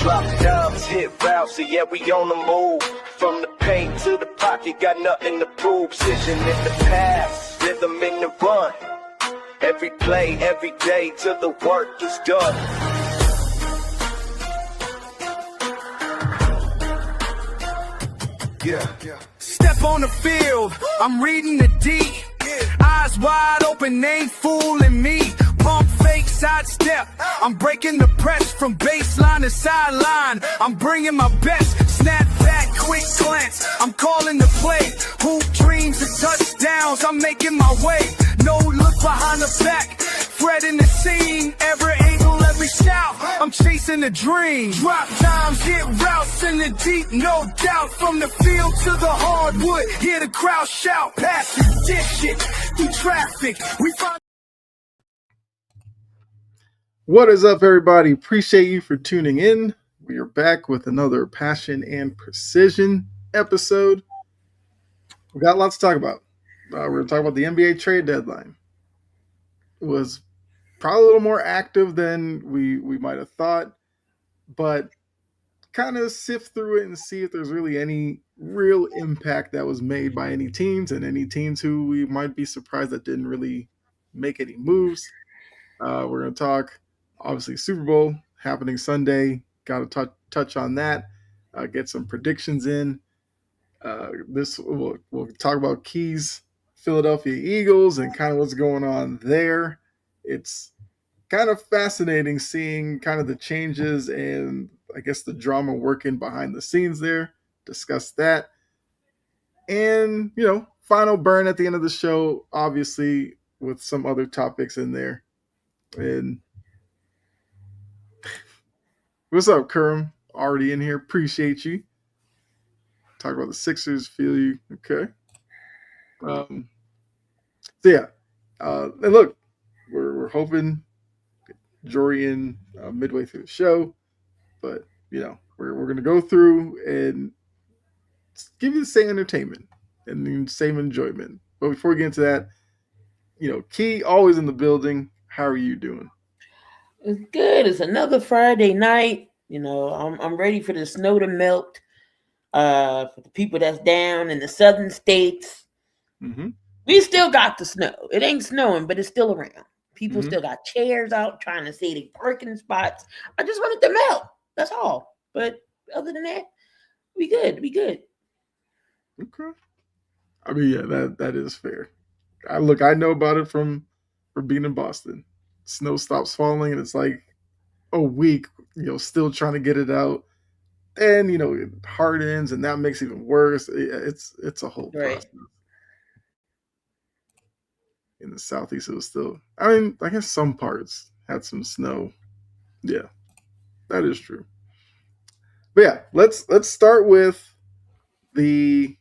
Drop dimes, hit routes, so yeah, we on the move. From the paint to the pocket, got nothing to prove. Precision in the pass, rhythm in the run. Every play, every day, till the work is done. Yeah. Step on the field, I'm reading the D. Eyes wide open, ain't fooling me. Pump fake sidestep, I'm breaking the press from baseline to sideline. I'm bringing my best, snap back, quick glance. I'm calling the play, hoop dreams and touchdowns. I'm making my way, no look behind the back. Fred in the scene, every angle, every shout. I'm chasing a dream. Drop times, hit routes in the deep, no doubt. From the field to the hardwood, hear the crowd shout. Pass it, dish it, through traffic. We find. What is up, everybody? Appreciate you for tuning in. We are back with another Passion and Precision episode. We got lots to talk about. We're going to talk about the NBA trade deadline. It was probably a little more active than we might have thought, but kind of sift through it and see if there's really any real impact that was made by any teams and any teams who we might be surprised that didn't really make any moves. We're going to talk, obviously, Super Bowl happening Sunday. Got to touch on that, get some predictions in. We'll talk about Key's Philadelphia Eagles and kind of what's going on there. It's kind of fascinating seeing kind of the changes and I guess the drama working behind the scenes there. Discuss that. And, final burn at the end of the show, obviously, with some other topics in there. And what's up, Kerm? Already in here. Appreciate you. Talk about the Sixers. Feel you. Okay. And look, we're hoping Jorian midway through the show, but we're gonna go through and give you the same entertainment and the same enjoyment. But before we get into that, Key always in the building. How are you doing? It's good. It's another Friday night. I'm ready for the snow to melt. For the people that's down in the southern states, we still got the snow. It ain't snowing, but it's still around. People still got chairs out trying to see the parking spots. I just want it to melt. That's all. But other than that, we good. We good. Okay. I mean, yeah, that is fair. I know about it from being in Boston. Snow stops falling, and it's like a week, still trying to get it out. And, it hardens, and that makes it even worse. It's a whole process. In the Southeast, it was still, I guess some parts had some snow. Yeah, that is true. But yeah, let's start with where do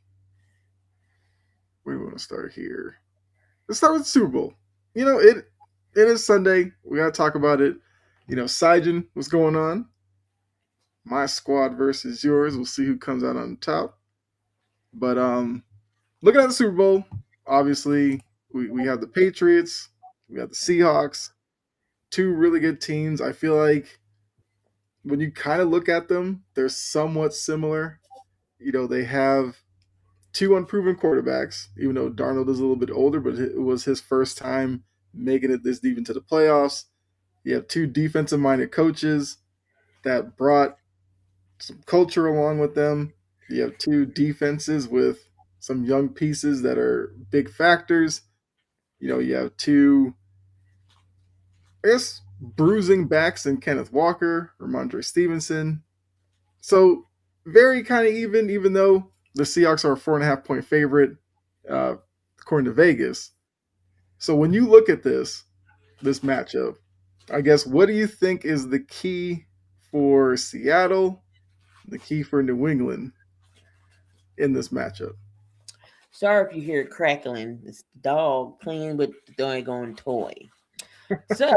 we want to start here? Let's start with the Super Bowl. It is Sunday. We got to talk about it. Sijin, what's going on? My squad versus yours. We'll see who comes out on top. But looking at the Super Bowl, obviously we have the Patriots, we have the Seahawks, two really good teams. I feel like when you kind of look at them, they're somewhat similar. They have two unproven quarterbacks, even though Darnold is a little bit older, but it was his first time making it this deep into the playoffs. You have two defensive-minded coaches that brought some culture along with them. You have two defenses with some young pieces that are big factors. You have two, I guess, bruising backs in Kenneth Walker, Ramondre Stevenson. So very kind of even though the Seahawks are a 4.5-point favorite, according to Vegas. So when you look at this matchup, I guess, what do you think is the key for Seattle, the key for New England in this matchup? Sorry if you hear it crackling. It's the dog playing with the doggone toy. So,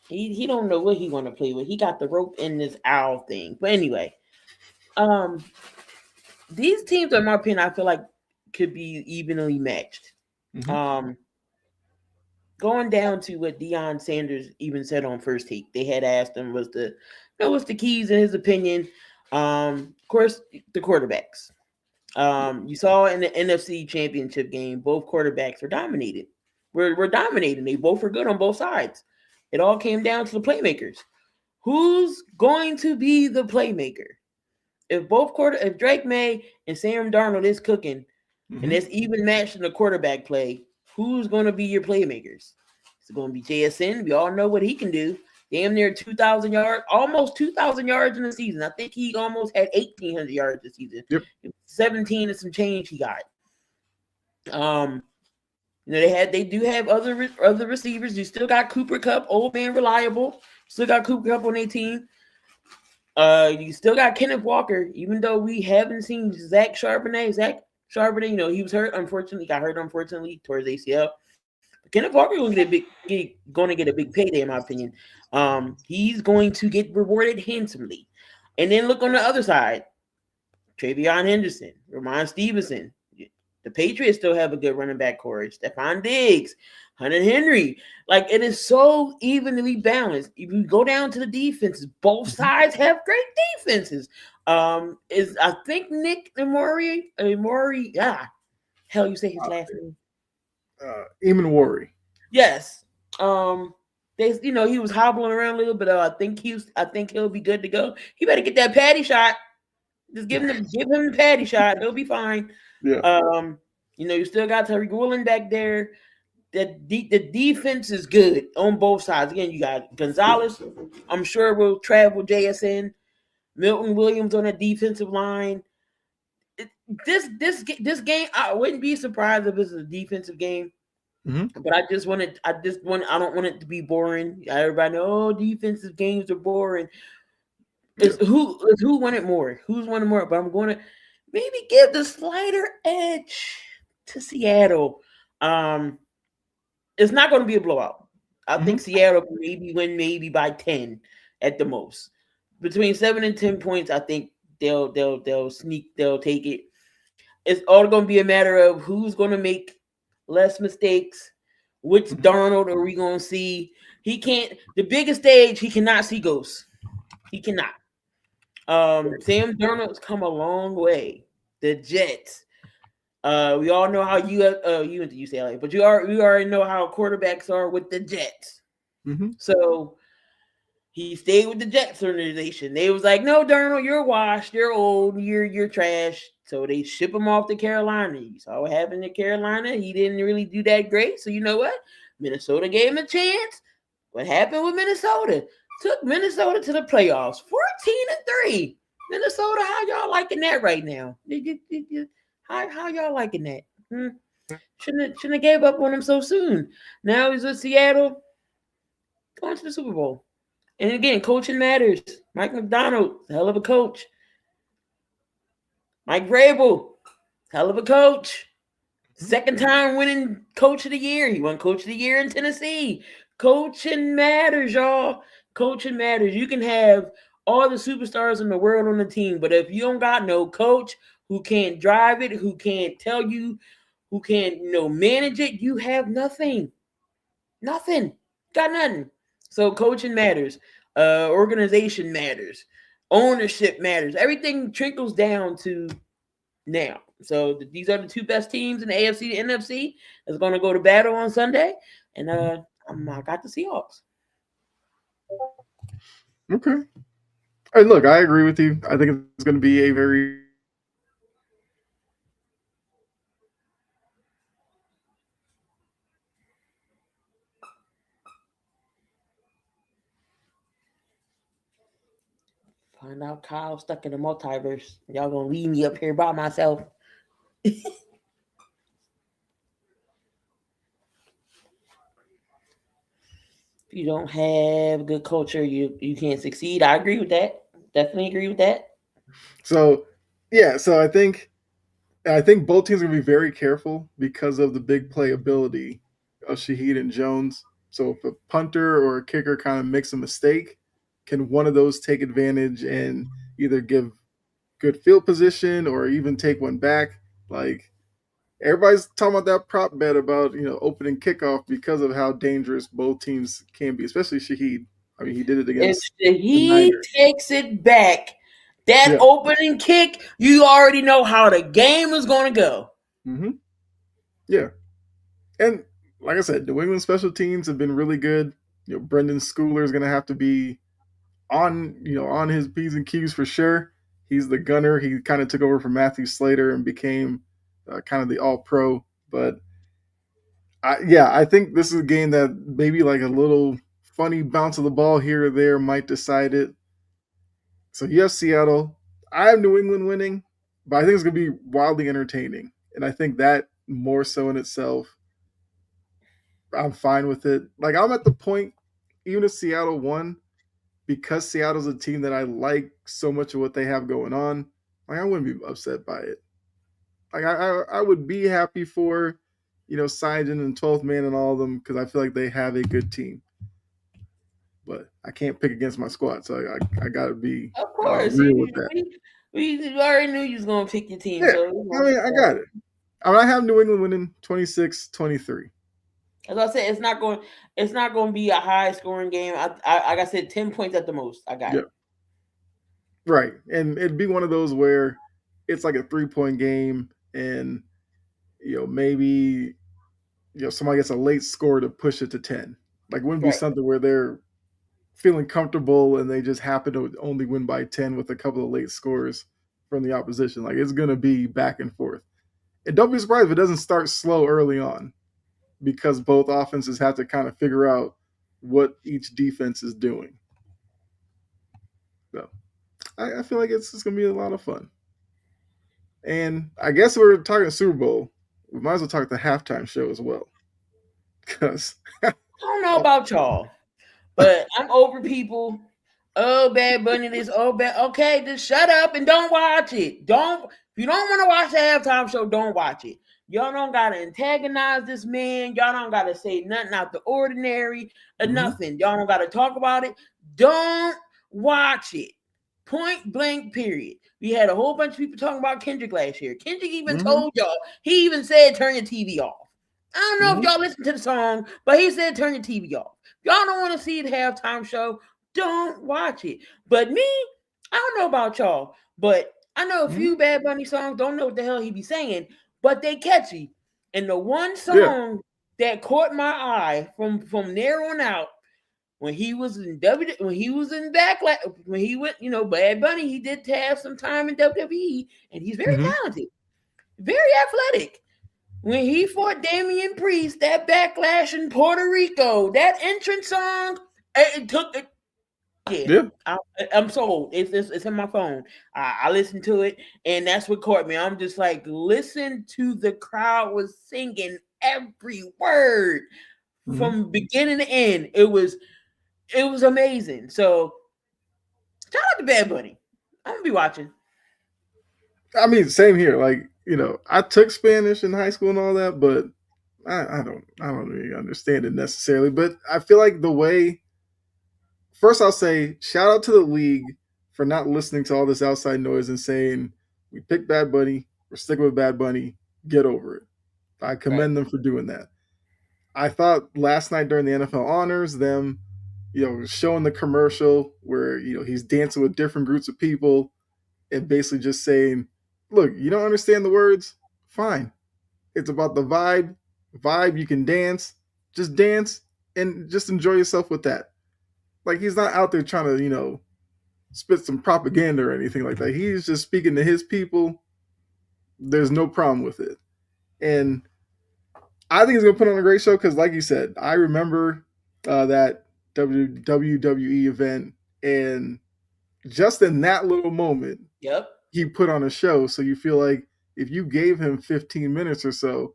he don't know what he want to play with. He got the rope in this owl thing. But anyway, these teams, in my opinion, I feel like could be evenly matched. Going going down to what Deion Sanders even said on First Take. They had asked him what's the keys in his opinion. Of course, the quarterbacks. You saw in the NFC Championship game, both quarterbacks were dominated. We're dominating. They both were good on both sides. It all came down to the playmakers. Who's going to be the playmaker? If Drake May and Sam Darnold is cooking, and it's even matched in the quarterback play, who's going to be your playmakers? It's going to be JSN. We all know what he can do. Damn near 2,000 yards, almost 2,000 yards in the season. I think he almost had 1,800 yards this season. Yep. 17 and some change he got. They do have other receivers. You still got Cooper Kupp, old man reliable. Still got Cooper Kupp on their team. You still got Kenneth Walker, even though we haven't seen Zach Charbonnet, he was hurt. Unfortunately, got hurt towards ACL. But Kenneth Walker going to get a big payday, in my opinion. He's going to get rewarded handsomely. And then look on the other side, Travion Henderson, Ramon Stevenson. The Patriots still have a good running back core. Stephon Diggs, Hunter Henry. Like, it is so evenly balanced. If you go down to the defenses, both sides have great defenses. I think Nick Amori, hell, you say his last name? Emmanwori. Yes. He was hobbling around a little bit. I think he'll be good to go. He better get that patty shot. Just give him the patty shot. He'll be fine. Yeah. You still got Tariq Woolen back there. The defense is good on both sides. Again, you got Gonzalez. I'm sure will travel JSN. Milton Williams on the defensive line. This game, I wouldn't be surprised if it's a defensive game. Mm-hmm. But I don't want it to be boring. Everybody know defensive games are boring. It's who won it more? Who's won it more? But I'm going to maybe give the slighter edge to Seattle. It's not going to be a blowout. I think Seattle can maybe win by 10 at the most. Between 7 and 10 points, I think they'll take it. It's all going to be a matter of who's going to make less mistakes. Which Darnold are we going to see? He can't. The biggest stage, he cannot see ghosts. He cannot. Sam Darnold's come a long way. The Jets. We all know how you went to UCLA, but we already know how quarterbacks are with the Jets. Mm-hmm. So he stayed with the Jets organization. They was like, "No, Darnold, you're washed. You're old. You're trash." So they ship him off to Carolina. You saw what happened to Carolina. He didn't really do that great. So you know what? Minnesota gave him a chance. What happened with Minnesota? Took Minnesota to the playoffs, 14-3. Minnesota, how y'all liking that right now? How y'all liking that? Shouldn't have gave up on him so soon. Now he's with Seattle, going to the Super Bowl. And again, coaching matters. Mike McDonald, hell of a coach. Mike Vrabel, hell of a coach. Second time winning coach of the year. He won coach of the year in Tennessee. Coaching matters, y'all. Coaching matters. You can have all the superstars in the world on the team, but if you don't got no coach who can't drive it, who can't tell you, who can't manage it, you have nothing. Nothing. Got nothing. So coaching matters. Organization matters. Ownership matters. Everything trickles down to now. So these are the two best teams in the AFC and NFC that's going to go to battle on Sunday. And I got the Seahawks. Okay. Look, I agree with you. I think it's going to be a very Find out Kyle stuck in the multiverse. Y'all gonna leave me up here by myself. If you don't have good culture, you can't succeed. I agree with that. Definitely agree with that. So I think both teams are gonna be very careful because of the big playability of Shaheed and Jones. So if a punter or a kicker kind of makes a mistake, can one of those take advantage and either give good field position or even take one back? everybody's talking about that prop bet about opening kickoff because of how dangerous both teams can be, especially Shaheed. I mean, he did it against if he takes it back, that opening kick, you already know how the game is going to go. Mm-hmm. Yeah, and like I said, New England special teams have been really good. Brendan Schooler is going to have to be on his P's and Q's for sure. He's the gunner. He kind of took over from Matthew Slater and became kind of the all-pro. But I think this is a game that maybe like a little funny bounce of the ball here or there might decide it. So you have Seattle. I have New England winning, but I think it's going to be wildly entertaining. And I think that more so in itself, I'm fine with it. Like, I'm at the point, even if Seattle won, because Seattle's a team that I like so much of what they have going on, like, I wouldn't be upset by it. Like, I would be happy for, Seijen and 12th man and all of them, because I feel like they have a good team. But I can't pick against my squad, so I got to be real with that. We already knew you was going to pick your team. Yeah, so I mean, I got it. I have New England winning 26-23. As I said, it's not going to be a high scoring game. Like I said, 10 points at the most. I got it. Right. And it'd be one of those where it's like a 3-point game and maybe somebody gets a late score to push it to 10. Like, it wouldn't be something where they're feeling comfortable and they just happen to only win by 10 with a couple of late scores from the opposition. Like, it's going to be back and forth. And don't be surprised if it doesn't start slow early on, because both offenses have to kind of figure out what each defense is doing. So I feel like it's going to be a lot of fun. And I guess we're talking Super Bowl. We might as well talk the halftime show as well. Because I don't know about y'all, but I'm over people. Oh, Bad Bunny this. Oh, bad. Okay, just shut up and don't watch it. If you don't want to watch the halftime show, don't watch it. Y'all don't gotta antagonize this man. Y'all don't gotta say nothing out the ordinary or nothing. Y'all don't gotta talk about it. Don't watch it. Point blank, period. We had a whole bunch of people talking about Kendrick last year. Kendrick even told y'all, he even said, turn your TV off. I don't know if y'all listen to the song, but he said, turn your TV off. If y'all don't want to see the halftime show, don't watch it. But me, I don't know about y'all, but I know a few Bad Bunny songs, don't know what the hell he be saying, but they catchy. And the one song that caught my eye from there on out, when he was in Backlash, when he went, Bad Bunny, he did have some time in WWE, and he's very talented, very athletic. When he fought Damian Priest, that Backlash in Puerto Rico, that entrance song, it took it. Yeah. I'm sold. It's in my phone. I listened to it, and that's what caught me. I'm just like, listen to the crowd was singing every word from beginning to end. It was amazing. So shout out to Bad Bunny. I'm gonna be watching. I mean, same here. Like, I took Spanish in high school and all that, but I don't really understand it necessarily. But I feel like the way. First, I'll say shout out to the league for not listening to all this outside noise and saying, we picked Bad Bunny, we're sticking with Bad Bunny, get over it. I commend them for doing that. I thought last night during the NFL Honors, them, showing the commercial where, he's dancing with different groups of people and basically just saying, look, you don't understand the words? Fine. It's about the vibe. You can dance. Just dance and just enjoy yourself with that. Like, he's not out there trying to, spit some propaganda or anything like that. He's just speaking to his people. There's no problem with it. And I think he's going to put on a great show because, like you said, I remember that WWE event. And just in that little moment, he put on a show. So you feel like if you gave him 15 minutes or so,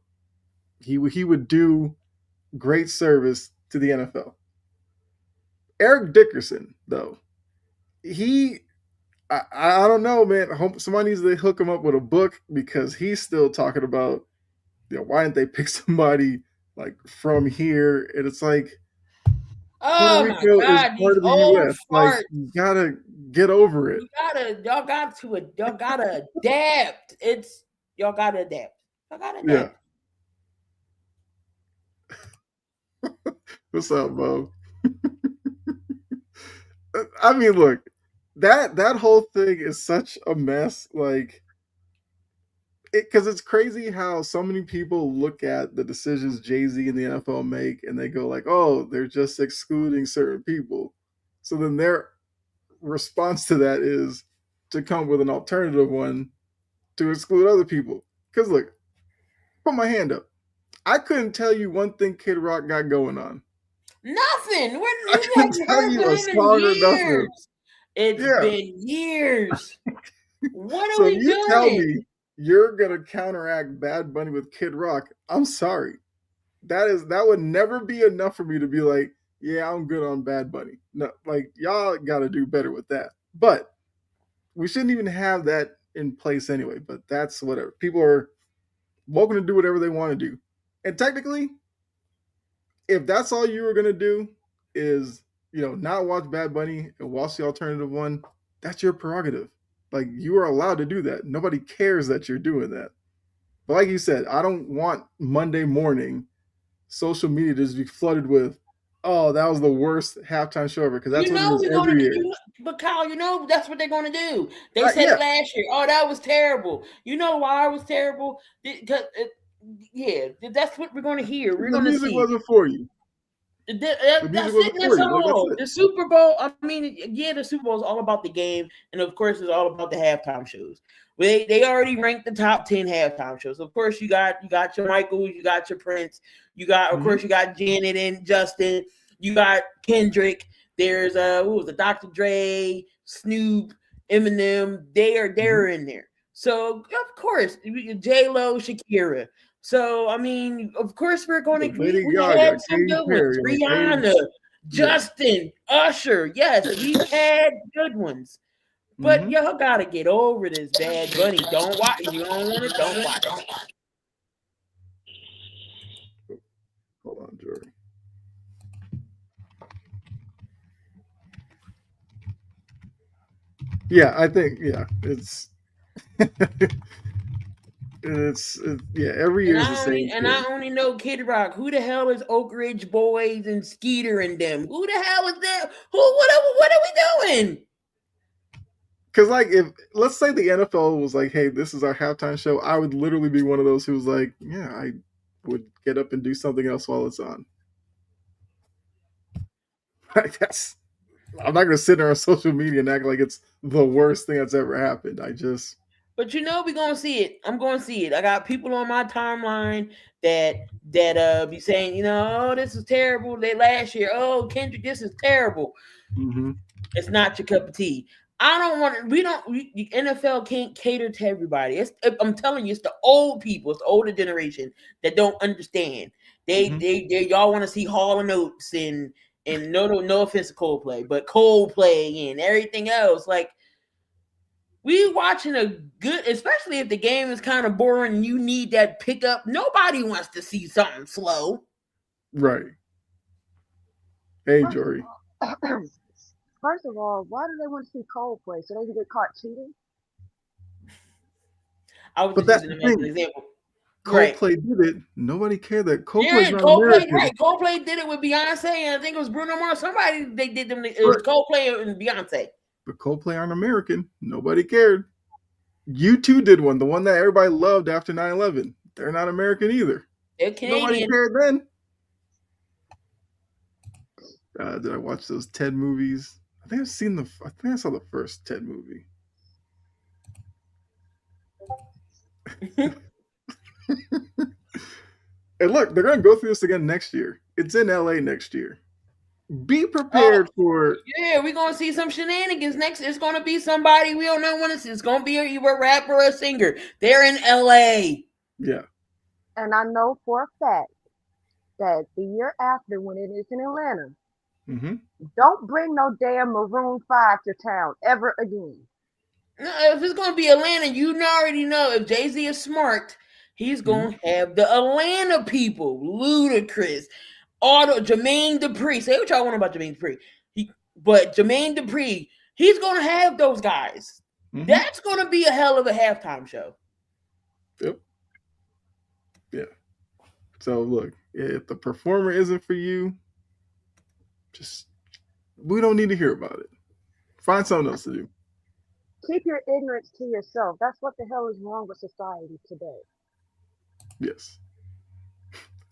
he would do great service to the NFL. Eric Dickerson, though, I don't know, man. I hope somebody needs to hook him up with a book because he's still talking about, why didn't they pick somebody like from here? And it's like, oh my God, part of the US. Like, you gotta get over it. Y'all gotta adapt. Y'all gotta adapt. I got it. Yeah. What's up, Bo? I mean, look, that whole thing is such a mess. Like, because it's crazy how so many people look at the decisions Jay-Z and the NFL make, and they go like, "Oh, they're just excluding certain people." So then their response to that is to come with an alternative one to exclude other people. Because look, put my hand up. I couldn't tell you one thing Kid Rock got going on. Nothing. I couldn't tell you a song or nothing. It's been years. What are so we you doing? Tell me you're gonna counteract Bad Bunny with Kid Rock. I'm sorry. That would never be enough for me to be like, yeah, I'm good on Bad Bunny. No, like y'all gotta do better with that. But we shouldn't even have that in place anyway. But that's whatever. People are welcome to do whatever they want to do. And technically, if that's all you were gonna do is, not watch Bad Bunny and watch the alternative one, that's your prerogative. Like, you are allowed to do that. Nobody cares that you're doing that. But like you said, I don't want Monday morning social media to just be flooded with, "Oh, that was the worst halftime show ever," because that's what it is every year. But Kyle, that's what they're going to do. They said it last year. Oh, that was terrible. You know why it was terrible? Because that's what we're going to hear. We're going to see. The music wasn't for you. That's all. The Super Bowl. I mean, the Super Bowl is all about the game, and of course, it's all about the halftime shows. They already ranked the top 10 halftime shows. Of course, you got your Michael, you got your Prince, you got of course you got Janet and Justin, you got Kendrick. There's Dr. Dre, Snoop, Eminem. They're in there. So of course, J-Lo, Shakira. So I mean, of course, we're going to we had some good ones. Rihanna, Justin, Usher. Yes, we've had good ones. But y'all gotta get over this Bad Bunny. Don't watch. You don't want it. Don't watch. Hold on, Jory. Yeah, I think it's every year is the same. And I only know Kid Rock. Who the hell is Oak Ridge Boys and Skeeter and them? Who the hell is them? What are we doing? Because, like, if let's say the NFL was like, "Hey, this is our halftime show," I would literally be one of those who was like, "Yeah, I would get up and do something else while it's on." I'm not going to sit there on social media and act like it's the worst thing that's ever happened. But we're going to see it. I'm going to see it. I got people on my timeline that be saying, oh, this is terrible. Last year, oh, Kendrick, this is terrible. Mm-hmm. It's not your cup of tea. I don't want to. The NFL can't cater to everybody. I'm telling you, it's the old people, it's the older generation that don't understand. They y'all want to see Hall and Oates and no offense to Coldplay, but Coldplay and everything else. Like, we watching a good, especially if the game is kind of boring and you need that pickup. Nobody wants to see something slow. Right. Hey, Jory. First of all, why do they want to see Coldplay? So they can get caught cheating? I was just using them as an example. Coldplay did it. Nobody cared that Coldplay's not American. Right. Coldplay did it with Beyonce, and I think it was Bruno Mars. Somebody they did them. It was Coldplay and Beyonce. But Coldplay aren't American. Nobody cared. U2 did one, the one that everybody loved after 9/11. They're not American either. They're Canadian. Nobody cared then. Did I watch those Ted movies? I think I saw the first Ted movie. And look, they're going to go through this again next year. It's in LA next year. Be prepared for. Yeah, we're going to see some shenanigans next. It's going to be somebody we don't know when it's going to be either a rapper or a singer. They're in LA. Yeah. And I know for a fact that the year after, when it is in Atlanta, don't bring no damn Maroon 5 to town ever again. No, if it's going to be Atlanta, you already know if Jay-Z is smart, he's going to have the Atlanta people. Ludacris, Jermaine Dupri. Say what y'all want about Jermaine Dupri. But Jermaine Dupri, he's going to have those guys. That's going to be a hell of a halftime show. Yep. So look, if the performer isn't for you, we don't need to hear about it. Find something else to do. Keep your ignorance to yourself. That's what the hell is wrong with society today. Yes.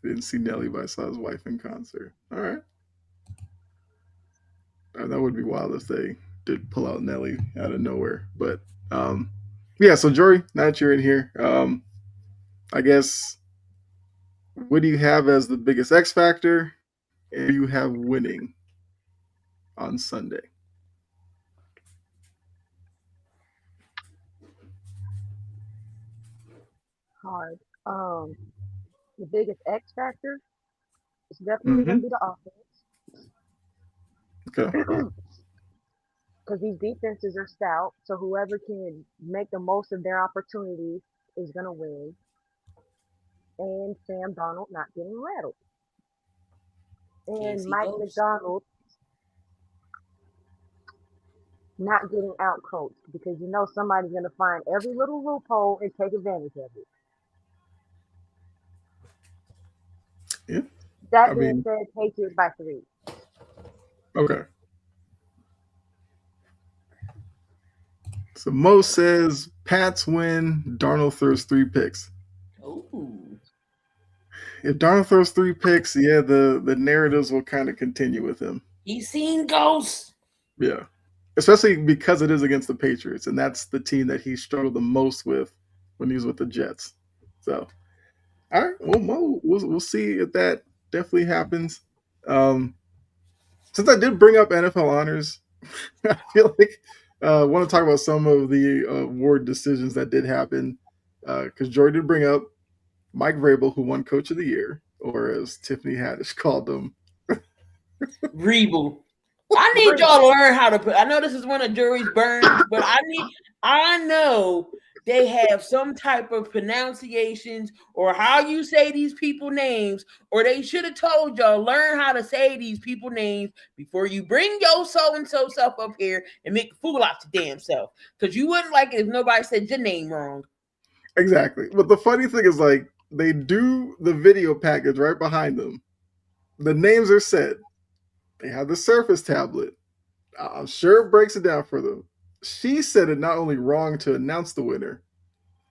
Didn't see Nelly, but I saw his wife in concert. All right. That would be wild if they did pull out Nelly out of nowhere. But yeah, so Jory, now that you're in here, I guess, what do you have as the biggest X factor, and you have winning on Sunday? Hard. The biggest X factor is definitely going to be the offense. Okay. Because these defenses are stout, so whoever can make the most of their opportunities is going to win. And Sam Darnold not getting rattled. And Mike McDonald not getting outcoached, because you know somebody's going to find every little loophole and take advantage of it. Yeah. That being said, Patriots by 3. Okay. So Mo says Pats win, Darnold throws 3 picks. Ooh. If Darnold throws 3 picks, yeah, the narratives will kind of continue with him. He's seen ghosts. Yeah. Especially because it is against the Patriots, and that's the team that he struggled the most with when he was with the Jets. So, all right, well, Mo, we'll see if that definitely happens. Since I did bring up NFL honors, I feel like I want to talk about some of the award decisions that did happen, because Jory did bring up Mike Vrabel, who won Coach of the Year, or as Tiffany Haddish called him, Vrabel. I need y'all to learn how to put. I know this is one of Jory's burns, but I know they have some type of pronunciations or how you say these people names, or they should have told y'all learn how to say these people names before you bring your so-and-so self up here and make a fool out your damn self. Because you wouldn't like it if nobody said your name wrong. Exactly. But the funny thing is, like, they do the video package right behind them. The names are said. They have the Surface tablet. I'm sure it breaks it down for them. She said it not only wrong to announce the winner.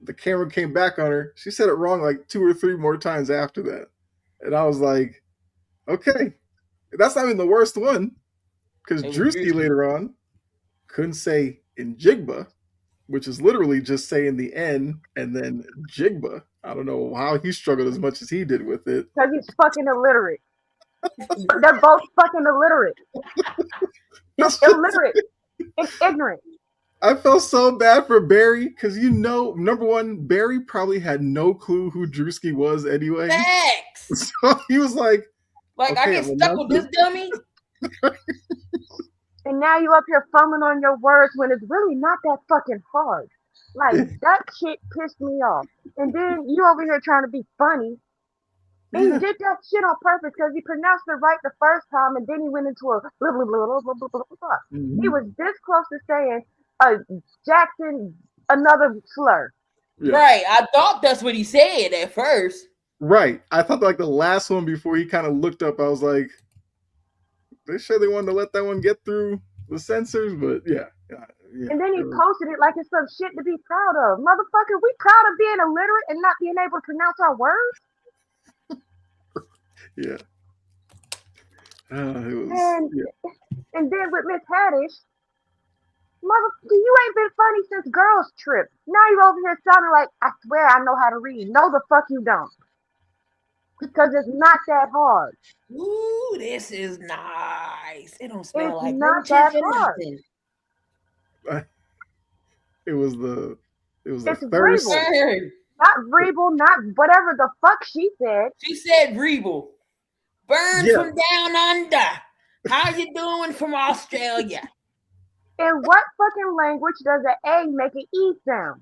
The camera came back on her. She said it wrong like 2 or 3 more times after that. And I was like, okay. That's not even the worst one. Because Drewski later on couldn't say Njigba, which is literally just saying the N and then Jigba. I don't know how he struggled as much as he did with it. Because he's fucking illiterate. They're both fucking illiterate. Illiterate. It's ignorant. I felt so bad for Barry because, you know, number one, Barry probably had no clue who Drewski was anyway. Facts. So he was like okay, I get stuck with this dummy. And now you up here fumbling on your words when it's really not that fucking hard. Like, that shit pissed me off. And then you over here trying to be funny. And he did that shit on purpose because he pronounced it right the first time, and then he went into a blah, blah, blah, blah, blah, blah, blah, blah. Mm-hmm. He was this close to saying Jackson, another slur. Yeah. Right. I thought that's what he said at first. Right. I thought like the last one before he kind of looked up, I was like, they sure they wanted to let that one get through the censors, but yeah. And then he posted it like it's some shit to be proud of. Motherfucker, we proud of being illiterate and not being able to pronounce our words? Yeah. And then with Miss Haddish, motherfucker, you ain't been funny since Girls Trip. Now you over here sounding like, I swear I know how to read. No, the fuck you don't. Because it's not that hard. Ooh, this is nice. It don't smell it's not that hard. It was the thirst. Vrabel. Not Vrabel, not whatever the fuck she said. She said Vrabel. Burn from down under. How you doing from Australia? In what fucking language does an A make an E sound?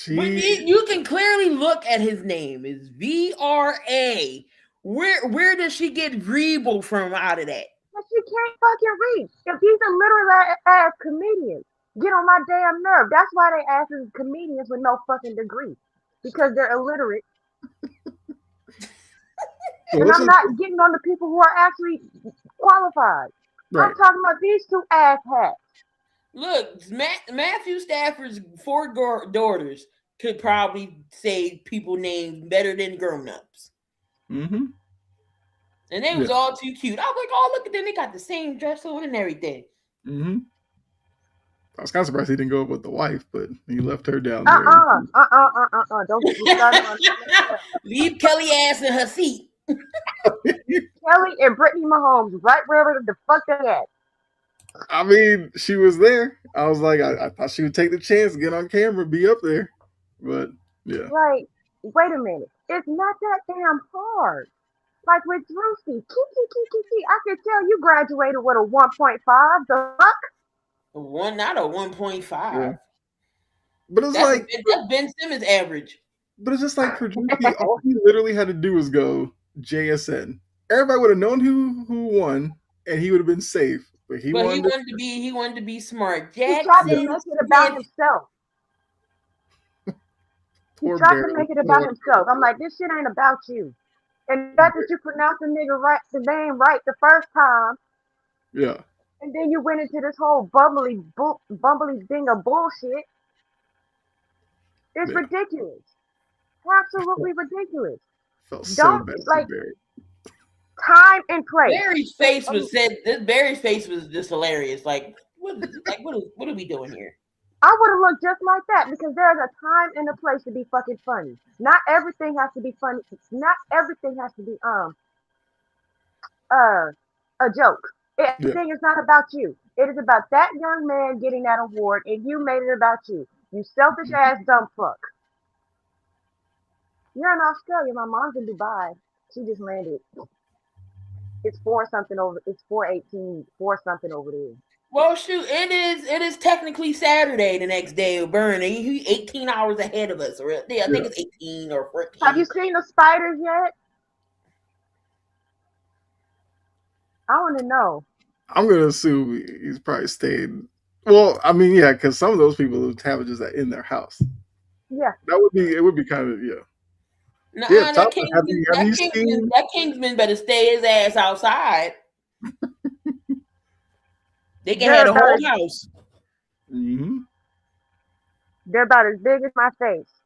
You can clearly look at his name. It's V-R-A. Where does she get Vrabel from out of that? She can't fucking read. If he's a literal ass comedian, get on my damn nerve. That's why they ask comedians with no fucking degree. Because they're illiterate. So And let's I'm just not getting on the people who are actually qualified. I'm right. talking about these two asshats. Look, Matthew Stafford's four daughters could probably say people names better than grown-ups. Mm-hmm. And they was Yeah. all too cute. I was like, oh, look at them. They got the same dress on and everything. Mm-hmm. I was kind of surprised he didn't go with the wife, but he left her down there. Don't get me started on that. Leave Kelly ass in her seat. Kelly and Brittany Mahomes, right wherever the fuck they at. I mean, she was there. I was like, I thought she would take the chance, get on camera, be up there. But yeah. Like, wait a minute. It's not that damn hard. Like with Drewski, I could tell you graduated with a 1.5. The fuck? Not a 1.5. Yeah. But it's like that's Ben Simmons average. But it's just like for Drewski, all he literally had to do was go JSN. Everybody would have known who won, and he would have been safe. But he wanted to be smart. He tried to make it about himself. He tried to make it about himself. I'm like, this shit ain't about you. And that you pronounced the nigga the name right the first time. Yeah. And then you went into this whole bumbly thing of bullshit. It's ridiculous. Absolutely ridiculous. Felt so bad like time and place. Barry's face was just hilarious. Like what are we doing here? I would have looked just like that because there's a time and a place to be fucking funny. Not everything has to be funny. Not everything has to be a joke. Everything is not about you. It is about that young man getting that award, and you made it about you. You selfish ass dumb fuck. You're in Australia. My mom's in Dubai. She just landed. It's 4-something over. It's 4:18. 4-something over there. Well, shoot, it is technically Saturday the next day of burning. He's 18 hours ahead of us. Or I think it's 18 or 14. Have you seen the spiders yet? I want to know. I'm going to assume he's probably stayed. Well, I mean, yeah, because some of those people have it just in their house. Yeah. It would be kind of, yeah. That Kingsman better stay his ass outside. They can have the whole house. Mm-hmm. They're about as big as my face.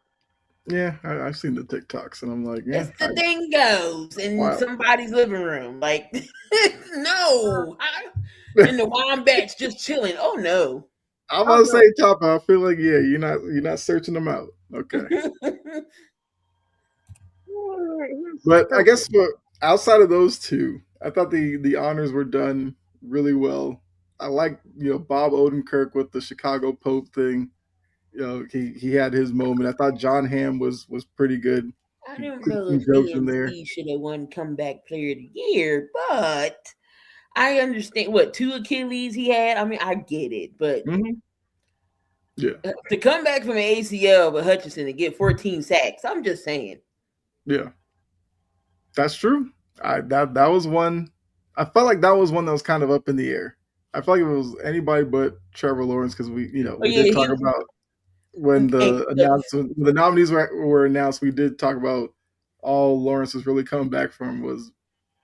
Yeah, I've seen the TikToks, and I'm like, yeah. It's the dingoes in somebody's living room. Like, no. And the wombats just chilling. Oh, no. I'm about to say, Chopper, I feel like, yeah, you're not searching them out. Okay. But I guess outside of those two, I thought the honors were done really well. I like Bob Odenkirk with the Chicago Pope thing. He had his moment. I thought John Hamm was pretty good. I don't know if he should have won Comeback Player of the Year, but I understand what 2 Achilles he had. I mean, I get it, but to come back from an ACL with Hutchinson and get 14 sacks, I'm just saying. Yeah, that's true. That was one. I felt like that was one that was kind of up in the air. I felt like if it was anybody but Trevor Lawrence because we did talk about when the nominees were announced. We did talk about all Lawrence was really coming back from was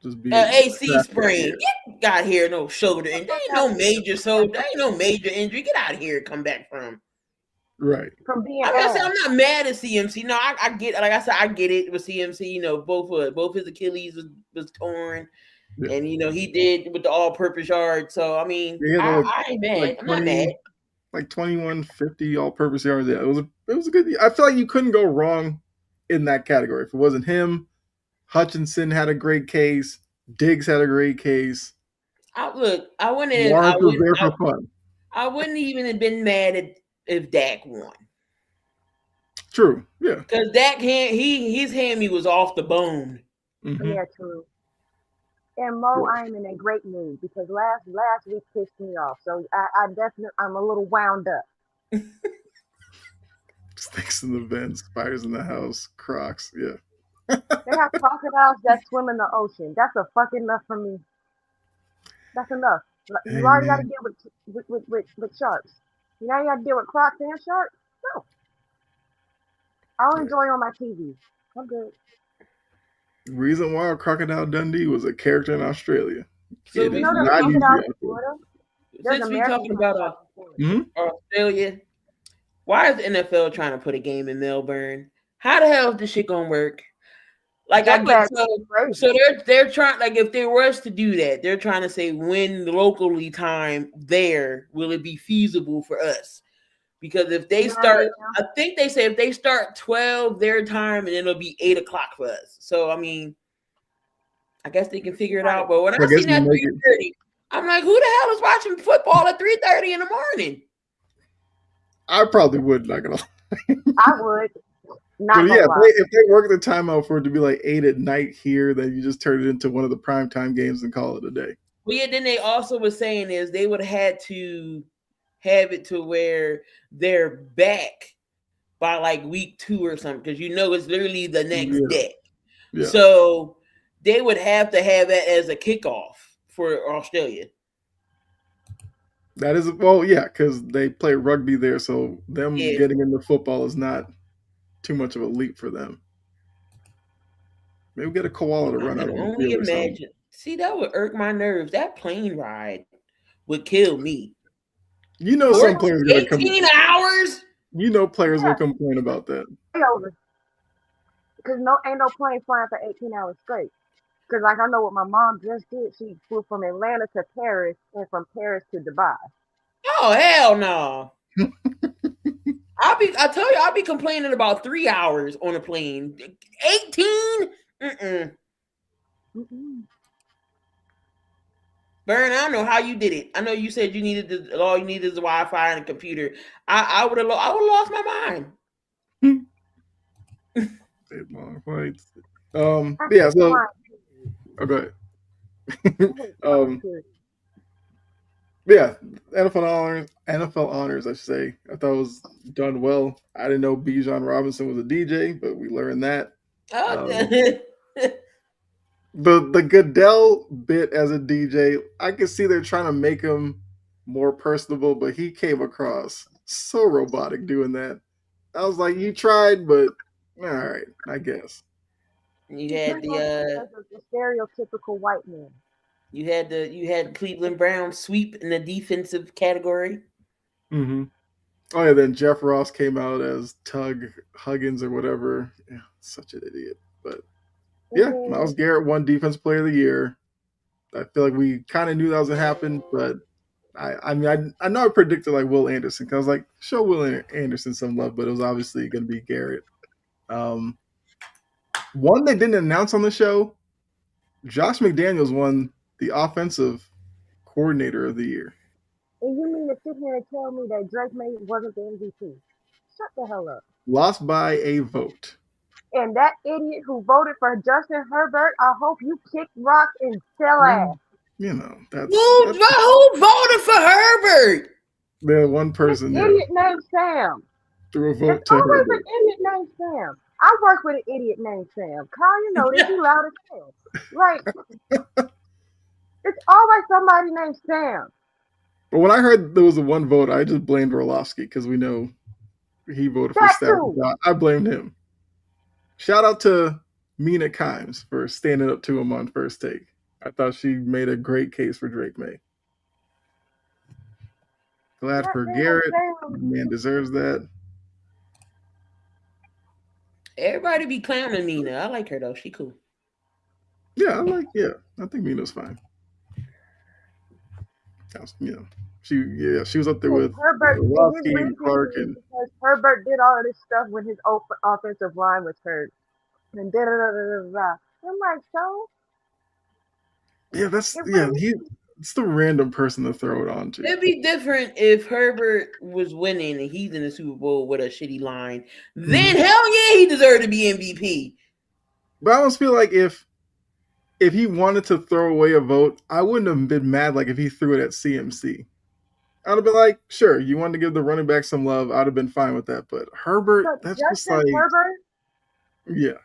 just being AC sprain. Get out here, no shoulder injury. There ain't no major injury. Get out of here, come back from. Right. From being I'm not mad at CMC. No, I get like I said, I get it with CMC. Both his Achilles was torn. Yeah. And he did with the all-purpose yard. So I mean, I ain't mad. I'm not mad. Like 2150 all-purpose yards. Yeah, it was a good. I feel like you couldn't go wrong in that category. If it wasn't him, Hutchinson had a great case. Diggs had a great case. I wouldn't even have been mad if Dak won. True. Yeah. Because Dak his hammy was off the bone. Mm-hmm. Yeah, true. And Mo, I am in a great mood because last week pissed me off. So I'm a little wound up. Snakes in the vent, spiders in the house, Crocs. Yeah. They have crocodiles that swim in the ocean. That's a fucking enough for me. That's enough. You already got to deal with sharks. You now you got to deal with crocs and sharks. No. I'll enjoy on my TV. I'm good. Reason why Crocodile Dundee was a character in Australia. So It is No, there's not usually crocodiles out in there. Florida. There's since we American talking about crocodiles in Florida. Mhm. Australia, why is the NFL trying to put a game in Melbourne? How the hell is this shit gonna work? Like I That get bag is crazy. so they're trying, like, if they was to do that, they're trying to say when locally time there will it be feasible for us? Because if they 9 start, a.m. I think they say if they start 12 their time, and it'll be 8 o'clock for us. So I mean, I guess they can figure it out. But when I I guess seen that make it- 3:30, I'm like, who the hell is watching football at 3:30 in the morning? I probably would, not gonna lie. I would. Not But gonna yeah, lie. if they work the timeout for it to be like 8 at night here, then you just turn it into one of the primetime games and call it a day. Well, yeah, then they also were saying is they would have had to have it to where they're back by like week 2 or something, because it's literally the next day. Yeah. So they would have to have that as a kickoff for Australia. That is, well, yeah, because they play rugby there, so them getting into football is not too much of a leap for them. Maybe get a koala to run out on the Only field or something. imagine. See, that would irk my nerves. That plane ride would kill me. You know, some players are 18 hours. You know, players will complain about that. Because ain't no plane flying for 18 hours straight. Because like I know what my mom just did. She flew from Atlanta to Paris and from Paris to Dubai. Oh hell no! I tell you, I'll be complaining about 3 hours on a plane. 18. Burn, I don't know how you did it. I know you said you needed all you needed is the Wi-Fi and a computer. I would have lost my mind. Long flights. Yeah. So, go ahead. Yeah, NFL honors, I should say. I thought it was done well. I didn't know Bijan Robinson was a DJ, but we learned that. The Goodell bit as a DJ, I could see they're trying to make him more personable, but he came across so robotic doing that. I was like, you tried, but all right, I guess. You had the stereotypical white man. You had Cleveland Browns sweep in the defensive category. Mm-hmm. Oh yeah, then Jeff Ross came out as Tug Huggins or whatever. Yeah, such an idiot. But yeah, Myles Garrett won Defensive Player of the Year. I feel like we kind of knew that was gonna happen, but I know I predicted like Will Anderson because I was like, show Will Anderson some love, but it was obviously gonna be Garrett. One they didn't announce on the show, Josh McDaniels won the Offensive Coordinator of the Year. And you mean to sit here and tell me that Drake May wasn't the MVP? Shut the hell up. Lost by a vote. And that idiot who voted for Justin Herbert, I hope you kick rocks and sell ass. You know, who voted for Herbert? The one person. An idiot named Sam. Threw a vote to Herbert. An idiot named Sam. I work with an idiot named Sam. Kyle, you know, they be loud as hell. Like, it's always somebody named Sam. But when I heard there was a one vote, I just blamed Orlovsky because we know he voted for Stafford. I blamed him. Shout out to Mina Kimes for standing up to him on First Take. I thought she made a great case for Drake May. Glad for Garrett. Man deserves that. Everybody be clowning Mina. I like her though. She cool. Yeah, I think Mina's fine. She was up there with Herbert. Clark, and because Herbert did all of this stuff when his offensive line was hurt, and I'm like, so. Yeah, it's the random person to throw it on to. It'd be different if Herbert was winning and he's in the Super Bowl with a shitty line. Then hell yeah, he deserved to be MVP. But I almost feel like if he wanted to throw away a vote, I wouldn't have been mad like if he threw it at CMC. I'd have been like, sure, you wanted to give the running back some love. I'd have been fine with that. But Herbert, that's just like Herbert? Yeah.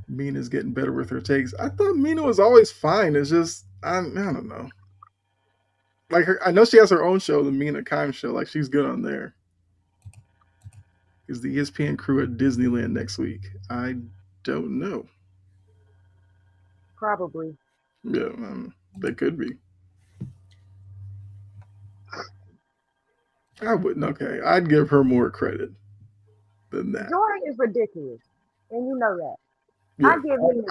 Mina's getting better with her takes. I thought Mina was always fine. It's just I don't know. Like I know she has her own show, the Mina Kimes show. Like she's good on there. Is the ESPN crew at Disneyland next week? I don't know. Probably. Yeah, they could be. I wouldn't. Okay, I'd give her more credit than that. Joy is ridiculous, and you know that. Yeah,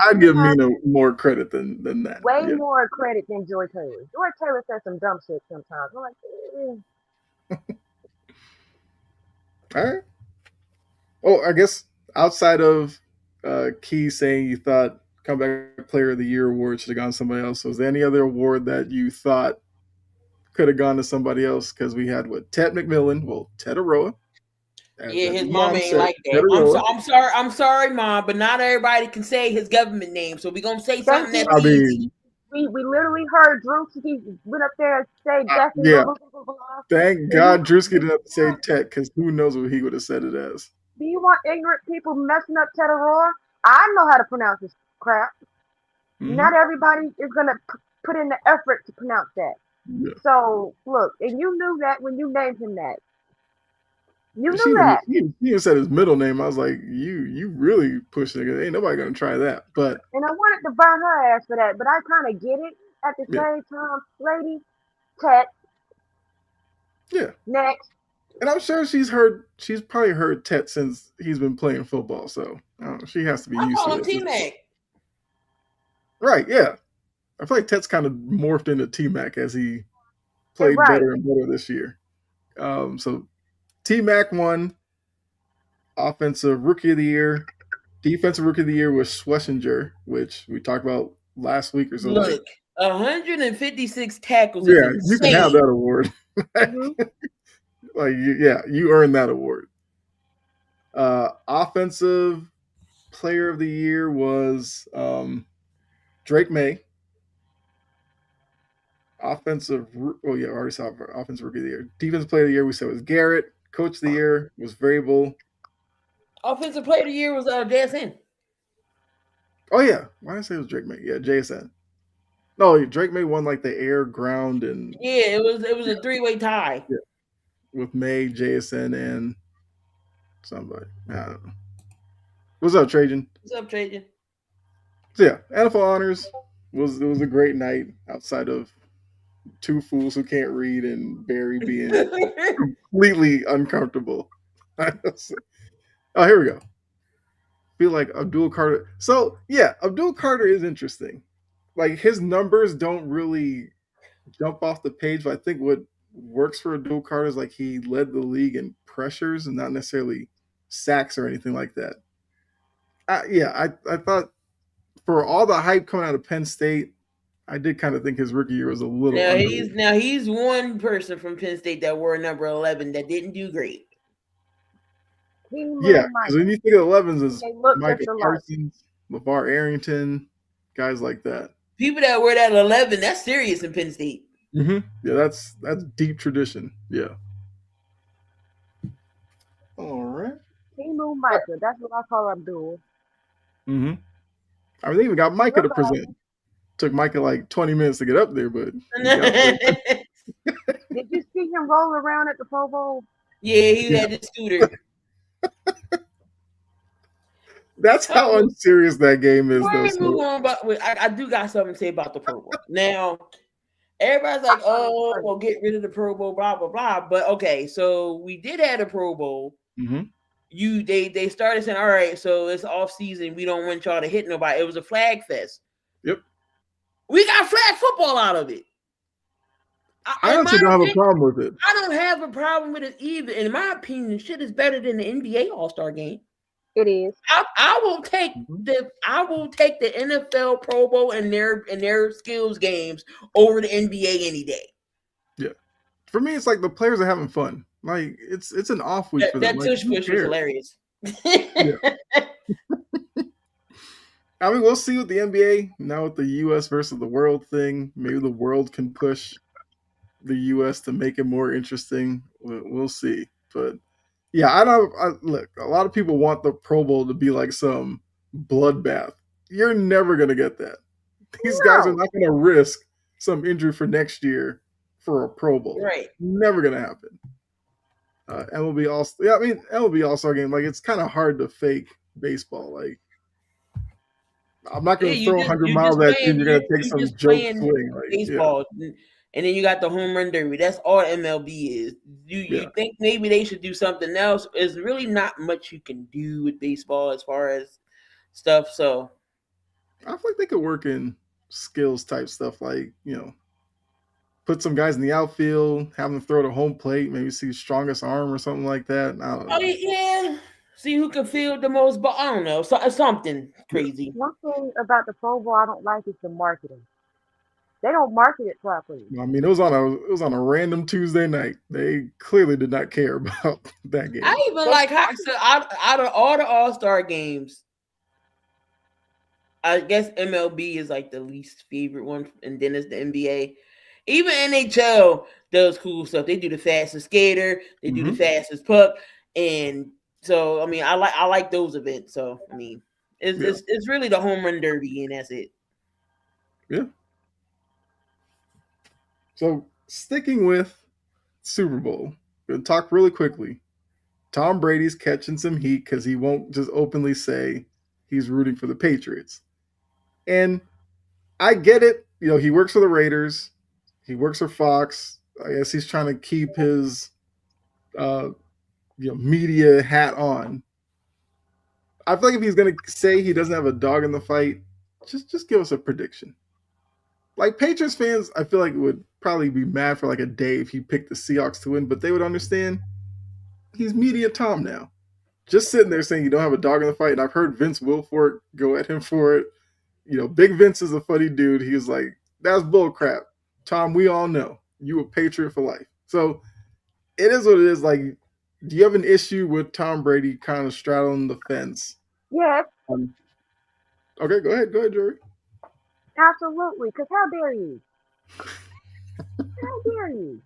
I'd give Mina more credit than that. Way more credit than Joy Taylor. Joy Taylor says some dumb shit sometimes. I'm like, All right. Oh, I guess outside of Key saying you thought Comeback Player of the Year award should have gone to somebody else, was there any other award that you thought could have gone to somebody else? Because we had Ted McMillan, Ted Aroa. Yeah, his mom ain't like that. I'm sorry, Mom, but not everybody can say his government name, so we're gonna say something that's easy. We literally heard Drewski went up there and say yeah. Thank God Drewski didn't have to say Ted, because who knows what he would have said it as. Do you want ignorant people messing up Ted Aroa? I know how to pronounce this crap. Mm-hmm. Not everybody is gonna put in the effort to pronounce that. Yeah. So look, and you knew that when you named him that. You knew that. He even said his middle name. I was like, you really pushing it. Ain't nobody gonna try that. But and I wanted to burn her ass for that, but I kind of get it at the same time, lady. Ted. Yeah. Next. And I'm sure she's probably heard Ted since he's been playing football, so she has to be used to it. T-Mac. Right, yeah. I feel like Ted's kind of morphed into T-Mac as he played better and better this year. So T-Mac won Offensive Rookie of the Year. Defensive Rookie of the Year was Schlesinger, which we talked about last week or so. Look, 156 tackles. Yeah, you can have that award. You earned that award. Offensive Player of the Year was Drake May. I already saw Offensive Rookie of the Year. Defensive Player of the Year we said was Garrett. Coach of the Year was Vrabel. Offensive Player of the Year was JSN. Oh yeah, why did I say it was Drake May? Yeah, JSN. No, Drake May won like the air, ground, and it was a 3-way tie. Yeah, with May, JSN, and somebody. I don't know. What's up, Trajan? What's up, Trajan? So yeah, NFL honors was a great night outside of two fools who can't read and Barry being completely uncomfortable. Oh, here we go. Feel like Abdul Carter. So yeah, Abdul Carter is interesting. Like his numbers don't really jump off the page, but I think what works for Abdul Carter is like he led the league in pressures and not necessarily sacks or anything like that. I thought for all the hype coming out of Penn State, I did kind of think his rookie year was a little. He's one person from Penn State that wore number 11 that didn't do great. Yeah, because when you think of 11s, it's Micah Parsons, LeVar Arrington, guys like that. People that wear that 11, that's serious in Penn State. Mm-hmm. Yeah, that's deep tradition. Yeah. All right. Timu Micah, that's what I call Abdul. Mm-hmm. I mean, they even got Micah to present. Took Micah like 20 minutes to get up there, but did you see him roll around at the Pro Bowl? Yeah, he had the scooter. That's how unserious that game is, though. I do got something to say about the Pro Bowl. Now, everybody's like, "Oh, well, get rid of the Pro Bowl, blah blah blah." But okay, so we did have a Pro Bowl. Mm-hmm. They started saying, "All right, so it's off season. We don't want y'all to hit nobody." It was a flag fest. Yep. We got flag football out of it. I don't have a problem with it. I don't have a problem with it either. In my opinion, shit is better than the NBA All-Star game. It is. I will take the NFL Pro Bowl and their skills games over the NBA any day. Yeah. For me, it's like the players are having fun. Like it's an off week for them. That tush push was hilarious. I mean, we'll see with the NBA now with the U.S. versus the world thing. Maybe the world can push the U.S. to make it more interesting. We'll see. But yeah, look, a lot of people want the Pro Bowl to be like some bloodbath. You're never going to get that. These guys are not going to risk some injury for next year for a Pro Bowl. Right. Never going to happen. MLB All-Star game, like it's kind of hard to fake baseball. Like I'm not going to you throw just 100 you miles just at you, and playing you're going to take you some just joke playing swing. Like, baseball, and then you got the home run derby. That's all MLB is. You think maybe they should do something else? There's really not much you can do with baseball as far as stuff. So I feel like they could work in skills type stuff, like, put some guys in the outfield, have them throw to home plate, maybe see strongest arm or something like that. I don't know. oh yeah, see who can field the most ball. I don't know, something crazy. One thing about the Pro Bowl I don't like is the marketing. They don't market it properly. I mean, it was on a random Tuesday night. They clearly did not care about that game. I even like how out of all the All-Star games, I guess MLB is like the least favorite one, and then it's the NBA. Even NHL does cool stuff. They do the fastest skater, they do the fastest puck, and so I mean, I like those events. So I mean, it's really the home run derby, and that's it. Yeah. So sticking with Super Bowl, we'll talk really quickly. Tom Brady's catching some heat because he won't just openly say he's rooting for the Patriots. And I get it. He works for the Raiders. He works for Fox. I guess he's trying to keep his media hat on. I feel like if he's going to say he doesn't have a dog in the fight, just give us a prediction. Like, Patriots fans, I feel like would probably be mad for like a day if he picked the Seahawks to win, but they would understand he's media Tom now. Just sitting there saying you don't have a dog in the fight, and I've heard Vince Wilfork go at him for it. Big Vince is a funny dude. He was like, that's bull crap. Tom, we all know you a Patriot for life. So it is what it is. Like, do you have an issue with Tom Brady kind of straddling the fence? Yes. Okay, go ahead, Jory. Absolutely, because how dare you? How dare you?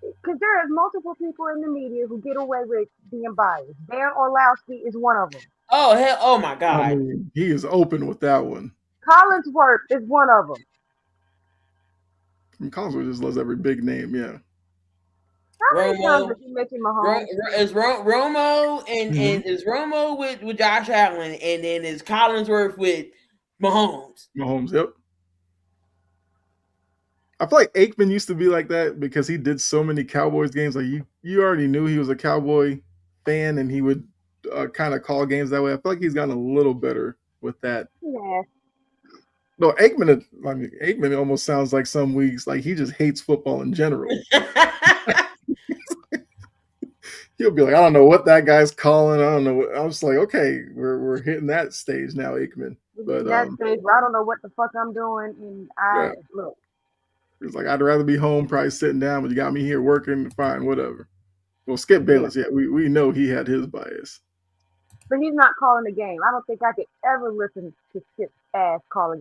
Because there are multiple people in the media who get away with being biased. Darren Orlowski is one of them. Oh hell! Oh my God! I mean, he is open with that one. Collinsworth is one of them. I mean, Collinsworth just loves every big name, yeah. How many times did you mention Mahomes? Is Romo and is Romo with Josh Allen, and then is Collinsworth with Mahomes. Mahomes, yep. I feel like Aikman used to be like that because he did so many Cowboys games. Like, you already knew he was a Cowboy fan, and he would kind of call games that way. I feel like he's gotten a little better with that. Yeah. No, Aikman almost sounds like some weeks like he just hates football in general. He'll be like, I don't know what that guy's calling. I don't know. I'm just like, okay, we're hitting that stage now, Aikman. But that stage where I don't know what the fuck I'm doing, and look. He's like, I'd rather be home, probably sitting down, but you got me here working, fine, whatever. Well, Skip Bayless, we know he had his bias. But he's not calling the game. I don't think I could ever listen to Skip's ass call a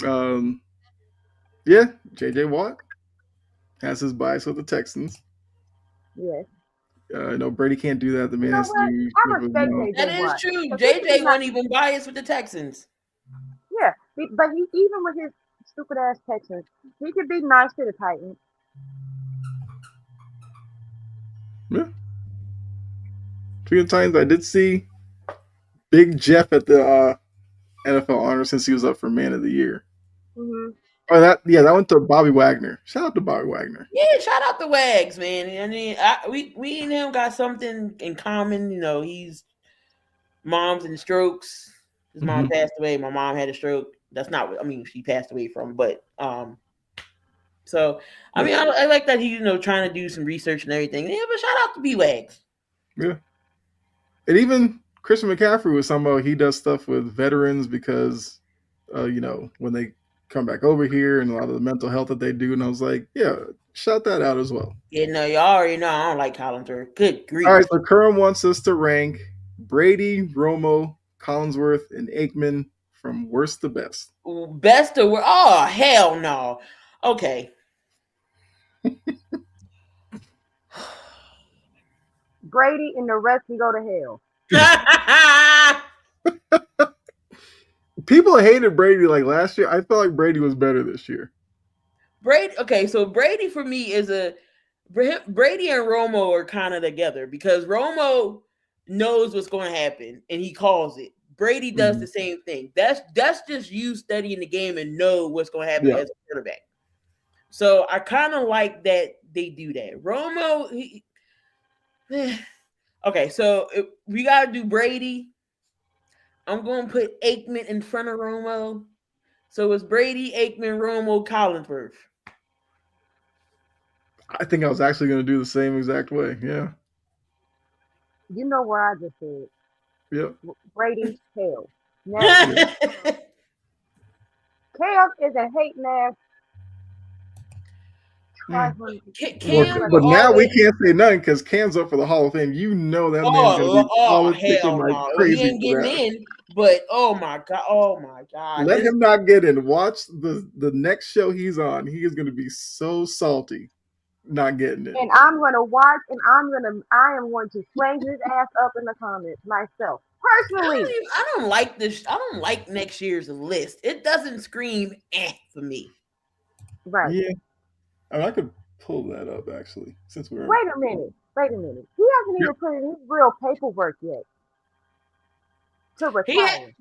game. Yeah, J.J. Watt has his bias with the Texans. Yes. Brady can't do that. The man has to do. I respect J.J. That is Watt. true. J.J. wasn't even biased with the Texans. Yeah, but he, even with his stupid ass Texans, he could be nice to the Titans. Yeah. Speaking of Titans, I did see Big Jeff at the NFL honor since he was up for Man of the Year. Mm-hmm. Oh, that went to Bobby Wagner. Shout out to Bobby Wagner. Yeah, shout out to Wags, man. I mean, we and him got something in common. He's moms and strokes. His mom passed away. My mom had a stroke. That's not what she passed away from, but so I mean, I like that he's trying to do some research and everything. Yeah, but shout out to B Wags. Yeah, and even Christian McCaffrey was talking about he does stuff with veterans because when they come back over here and a lot of the mental health that they do, and I was like, yeah, shout that out as well. Yeah, no, y'all already know I don't like Collinsworth. Good grief. All right, so Curran wants us to rank Brady, Romo, Collinsworth, and Aikman from worst to best. Best to worst? Oh, hell no. Okay. Brady and the rest can go to hell. People hated Brady like last year. I felt like Brady was better this year. Brady, okay, so Brady for me is Brady and Romo are kind of together because Romo knows what's going to happen and he calls it. Brady does the same thing. That's just you studying the game and know what's going to happen as a quarterback. So I kind of like that they do that. Romo, okay, so we got to do Brady. I'm going to put Aikman in front of Romo. So it's Brady, Aikman, Romo, Collinsworth. I think I was actually going to do the same exact way. Yeah. You know what I just said. Yep. Brady, Kale. Now, Kale is a hating ass. But now we can't say nothing because Cam's up for the Hall of Fame. You know that man's going to be politicking like crazy. He ain't getting in, but oh my god. Let him not get in. Watch the next show he's on. He is going to be so salty not getting it. And I'm going to watch, and I am going to swing his ass up in the comments myself. Personally. I don't like this. I don't like next year's list. It doesn't scream for me. Right. Yeah. I could pull that up actually. Since we're Wait a minute. He hasn't even put in his real paperwork yet to retire.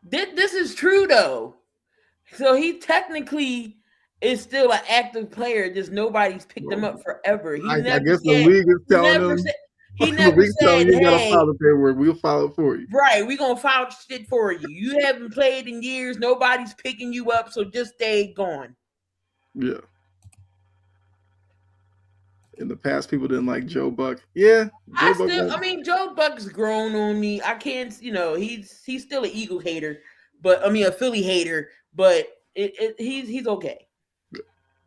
This is true though. So he technically is still an active player. Just nobody's picked him up forever. I guess the league is telling him. He never said, you gotta file the paperwork. We'll file it for you. Right, we're gonna file shit for you. You haven't played in years. Nobody's picking you up, so just stay gone. Yeah. In the past, people didn't like Joe Buck. Yeah, Joe Buck's grown on me. I can't, he's still an Eagle hater, but a Philly hater. But he's okay.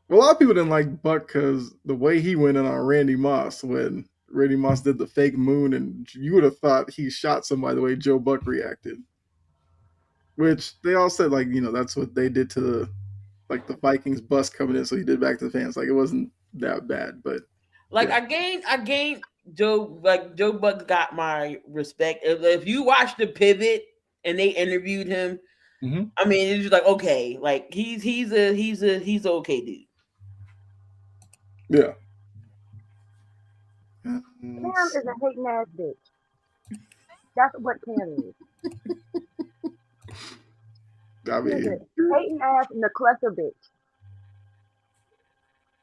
Well, a lot of people didn't like Buck because the way he went in on Randy Moss when Randy Moss did the fake moon, and you would have thought he shot somebody the way Joe Buck reacted. Which they all said, that's what they did to the Vikings bus coming in, so he did back to the fans. It wasn't that bad, but. I gained Joe Buck got my respect. If you watch the pivot and they interviewed him, it's just okay, he's an okay dude. Yeah. Cam is a hating ass bitch. That's what Cam is. Hating ass Neclessa bitch.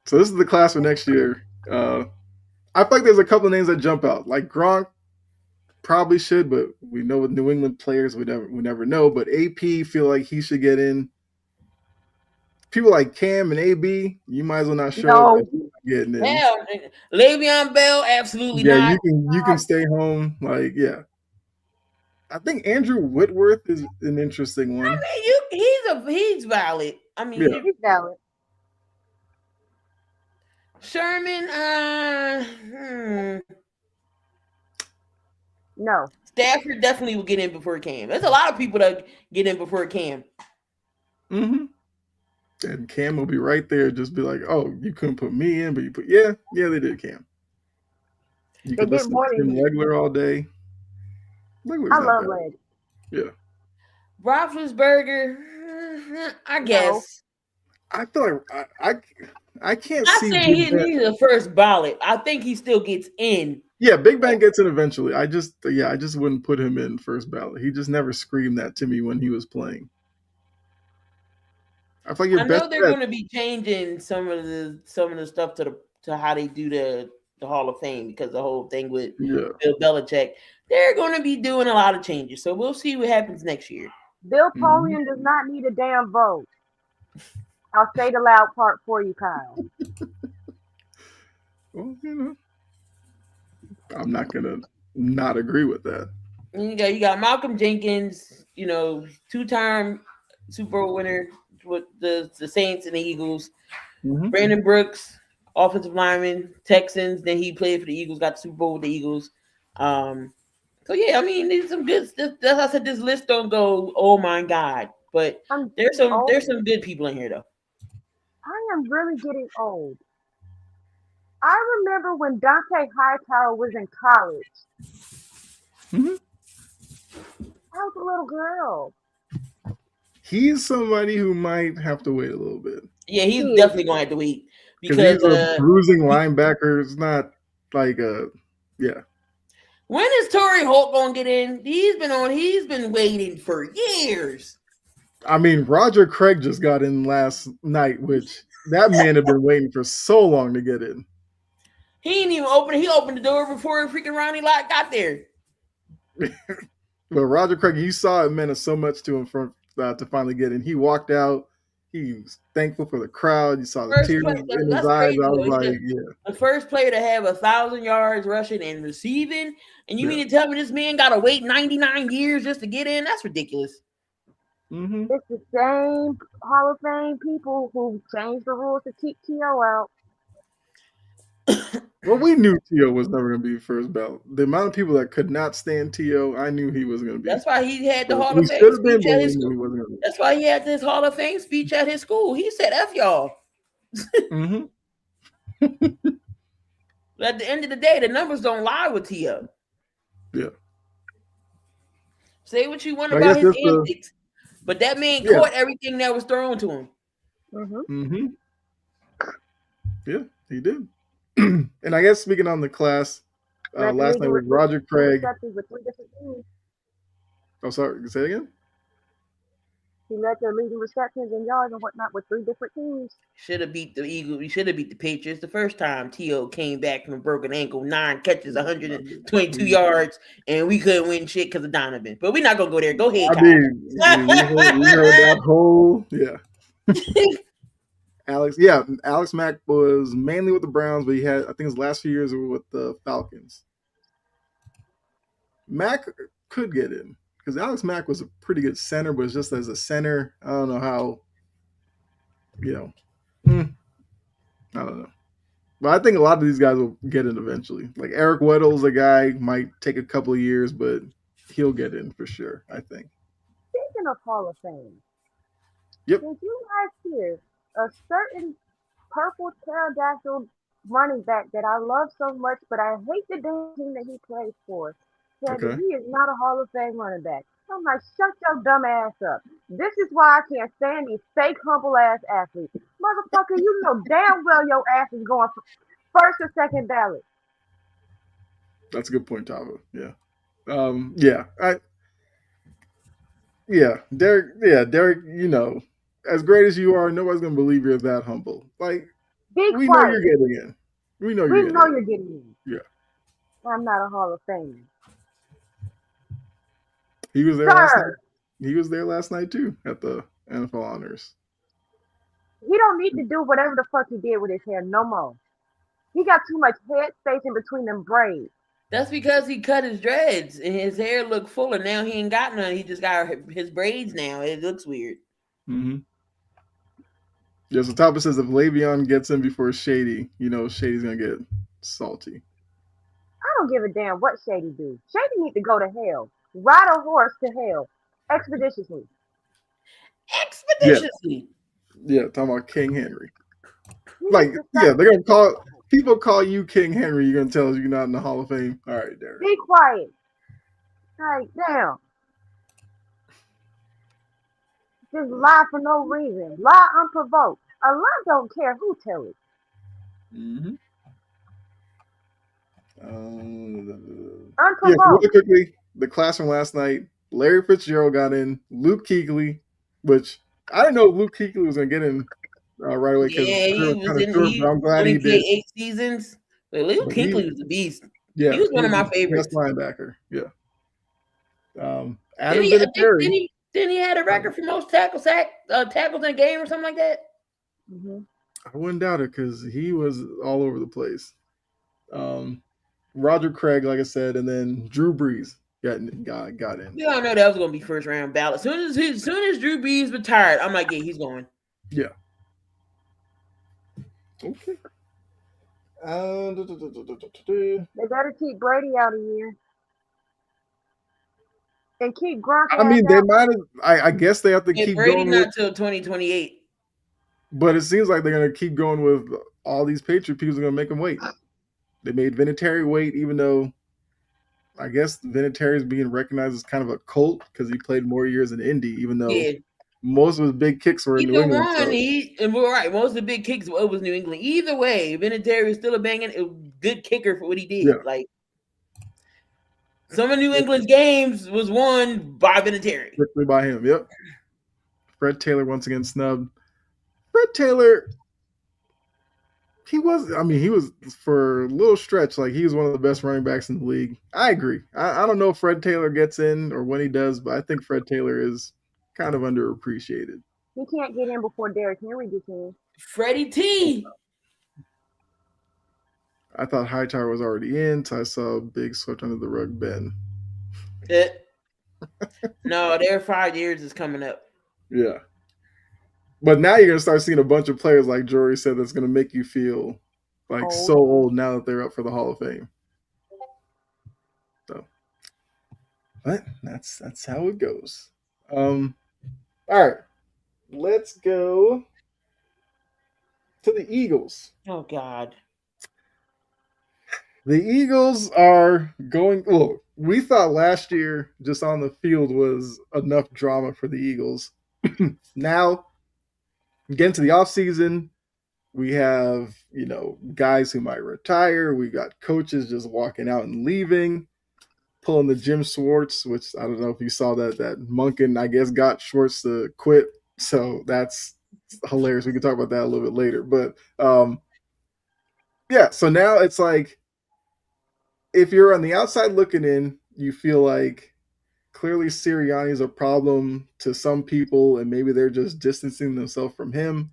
So this is the class for next year. I feel like there's a couple of names that jump out. Like Gronk probably should, but we know with New England players we never know. But AP feel like he should get in. People like Cam and AB, you might as well not show up getting in. Hell, Le'Veon Bell, absolutely not. Yeah, you can stay home. I think Andrew Whitworth is an interesting one. He's valid. He's valid. Sherman, no. Stafford definitely will get in before Cam. There's a lot of people that get in before Cam. Mm-hmm. And Cam will be right there, just be like, "Oh, you couldn't put me in, but you put yeah, they did Cam." You could listen to Tim Legler all day. I love Leg. Yeah. Roethlisberger, I guess. I feel like I can't I see. say he's the first ballot. I think he still gets in. Yeah, Big Ben gets in eventually. I just wouldn't put him in first ballot. He just never screamed that to me when he was playing. I feel like know they're going to be changing some of the stuff to how they do the Hall of Fame because the whole thing with Bill Belichick. They're going to be doing a lot of changes, so we'll see what happens next year. Bill Polian does not need a damn vote. I'll say the loud part for you, Kyle. Well, I'm not gonna not agree with that. And you got Malcolm Jenkins, 2-time Super Bowl winner with the Saints and the Eagles. Mm-hmm. Brandon Brooks, offensive lineman, Texans. Then he played for the Eagles, got the Super Bowl with the Eagles. So yeah, there's some good stuff. As I said, this list don't go, oh my God, but there's some good people in here though. I am really getting old. I remember when Dante Hightower was in college. Mm-hmm. I was a little girl. He's somebody who might have to wait a little bit. Yeah, he's definitely going to have to wait because he's a bruising linebacker. It's not like When is Torrey Holt gonna get in? He's been waiting for years. I mean, Roger Craig just got in last night, which that man had been waiting for so long to get in. He didn't even open it. He opened the door before freaking Ronnie Lott got there. But Roger Craig, you saw it meant so much to him to finally get in. He walked out. He was thankful for the crowd. You saw the tears in his eyes. Crazy, I was like, the first player to have 1,000 yards rushing and receiving, and you mean to tell me this man got to wait 99 years just to get in? That's ridiculous. Mm-hmm. It's the same Hall of Fame people who changed the rules to keep T.O. out. Well, we knew T.O. was never going to be first ballot. The amount of people that could not stand T.O., I knew he wasn't going to be. That's why he had the Hall of Fame speech at his school. That's why he had this Hall of Fame speech at his school. He said, F y'all. Mm-hmm. At the end of the day, the numbers don't lie with T.O. Yeah. Say what you want about his antics, but that man caught everything that was thrown to him. Mm-hmm. Yeah, he did. And I guess speaking on the class, last night was Roger Craig. Oh, sorry. Say it again? He led their leading receptions and yards and whatnot with 3 different teams. Should have beat the Eagles. We should have beat the Patriots the first time T.O. came back from a broken ankle, 9 catches, 122 yards, and we couldn't win shit because of Donovan. But we're not going to go there. Go ahead, Kyle. We heard that whole, Alex Mack was mainly with the Browns, but he had, I think his last few years were with the Falcons. Mack could get in because Alex Mack was a pretty good center, but just as a center, I don't know how, I don't know. But I think a lot of these guys will get in eventually. Like Eric Weddle's a guy, might take a couple of years, but he'll get in for sure, I think. Speaking of Hall of Fame, did you guys hear a certain purple pterodactyl running back that I love so much, but I hate the damn team that he plays for, said that he is not a Hall of Fame running back. I'm like, shut your dumb ass up. This is why I can't stand these fake, humble-ass athletes. Motherfucker, you know damn well your ass is going first or second ballot. That's a good point, Tava. Yeah. Derek, as great as you are, nobody's going to believe you're that humble. Like, we know you're getting in. We know you're getting in. Yeah. I'm not a Hall of Famer. He was there last night. He was there last night, too, at the NFL Honors. He don't need to do whatever the fuck he did with his hair no more. He got too much head space in between them braids. That's because he cut his dreads and his hair looked fuller. Now he ain't got none. He just got his braids now. It looks weird. Mm-hmm. Yeah, so Topper says if Le'Veon gets in before Shady, Shady's going to get salty. I don't give a damn what Shady do. Shady need to go to hell. Ride a horse to hell. Expeditiously. Yeah, talking about King Henry. They're going to call... People call you King Henry. You're going to tell us you're not in the Hall of Fame? All right, Derek. Be quiet. Like, damn. Just lie for no reason. Lie unprovoked. A lie don't care who tell it. Mm-hmm. Unprovoked. Really quickly, the class from last night, Larry Fitzgerald got in. Luke Kuechly, which I didn't know if Luke Kuechly was going to get in right away. I'm glad he did. 8 seasons. But Luke Kuechly was a beast. Yeah, he was one of my favorites. Best linebacker. Yeah. Adam Vinatieri. Then he had a record for most tackles in a game or something like that. Mm-hmm. I wouldn't doubt it because he was all over the place. Roger Craig, like I said, and then Drew Brees got in. We all know that was going to be first round ballot. As soon as Drew Brees retired, I'm like, yeah, he's going. Yeah. Okay. They better keep Brady out of here. And keep Gronk. I mean, they might have. I guess they have to keep Brady going. Brady not till 2028. But it seems like they're going to keep going with all these Patriot people. Are going to make them wait. They made Vinatieri wait, even though I guess Vinatieri is being recognized as kind of a cult because he played more years in Indy, even though most of his big kicks were in New England. Most of the big kicks was New England. Either way, Vinatieri is still a banging, good kicker for what he did. Yeah. Like, Some of New England's games was won by Vinatieri. Strictly by him, yep. Fred Taylor once again snubbed. Fred Taylor, he was for a little stretch, like he was one of the best running backs in the league. I agree. I don't know if Fred Taylor gets in or when he does, but I think Fred Taylor is kind of underappreciated. He can't get in before Derrick Henry gets in. Freddie T. I thought Hightower was already in, so I saw Big swept under the rug Ben. No, their 5 years is coming up. Yeah. But now you're going to start seeing a bunch of players, like Jory said, that's going to make you feel like so old now that they're up for the Hall of Fame. So, but that's how it goes. All right. Let's go to the Eagles. Oh, God. The Eagles are going. Look, we thought last year just on the field was enough drama for the Eagles. Now, getting to the offseason, we have, guys who might retire. We got coaches just walking out and leaving, pulling the Jim Schwartz, which I don't know if you saw that Monken, I guess, got Schwartz to quit. So that's hilarious. We can talk about that a little bit later. But, yeah, so now it's like, if you're on the outside looking in, you feel like clearly Sirianni is a problem to some people, and maybe they're just distancing themselves from him.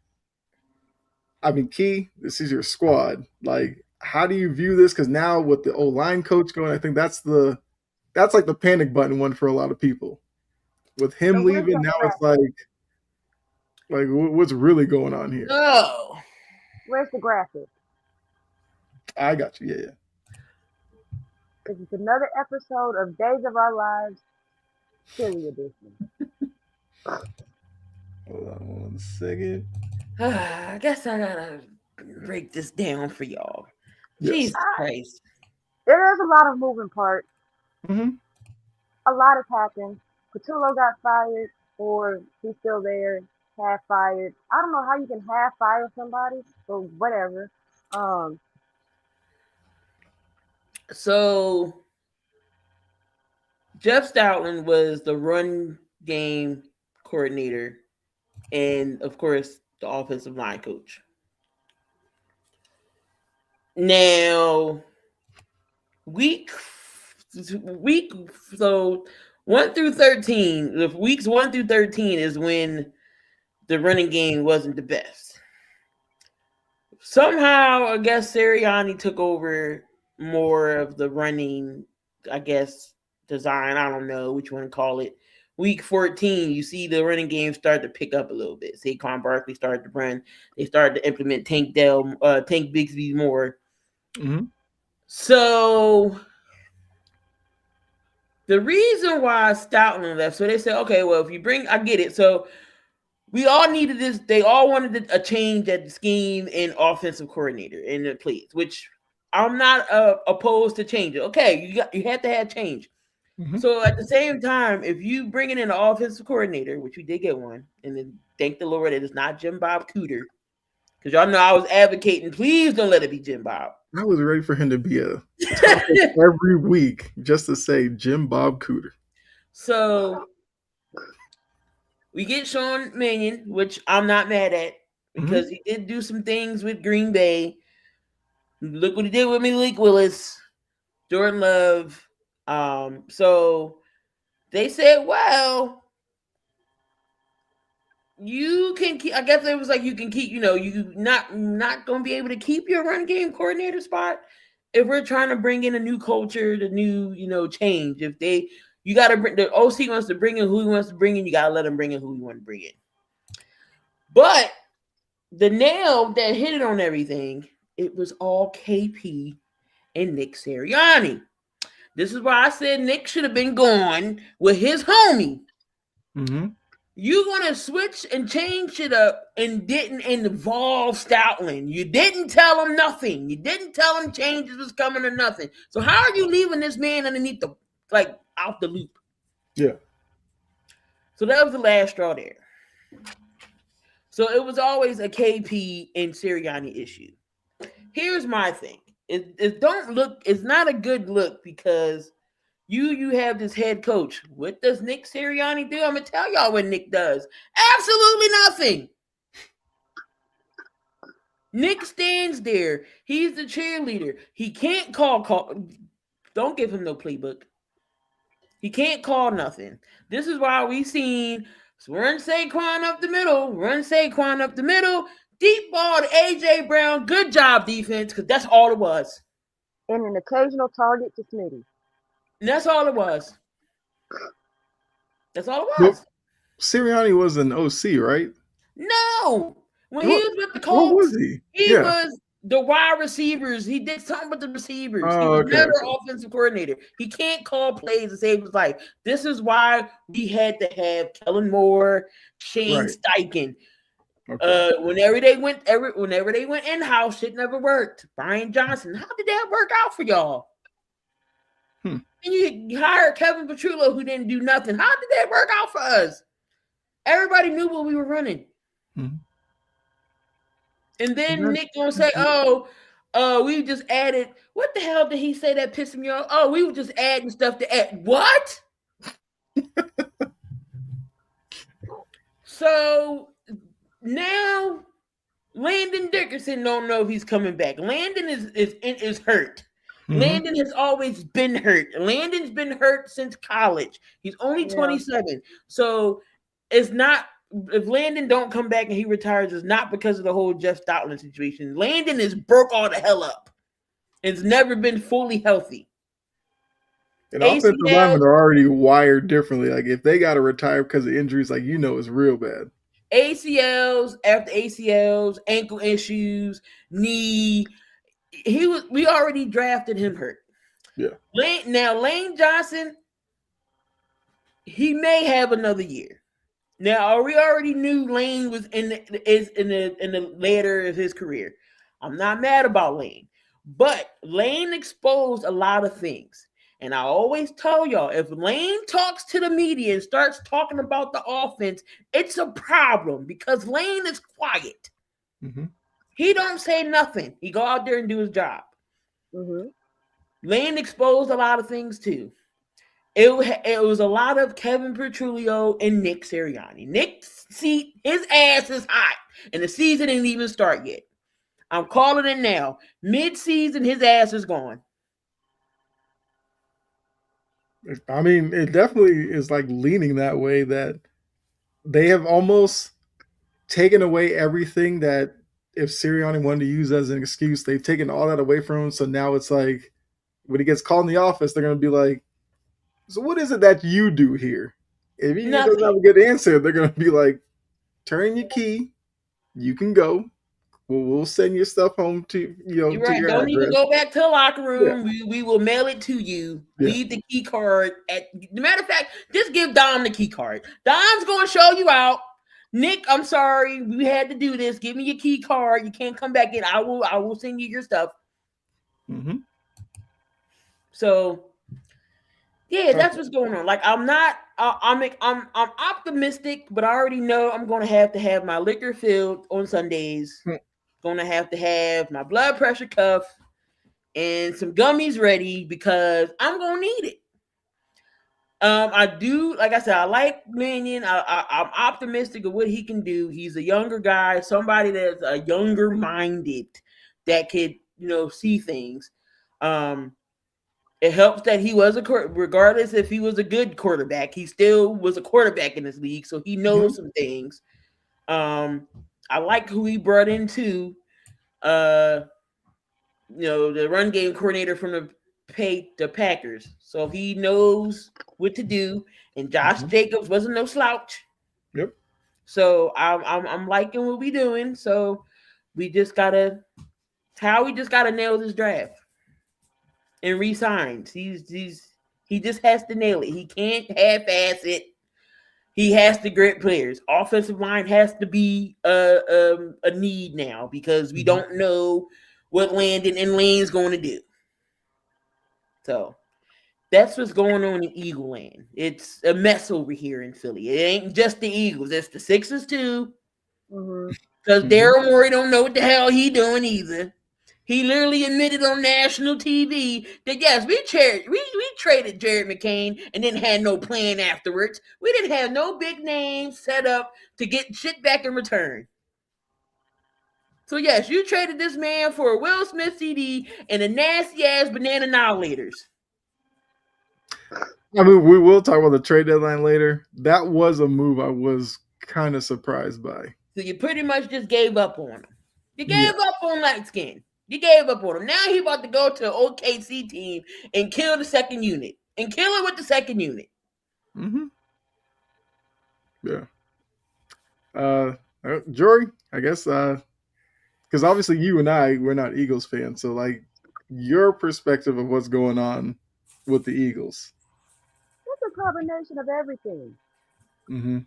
I mean, Key, this is your squad. Like, how do you view this? Because now with the O-line coach going, I think that's like the panic button one for a lot of people. With him leaving, now it's like what's really going on here? Oh, Where's the graphic? I got you. Yeah. Because it's another episode of Days of Our Lives, Philly edition. Hold on 1 second. I guess I gotta break this down for y'all. Yes. Jesus Christ. There's a lot of moving parts. Mm-hmm. A lot has happened. Patullo got fired, or he's still there, half fired. I don't know how you can half fire somebody, but whatever. So Jeff Stoutland was the run game coordinator and, of course, the offensive line coach. Now, so 1 through 13, if weeks 1 through 13 is when the running game wasn't the best. Somehow, I guess Sirianni took over more of the running, I guess, design. I don't know which one to call it. Week 14, you see the running game start to pick up a little bit. Saquon Barkley started to run. They started to implement Tank Bigsby more. Mm-hmm. So the reason why Stoutland left, so they said, okay, well, if you bring, I get it. So we all needed this. They all wanted a change at the scheme and offensive coordinator in the plays, which I'm not opposed to change it. Okay, you have to have change. Mm-hmm. So at the same time, if you bring in an offensive coordinator, which we did get one, and then thank the Lord that it's not Jim Bob Cooter, because y'all know I was advocating, please don't let it be Jim Bob. I was ready for him to be a topic every week just to say Jim Bob Cooter. So we get Sean Mannion, which I'm not mad at because mm-hmm. he did do some things with Green Bay. Look what he did with Malik Willis, Jordan Love. So they said, well, you can keep, I guess it was like you can keep, you not going to be able to keep your run game coordinator spot if we're trying to bring in a new culture, the new, change. If you got to bring, the OC wants to bring in who he wants to bring in, you got to let him bring in who you want to bring in. But the nail that hit it on everything, it was all KP and Nick Sirianni. This is why I said Nick should have been gone with his homie. Mm-hmm. You're going to switch and change it up and didn't involve Stoutland. You didn't tell him nothing. You didn't tell him changes was coming or nothing. So how are you leaving this man underneath out the loop? Yeah. So that was the last straw there. So it was always a KP and Sirianni issue. Here's my thing. It's not a good look because You have this head coach. What does Nick Sirianni do? I'm gonna tell y'all what Nick does. Absolutely nothing. Nick stands there. He's the cheerleader. He can't call. Don't give him no playbook. He can't call nothing. This is why we seen run Saquon up the middle, deep ball to AJ Brown. Good job, defense, because that's all it was. And an occasional target to Smitty. And that's all it was. That's all it was. Well, Sirianni was an OC, right? No. When he was with the Colts, what was he? He was the wide receivers. He did something with the receivers. He was never offensive coordinator. He can't call plays and save his life. This is why we had to have Kellen Moore, Shane Steichen. Okay. Whenever they went in-house, shit never worked. Brian Johnson. How did that work out for y'all? And you hired Kevin Petrillo, who didn't do nothing. How did that work out for us? Everybody knew what we were running. Mm-hmm. And then Nick gonna say, we just added. What the hell did he say that pissed me off? Oh, we were just adding stuff to add. What? So now Landon Dickerson don't know if he's coming back. Landon is hurt. Mm-hmm. Landon has always been hurt. Landon's been hurt since college. He's only 27. So it's not. If Landon don't come back and he retires, it's not because of the whole Jeff Stoutland situation. Landon is broke all the hell up. It's never been fully healthy. And offensive linemen are already wired differently. Like if they got to retire because of injuries, like it's real bad. ACLs after ACLs, ankle issues, knee. We already drafted him hurt. Yeah. Lane Johnson, he may have another year. Now, we already knew Lane was in the later of his career. I'm not mad about Lane, but Lane exposed a lot of things. And I always tell y'all, if Lane talks to the media and starts talking about the offense, it's a problem because Lane is quiet. Mm-hmm. He don't say nothing. He go out there and do his job. Mm-hmm. Lane exposed a lot of things too. It was a lot of Kevin Petrillo and Nick Sirianni. His ass is hot, and the season didn't even start yet. I'm calling it now. Mid-season, his ass is gone. I mean, it definitely is like leaning that way that they have almost taken away everything that if Sirianni wanted to use as an excuse, they've taken all that away from him. So now it's like when he gets called in the office, they're going to be like, so what is it that you do here? If he doesn't have a good answer, they're going to be like, turn your key. You can go. We'll send your stuff home to You're to right. your Don't address. even go back to the locker room. Yeah. We will mail it to you. Yeah. Leave the key card matter of fact, just give Dom the key card. Dom's going to show you out. Nick, I'm sorry. We had to do this. Give me your key card. You can't come back in. I will send you your stuff. Mm-hmm. So yeah, that's what's going on. Like I'm optimistic, but I already know I'm going to have my liquor filled on Sundays. Going to have my blood pressure cuff and some gummies ready because I'm going to need it. I do, like I said, I like Mannion. I'm optimistic of what he can do. He's a younger guy, somebody that's a younger minded that could, see things. It helps that he was regardless if he was a good quarterback, he still was a quarterback in this league, so he knows some things. I like who he brought in too. The run game coordinator from the Packers, so he knows what to do. And Josh Jacobs wasn't no slouch. Yep. So I'm liking what we doing. So we just gotta nail this draft. And resigns. He just has to nail it. He can't half-ass it. He has to grip players. Offensive line has to be a need now because we don't know what Landon and Lane's going to do. So that's what's going on in Eagle Land. It's a mess over here in Philly. It ain't just the Eagles. It's the Sixers too. Because Daryl Morey don't know what the hell he doing either. He literally admitted on national TV that yes, we traded Jared McCain and didn't have no plan afterwards. We didn't have no big names set up to get shit back in return. So yes, you traded this man for a Will Smith CD and a nasty ass banana annihilators. I mean, we will talk about the trade deadline later. That was a move I was kind of surprised by. So you pretty much just gave up on him. You gave up on Light Skin. You gave up on him. Now he about to go to an OKC team and kill the second unit. And kill it with the second unit. Mm-hmm. Yeah. Jory, I guess, because obviously you and I, we're not Eagles fans. So, like, your perspective of what's going on with the Eagles. It's a combination of everything. Mm-hmm.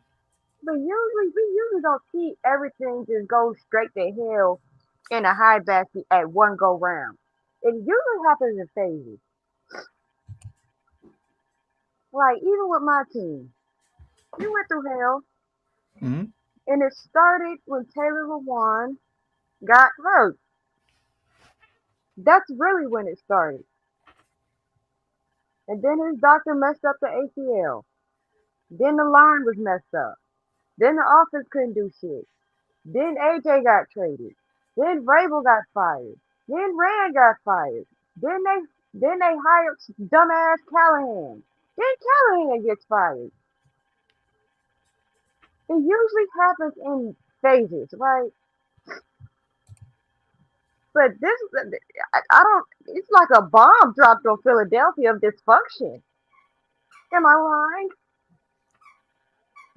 But we usually don't see everything just go straight to hell in a high basket at one go round. It usually happens in phases. Like even with my team, we went through hell, Mm-hmm. and it started when Taylor Lewan got hurt. That's really when it started. And then his doctor messed up the ACL. Then the line was messed up. Then the offense couldn't do shit. Then AJ got traded. Then Vrabel got fired. Then Rand got fired. Then they hired dumbass Callahan. Then Callahan gets fired. It usually happens in phases, right? But this, I don't. It's like a bomb dropped on Philadelphia of dysfunction. Am I lying?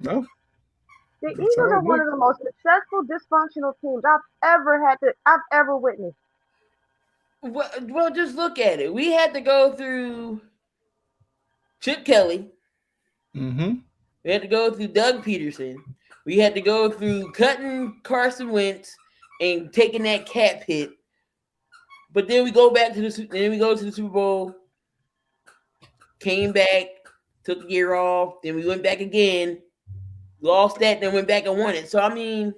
No. The Eagles are one of the most successful dysfunctional teams I've ever witnessed. Well, just look at it. We had to go through Chip Kelly. Mm-hmm. We had to go through Doug Peterson. We had to go through cutting Carson Wentz and taking that cap hit. But then we go back to the Super Bowl. Came back, took a year off. Then we went back again. Lost that, then went back and won it. So I mean,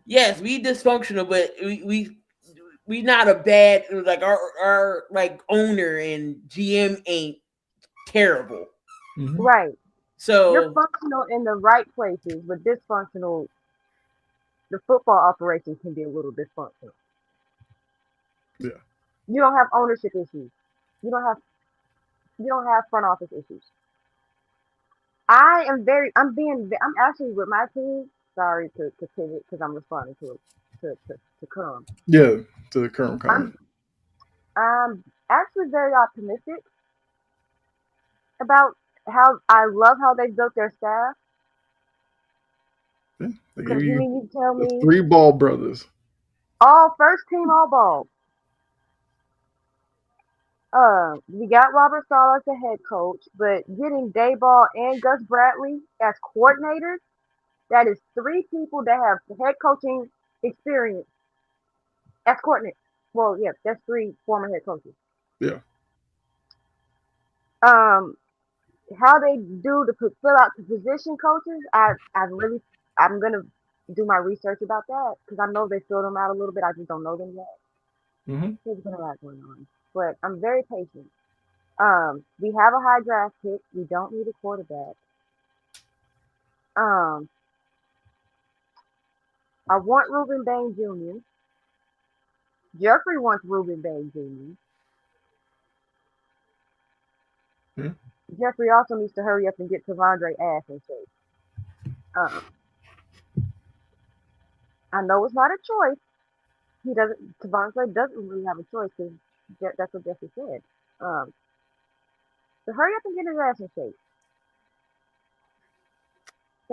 yes, we dysfunctional, but we not a bad like our like owner and GM ain't terrible. Mm-hmm. Right. So you're functional in the right places, but dysfunctional. The football operation can be a little dysfunctional. Yeah. You don't have ownership issues. You don't have front office issues. I'm actually with my team. Sorry to pivot because I'm responding to Crumb. Yeah, to the current comment. I'm actually very optimistic about how I love how they built their staff. Yeah, they Because give you tell me 3 Ball brothers. all first team all ball. We got Robert Saleh as the head coach, but getting Dayball and Gus Bradley as coordinators, that is 3 people that have head coaching experience as coordinators. Well, yeah, that's 3 former head coaches. Yeah. How they do to fill out the position coaches, I'm gonna do my research about that because I know they fill them out a little bit. I just don't know them yet. Mm-hmm. There's been a lot going on, but I'm very patient. We have a high draft pick. We don't need a quarterback. I want Ruben Bain Jr. Jeffrey wants Ruben Bain Jr. Yeah. Jeffrey also needs to hurry up and get Tavondre ass in shape. I know it's not a choice. Tavondre doesn't really have a choice because that's what Jeffrey said. So hurry up and get his ass in shape.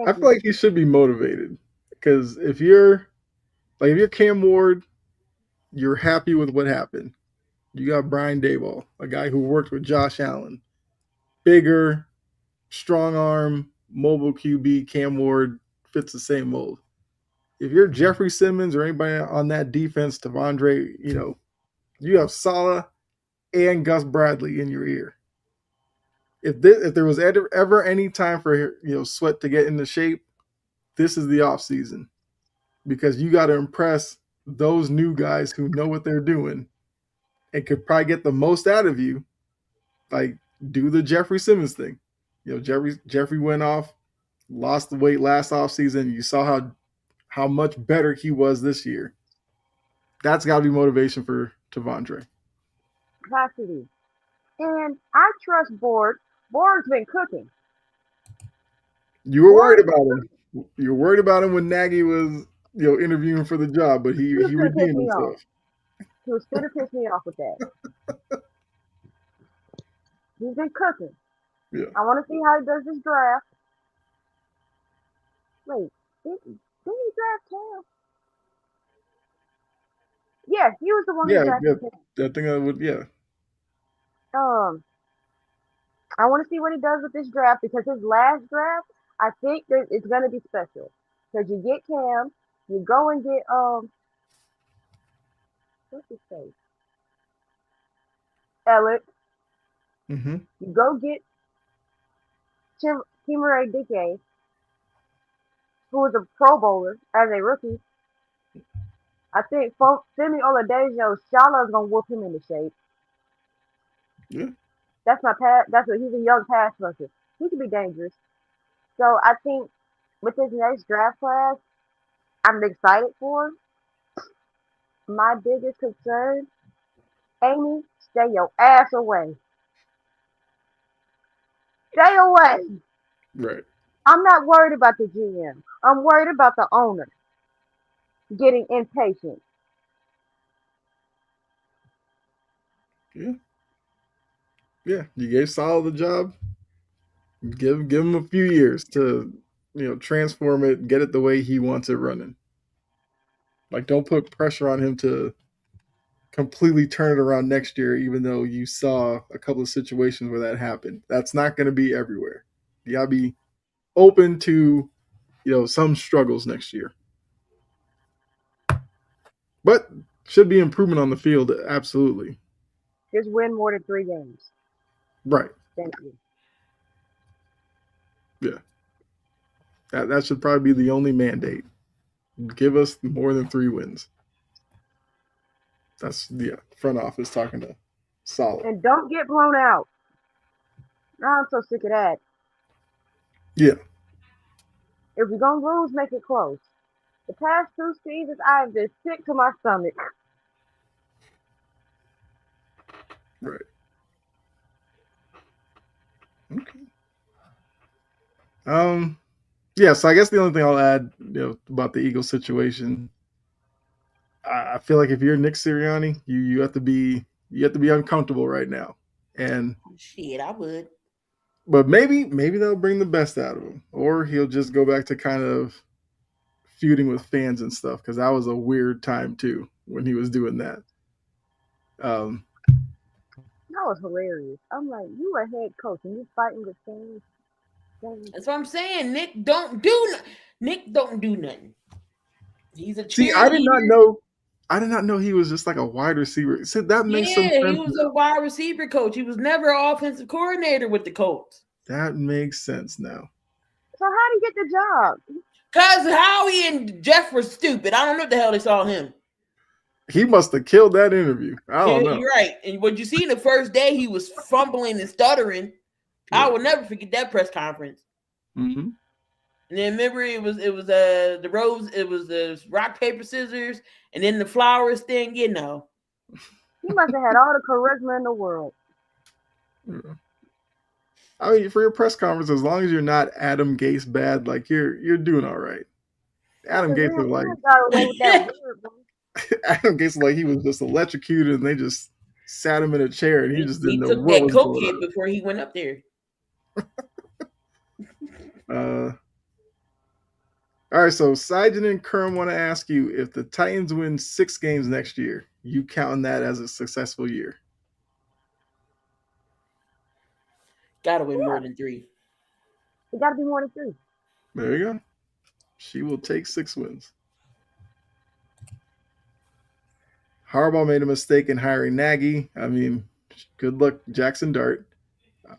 I feel like he should be motivated because if you're Cam Ward, you're happy with what happened. You got Brian Daboll, a guy who worked with Josh Allen, bigger, strong arm, mobile QB. Cam Ward fits the same mold. If you're Jeffrey Simmons or anybody on that defense, Tavondre, you have Saleh and Gus Bradley in your ear. If there was ever any time for Sweat to get into shape, this is the off season because you got to impress those new guys who know what they're doing and could probably get the most out of you, like do the Jeffrey Simmons thing. Jeffrey went off, lost the weight last offseason. You saw how much better he was this year. That's got to be motivation for T'Vondre. Capacity. And I trust Borg. Borg's been cooking. You were worried about him. You were worried about him when Nagy was, interviewing for the job, but he redeemed himself. He was still to piss me off with that. He's been cooking. Yeah. I want to see how he does this draft. Wait, didn't he draft Cam? Yeah, he was the one who drafted Cam. I think I would, yeah. I want to see what he does with this draft because his last draft, I think that it's gonna be special. Because you get Cam, you go and get what's his face? Elliott. Mm-hmm. You go get Chimere Dike, who was a Pro Bowler as a rookie. I think Femi Oladejo Shala's gonna whoop him into shape. Yeah. That's he's a young pass rusher. He can be dangerous. So I think with this next draft class, I'm excited for. My biggest concern, Amy, stay your ass away. Stay away. Right. I'm not worried about the GM. I'm worried about the owner getting impatient. Yeah. Yeah. You gave Salah the job. Give him a few years to, transform it, get it the way he wants it running. Like, don't put pressure on him to completely turn it around next year, even though you saw a couple of situations where that happened. That's not going to be everywhere. You got to be open to, some struggles next year. But should be improvement on the field, absolutely. Just win more than 3 games. Right. Thank you. Yeah. That should probably be the only mandate. Give us more than 3 wins. That's front office talking to Salah. And don't get blown out. I'm so sick of that. Yeah. If we're gonna lose, make it close. The past 2 seasons, I've been sick to my stomach. Right. Okay. Yeah, so I guess the only thing I'll add, about the Eagles situation, I feel like if you're Nick Sirianni, you have to be uncomfortable right now. And shit, I would. But maybe they'll bring the best out of him, or he'll just go back to kind of feuding with fans and stuff, because that was a weird time too when he was doing that. That was hilarious. I'm like, you a head coach and you fighting with fans. That's what I'm saying. Nick don't do nothing. He's a cheerleader. See, I did not know he was just like a wide receiver. So that makes some sense. He was a wide receiver coach. He was never an offensive coordinator with the Colts. That makes sense now. So how did he get the job? Because Howie and Jeff were stupid. I don't know what the hell they saw him. He must have killed that interview. I don't know. You're right. And what you see the first day, he was fumbling and stuttering. Yeah. I will never forget that press conference. Mm-hmm. And then remember, it was the rose, it was the rock, paper, scissors, and then the flowers thing. He must have had all the charisma in the world. Yeah. I mean, for your press conference, as long as you're not Adam Gase bad, like you're doing all right. Adam Gase was like Adam Gase, like he was just electrocuted, and they just sat him in a chair, and he just didn't know what was going on before he went up there. All right, so Seidman and Kerm want to ask you, if the Titans win 6 games next year, you counting that as a successful year? Gotta win more than 3. It gotta be more than 3. There you go. She will take 6 wins. Harbaugh made a mistake in hiring Nagy. I mean, good luck, Jackson Dart.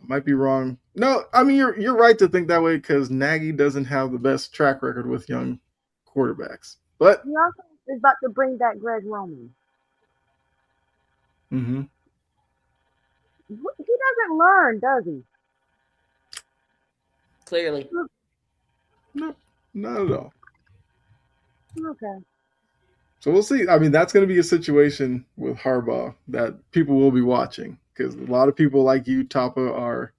Might be wrong. No, I mean, you're right to think that way, because Nagy doesn't have the best track record with young quarterbacks. But he also is about to bring back Greg Roman. Mm-hmm. He doesn't learn, does he? Clearly. No, not at all. Okay. So we'll see. I mean, that's going to be a situation with Harbaugh that people will be watching because a lot of people like you, Tapa, are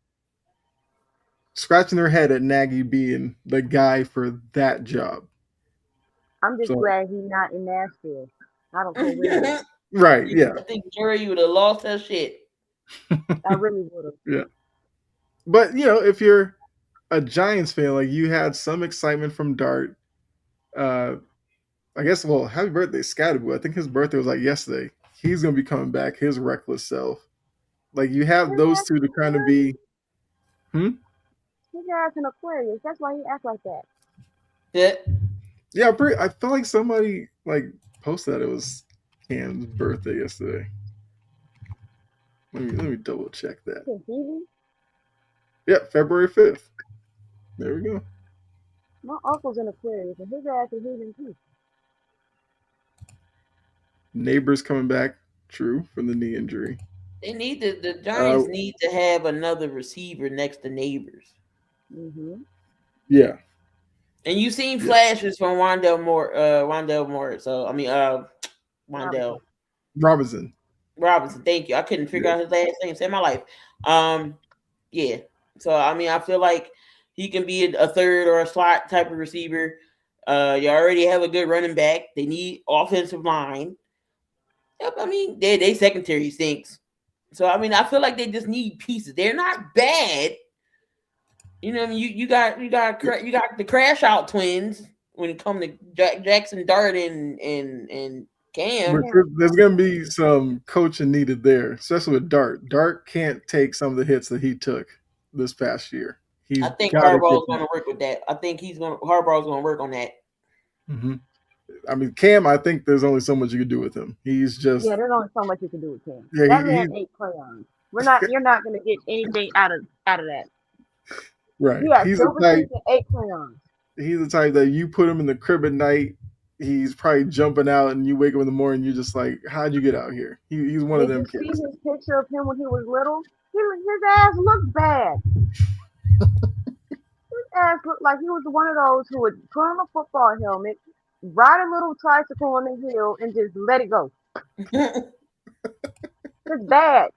scratching their head at Nagy being the guy for that job. I'm just glad he's not in Nashville. I don't care where. Right, yeah. I think, Jerry, you would have lost that shit. I really would have. Yeah. But, if you're a Giants fan, like you had some excitement from Dart. I guess, happy birthday, Scatterboo. I think his birthday was like yesterday. He's going to be coming back, his reckless self. Like you have those two to kind of be. His ass an Aquarius. That's why he acts like that. Yeah. Yeah, I felt like somebody posted that it was Cam's birthday yesterday. Let me double check that. Yeah, February 5th. There we go. My uncle's an Aquarius, and his ass is heathen too. Neighbors coming back, true, from the knee injury. They need the Giants need to have another receiver next to Neighbors. Mm-hmm. Yeah. And you've seen flashes from Wandell Moore. So I mean, Wandell Robinson. Thank you. I couldn't figure out his last name. Save my life. Yeah. So I mean, I feel like he can be a third or a slot type of receiver. You already have a good running back. They need offensive line. I mean, they secondary stinks. So I mean, I feel like they just need pieces. They're not bad. You know what I mean? You got the crash out twins when it comes to Jackson Dart and Cam. But there's going to be some coaching needed there, especially with Dart. Dart can't take some of the hits that he took this past year. I think Harbaugh's going to work with that. I think Harbaugh's going to work on that. Mm-hmm. I mean, Cam, I think there's only so much you can do with him. He's just there's only so much you can do with Cam. Yeah, that man ate crayons. You're not going to get anything out of that. Right. Yeah, he's the type. 8 crayons. He's the type that you put him in the crib at night. He's probably jumping out, and you wake up in the morning. You're just like, "How'd you get out here?" He's one of them kids. Did you see his picture of him when he was little? His ass looked bad. His ass looked like he was one of those who would put on a football helmet, ride a little tricycle on the hill, and just let it go. It's bad.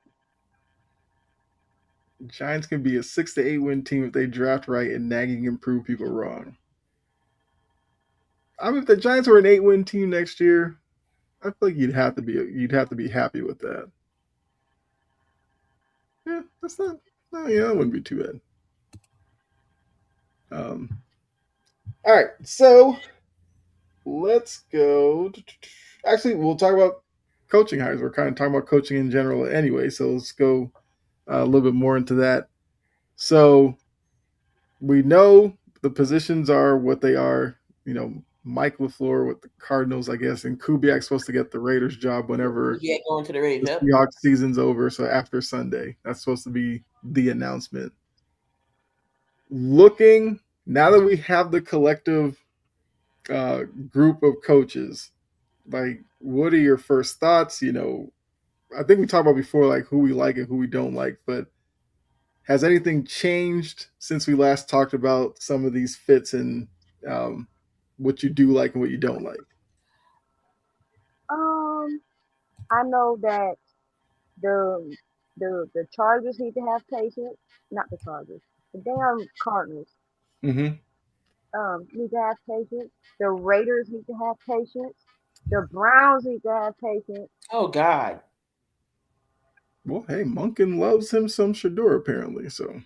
Giants can be a 6 to 8 win team if they draft right and Nagy can prove people wrong. I mean, if the Giants were an 8 win team next year, I feel like you'd have to be happy with that. Yeah, that's not. No, that wouldn't be too bad. All right, so let's go. Actually, we'll talk about coaching hires. We're kind of talking about coaching in general anyway, so let's go a little bit more into that. So we know the positions are what they are. Mike LaFleur with the Cardinals, I guess, and Kubiak's supposed to get the Raiders job whenever going to the Raiders. The Seahawks season's over. So after Sunday, that's supposed to be the announcement. Looking now that we have the collective group of coaches, what are your first thoughts? I think we talked about before, who we like and who we don't like, but has anything changed since we last talked about some of these fits and what you do like and what you don't like? I know that the Chargers need to have patience. Not the Chargers. The damn Cardinals. Mm-hmm. Need to have patience. The Raiders need to have patience. The Browns need to have patience. Oh God. Well, hey, Monken loves him some Shador apparently, so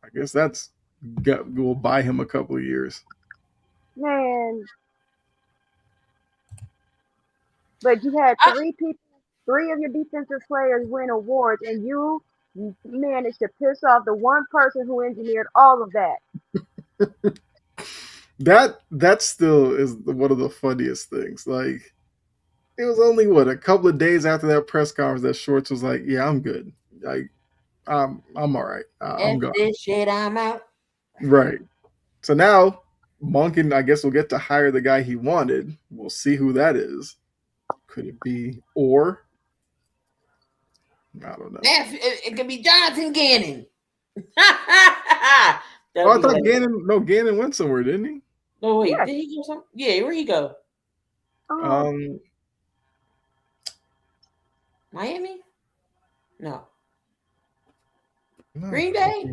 I guess will buy him a couple of years. Man, but you had three of your defensive players win awards, and you managed to piss off the one person who engineered all of that. That still is one of the funniest things. It was only a couple of days after that press conference that Schwartz was like, "Yeah, I'm good. I'm all right. I'm gone. This shit, I'm out." Right. So now Monken, I guess, will get to hire the guy he wanted. We'll see who that is. Could it be Orr? I don't know. It could be Jonathan Gannon. I thought Gannon went somewhere, didn't he? No, wait, did he go somewhere? Yeah, where'd he go? Miami? No. Green Bay?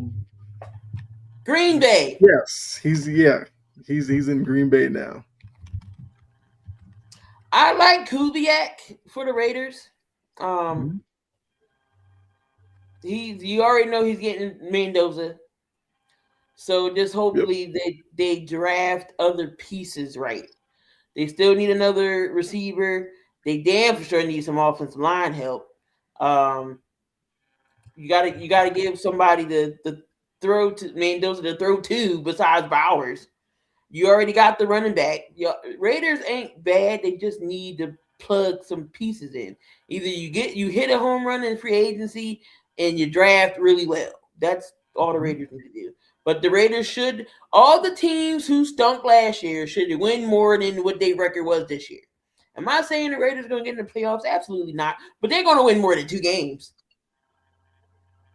Green Bay. Yes, he's in Green Bay now. I like Kubiak for the Raiders. You already know he's getting Mendoza. So just hopefully they draft other pieces right. They still need another receiver. They damn for sure need some offensive line help. You gotta give somebody the throw to Mendoza to throw to besides Bowers. You already got the running back. Raiders ain't bad. They just need to plug some pieces in. Either you hit a home run in free agency and you draft really well. That's all the Raiders need to do. But the Raiders all the teams who stunk last year should win more than what their record was this year. Am I saying the Raiders are going to get in the playoffs? Absolutely not. But they're going to win more than 2 games.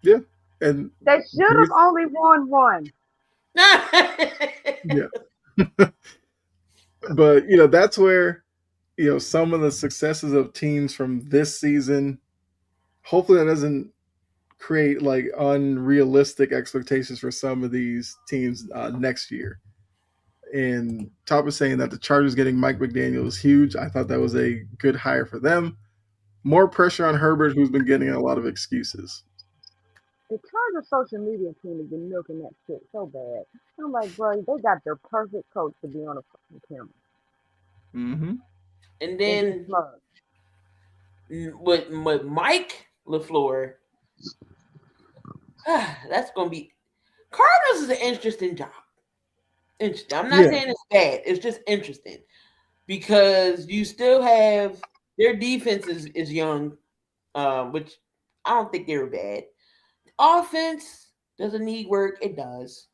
Yeah. And they should have only won 1. Yeah. But, that's where, some of the successes of teams from this season, hopefully that doesn't create like unrealistic expectations for some of these teams next year. And Top is saying that the Chargers getting Mike McDaniel is huge. I thought that was a good hire for them. More pressure on Herbert, who's been getting a lot of excuses. The Chargers social media team has been milking that shit so bad. I'm like, bro, they got their perfect coach to be on a fucking camera. Mm-hmm. And then with Mike LaFleur, that's going to be... Cardinals is an interesting job. I'm not saying it's bad. It's just interesting because you still have... Their defense is young, which I don't think they were bad. Offense doesn't need work. It does.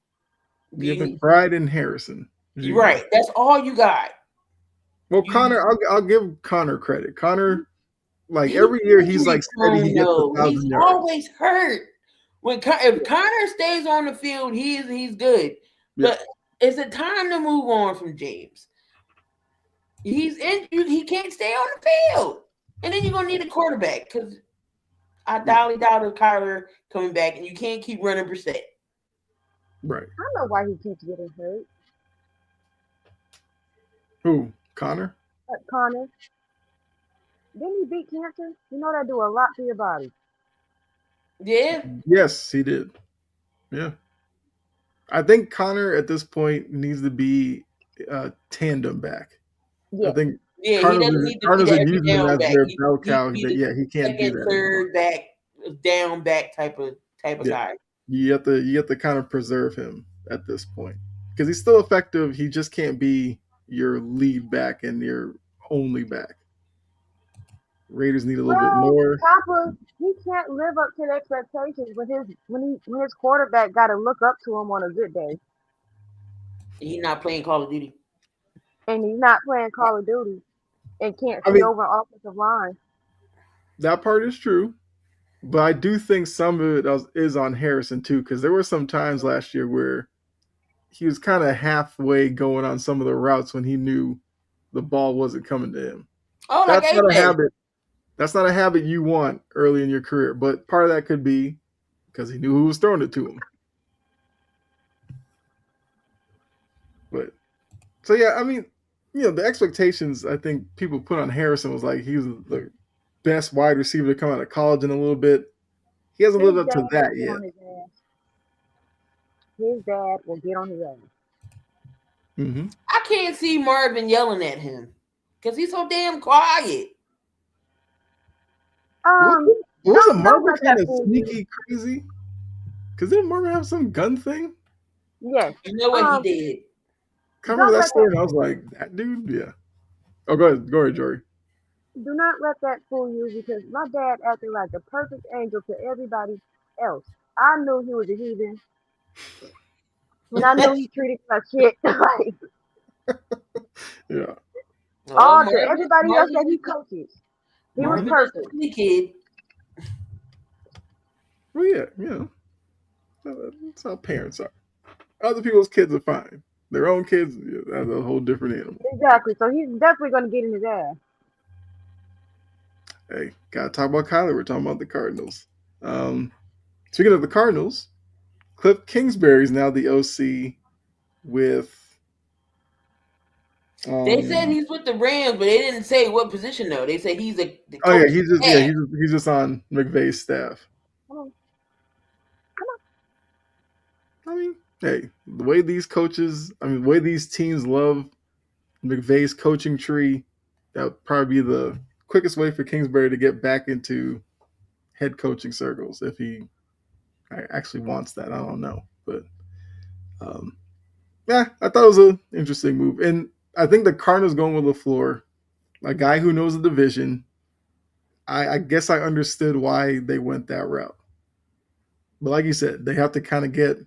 You have McBride and Harrison. Right. That's all you got. Well, Connor, I'll give Connor credit. Connor, like every year, he's like steady. He gets 1,000 he's yards. Always hurt. If Connor stays on the field, he's good. Yeah. But is it time to move on from James? He can't stay on the field, and then you're gonna need a quarterback because I doubt Kyler coming back, and you can't keep running Brissett. Right. I know why he keeps getting hurt. Who? Connor? Connor. Didn't he beat cancer? You know that do a lot to your body. Yeah. Yes, he did. Yeah. I think Connor at this point needs to be tandem back. Yeah. I think Connors are using him as their bell cow. He can't do that. Third back, down back type of guy. You have to kind of preserve him at this point because he's still effective. He just can't be your lead back and your only back. Raiders need a little bit more. Papa, he can't live up to the expectations when his quarterback got to look up to him on a good day. He's not playing Call of Duty. And he's not playing Call of Duty and can't see over an offensive line. That part is true. But I do think some of it is on Harrison, too, because there were some times last year where he was kind of halfway going on some of the routes when he knew the ball wasn't coming to him. Oh, that's not a habit. That's not a habit you want early in your career. But part of that could be because he knew who was throwing it to him. But so, yeah, I mean, the expectations I think people put on Harrison was like he was the best wide receiver to come out of college in a little bit. He hasn't lived up to that yet. His dad will get on his ass. Mm-hmm. I can't see Marvin yelling at him because he's so damn quiet. Wasn't Marvin kind of sneaky crazy? Because didn't Marvin have some gun thing? Yes. You know what he did? I remember that story, and I was like, that dude? Yeah. Oh, go ahead, Jory. Do not let that fool you because my dad acted like the perfect angel to everybody else. I knew he was a heathen. And I know he treated like shit. Like Yeah. everybody else that he coaches, he was perfect. Kid. Well, yeah, that's how parents are. Other people's kids are fine. Their own kids, that's a whole different animal. Exactly. So he's definitely going to get in his ass. Hey, gotta talk about Kyler. We're talking about the Cardinals. Speaking of the Cardinals, Cliff Kingsbury is now the OC with. They said he's with the Rams, but they didn't say what position though. They said he's a. He's just on McVay's staff. Come on. I mean, hey, the way these teams love McVay's coaching tree, that would probably be the quickest way for Kingsbury to get back into head coaching circles if he actually wants that. I don't know, but I thought it was an interesting move, and I think the Cardinals going with LaFleur, a guy who knows the division. I guess I understood why they went that route, but like you said, they have to kind of get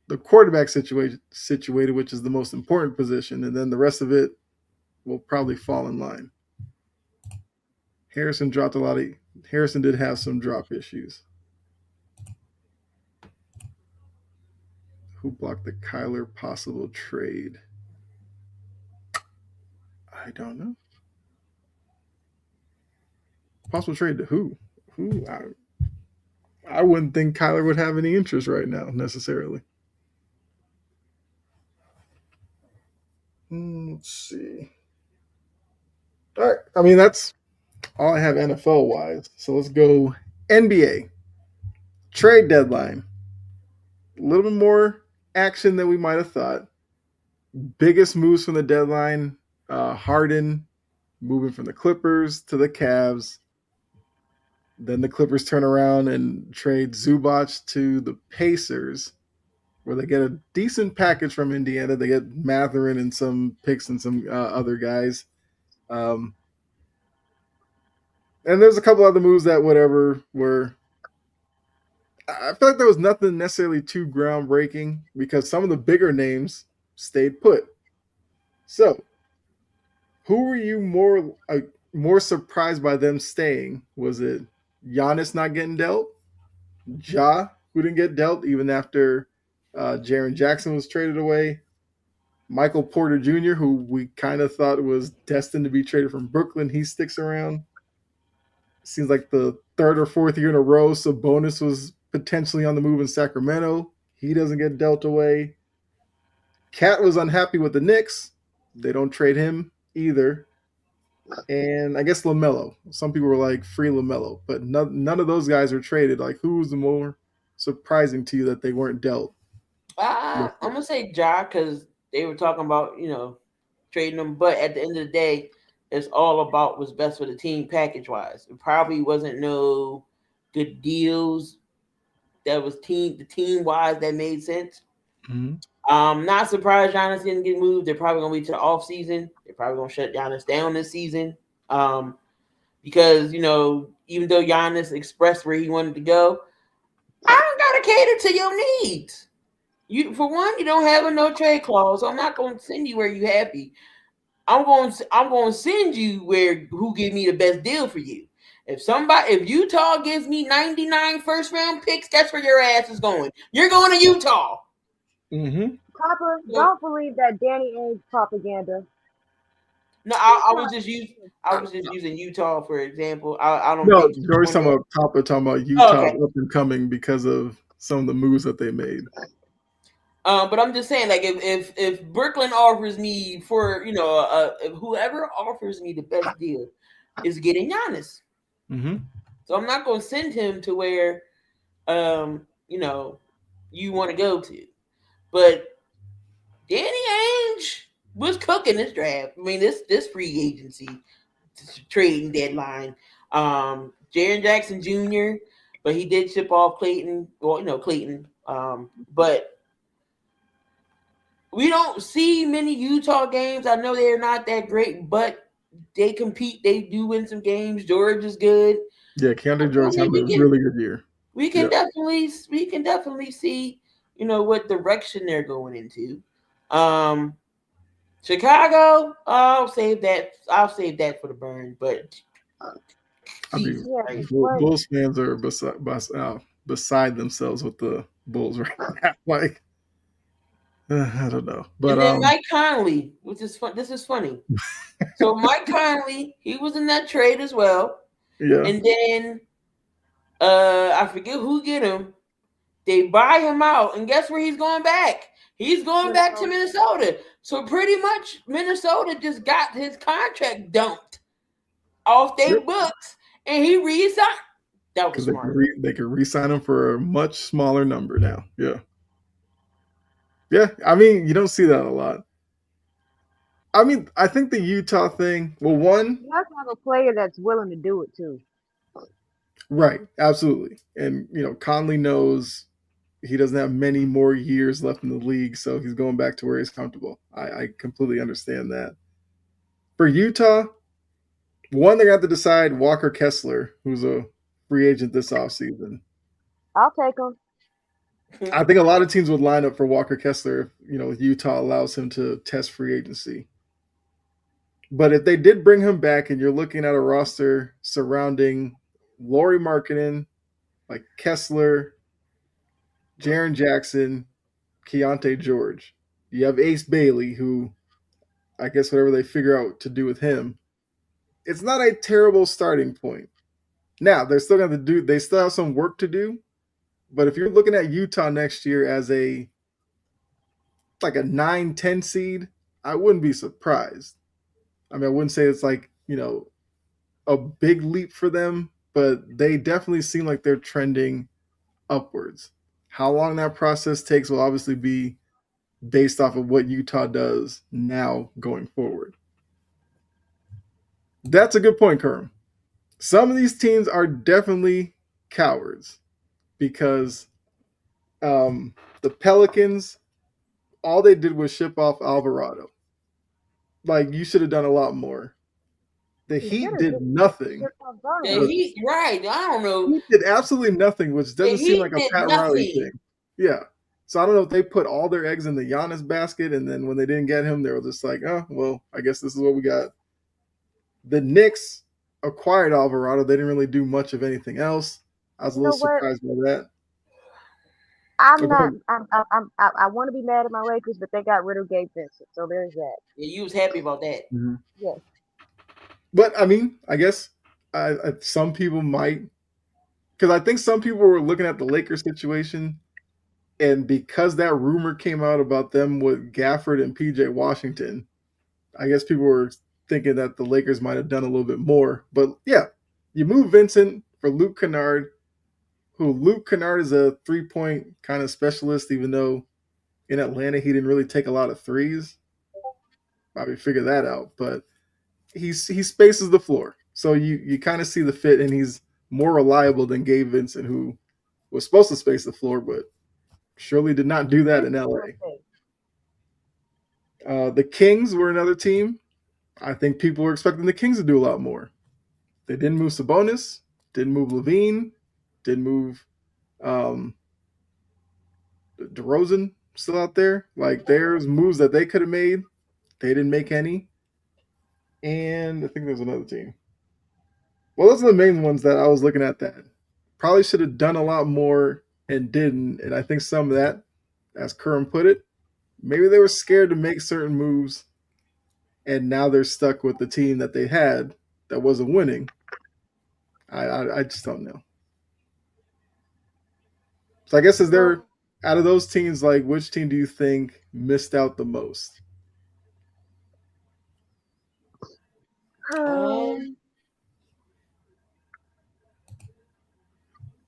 the quarterback situated, which is the most important position, and then the rest of it will probably fall in line. Harrison did have some drop issues. Who blocked the Kyler possible trade? I don't know. Possible trade to who? I wouldn't think Kyler would have any interest right now, necessarily. Let's see. All right. I mean, that's all I have NFL-wise. So let's go NBA. Trade deadline. A little bit more action than we might have thought. Biggest moves from the deadline. Harden moving from the Clippers to the Cavs. Then the Clippers turn around and trade Zubac to the Pacers, where they get a decent package from Indiana. They get Mathurin and some picks and some other guys. And there's a couple other moves that were. I feel like there was nothing necessarily too groundbreaking because some of the bigger names stayed put. So, who were you more surprised by them staying? Was it Giannis not getting dealt? Ja, who didn't get dealt even after Jaren Jackson was traded away? Michael Porter Jr., who we kind of thought was destined to be traded from Brooklyn, he sticks around. Seems like the third or fourth year in a row, Sabonis was potentially on the move in Sacramento. He doesn't get dealt away. Cat was unhappy with the Knicks. They don't trade him either. And I guess LaMelo. Some people were like, free LaMelo. But none of those guys were traded. Like, who was the more surprising to you that they weren't dealt? I'm going to say Ja because they were talking about, trading him. But at the end of the day, it's all about what's best for the team package-wise. It probably wasn't no good deals that was team-wise that made sense. Mm-hmm. Not surprised Giannis didn't get moved. They're probably going to wait to the offseason. They're probably going to shut Giannis down this season. Because, even though Giannis expressed where he wanted to go, I don't got to cater to your needs. For one, you don't have a no trade clause. So I'm not going to send you where you're happy. I'm going to send you who give me the best deal for you. If Utah gives me 99 first round picks, that's where your ass is going. You're going to Utah. Mm-hmm. Papa, don't believe that Danny Ainge propaganda. No, I was just using Utah for example. I don't. No, Jory's talking about Utah up and coming because of some of the moves that they made. But I'm just saying, like, if Brooklyn offers me if whoever offers me the best deal is getting Giannis, so I'm not going to send him to where, you want to go to. But Danny Ainge was cooking this draft. I mean, this free agency trading deadline. Jaren Jackson Jr., but he did ship off Clayton. Well, Clayton. But we don't see many Utah games. I know they're not that great, but they compete. They do win some games. George is good. Yeah, Keandre George having a really good year. We can definitely see what direction they're going into. Chicago, I'll save that for the burn. But I mean, Bulls fans are beside themselves with the Bulls right now. Like, I don't know. But and then Mike Conley, which is fun. This is funny. So Mike Conley, he was in that trade as well. Yeah. And then I forget who get him. They buy him out, and guess where he's going back? He's going back to Minnesota. So pretty much Minnesota just got his contract dumped off their books, and he re-signed. That was smart. They could re-sign him for a much smaller number now. Yeah. Yeah, I mean, you don't see that a lot. I mean, I think the Utah thing, well, one... You have to have a player that's willing to do it, too. Right, absolutely. And, Conley knows he doesn't have many more years left in the league, so he's going back to where he's comfortable. I completely understand that. For Utah, one, they're going to have to decide Walker Kessler, who's a free agent this offseason. I'll take him. I think a lot of teams would line up for Walker Kessler if, Utah allows him to test free agency. But if they did bring him back and you're looking at a roster surrounding Lauri Markkanen, like Kessler, Jaren Jackson, Keontae George. You have Ace Bailey, who I guess whatever they figure out to do with him, it's not a terrible starting point. Now, they're still going to they still have some work to do. But if you're looking at Utah next year as like a 9-10 seed, I wouldn't be surprised. I mean, I wouldn't say it's like, a big leap for them, but they definitely seem like they're trending upwards. How long that process takes will obviously be based off of what Utah does now going forward. That's a good point, Kerm. Some of these teams are definitely cowards because the Pelicans, all they did was ship off Alvarado. Like, you should have done a lot more. The Heat did nothing. The Heat, right? I don't know. He did absolutely nothing, which doesn't seem like a Pat Riley thing. Yeah. So I don't know if they put all their eggs in the Giannis basket, and then when they didn't get him, they were just like, oh, well, I guess this is what we got. The Knicks acquired Alvarado. They didn't really do much of anything else. I was a little surprised by that. I want to be mad at my Lakers, but they got rid of Gabe Vincent, so there's that. Yeah, you was happy about that. Mm-hmm. Yes. But, I mean, I guess some people might, because I think some people were looking at the Lakers situation, and because that rumor came out about them with Gafford and P.J. Washington, I guess people were thinking that the Lakers might have done a little bit more. But, yeah, you move Vincent for Luke Kennard, Luke Kennard is a three-point kind of specialist, even though in Atlanta he didn't really take a lot of threes. Probably figure that out, but he spaces the floor. So you kind of see the fit, and he's more reliable than Gabe Vincent, who was supposed to space the floor, but surely did not do that in LA. The Kings were another team. I think people were expecting the Kings to do a lot more. They didn't move Sabonis, didn't move Levine, didn't move DeRozan still out there. Like, there's moves that they could have made. They didn't make any. And I think there's another team. Well, those are the main ones that I was looking at that probably should have done a lot more and didn't. And I think some of that, as Kerm put it, maybe they were scared to make certain moves, and now they're stuck with the team that they had that wasn't winning. I just don't know. So I guess out of those teams, like, which team do you think missed out the most? I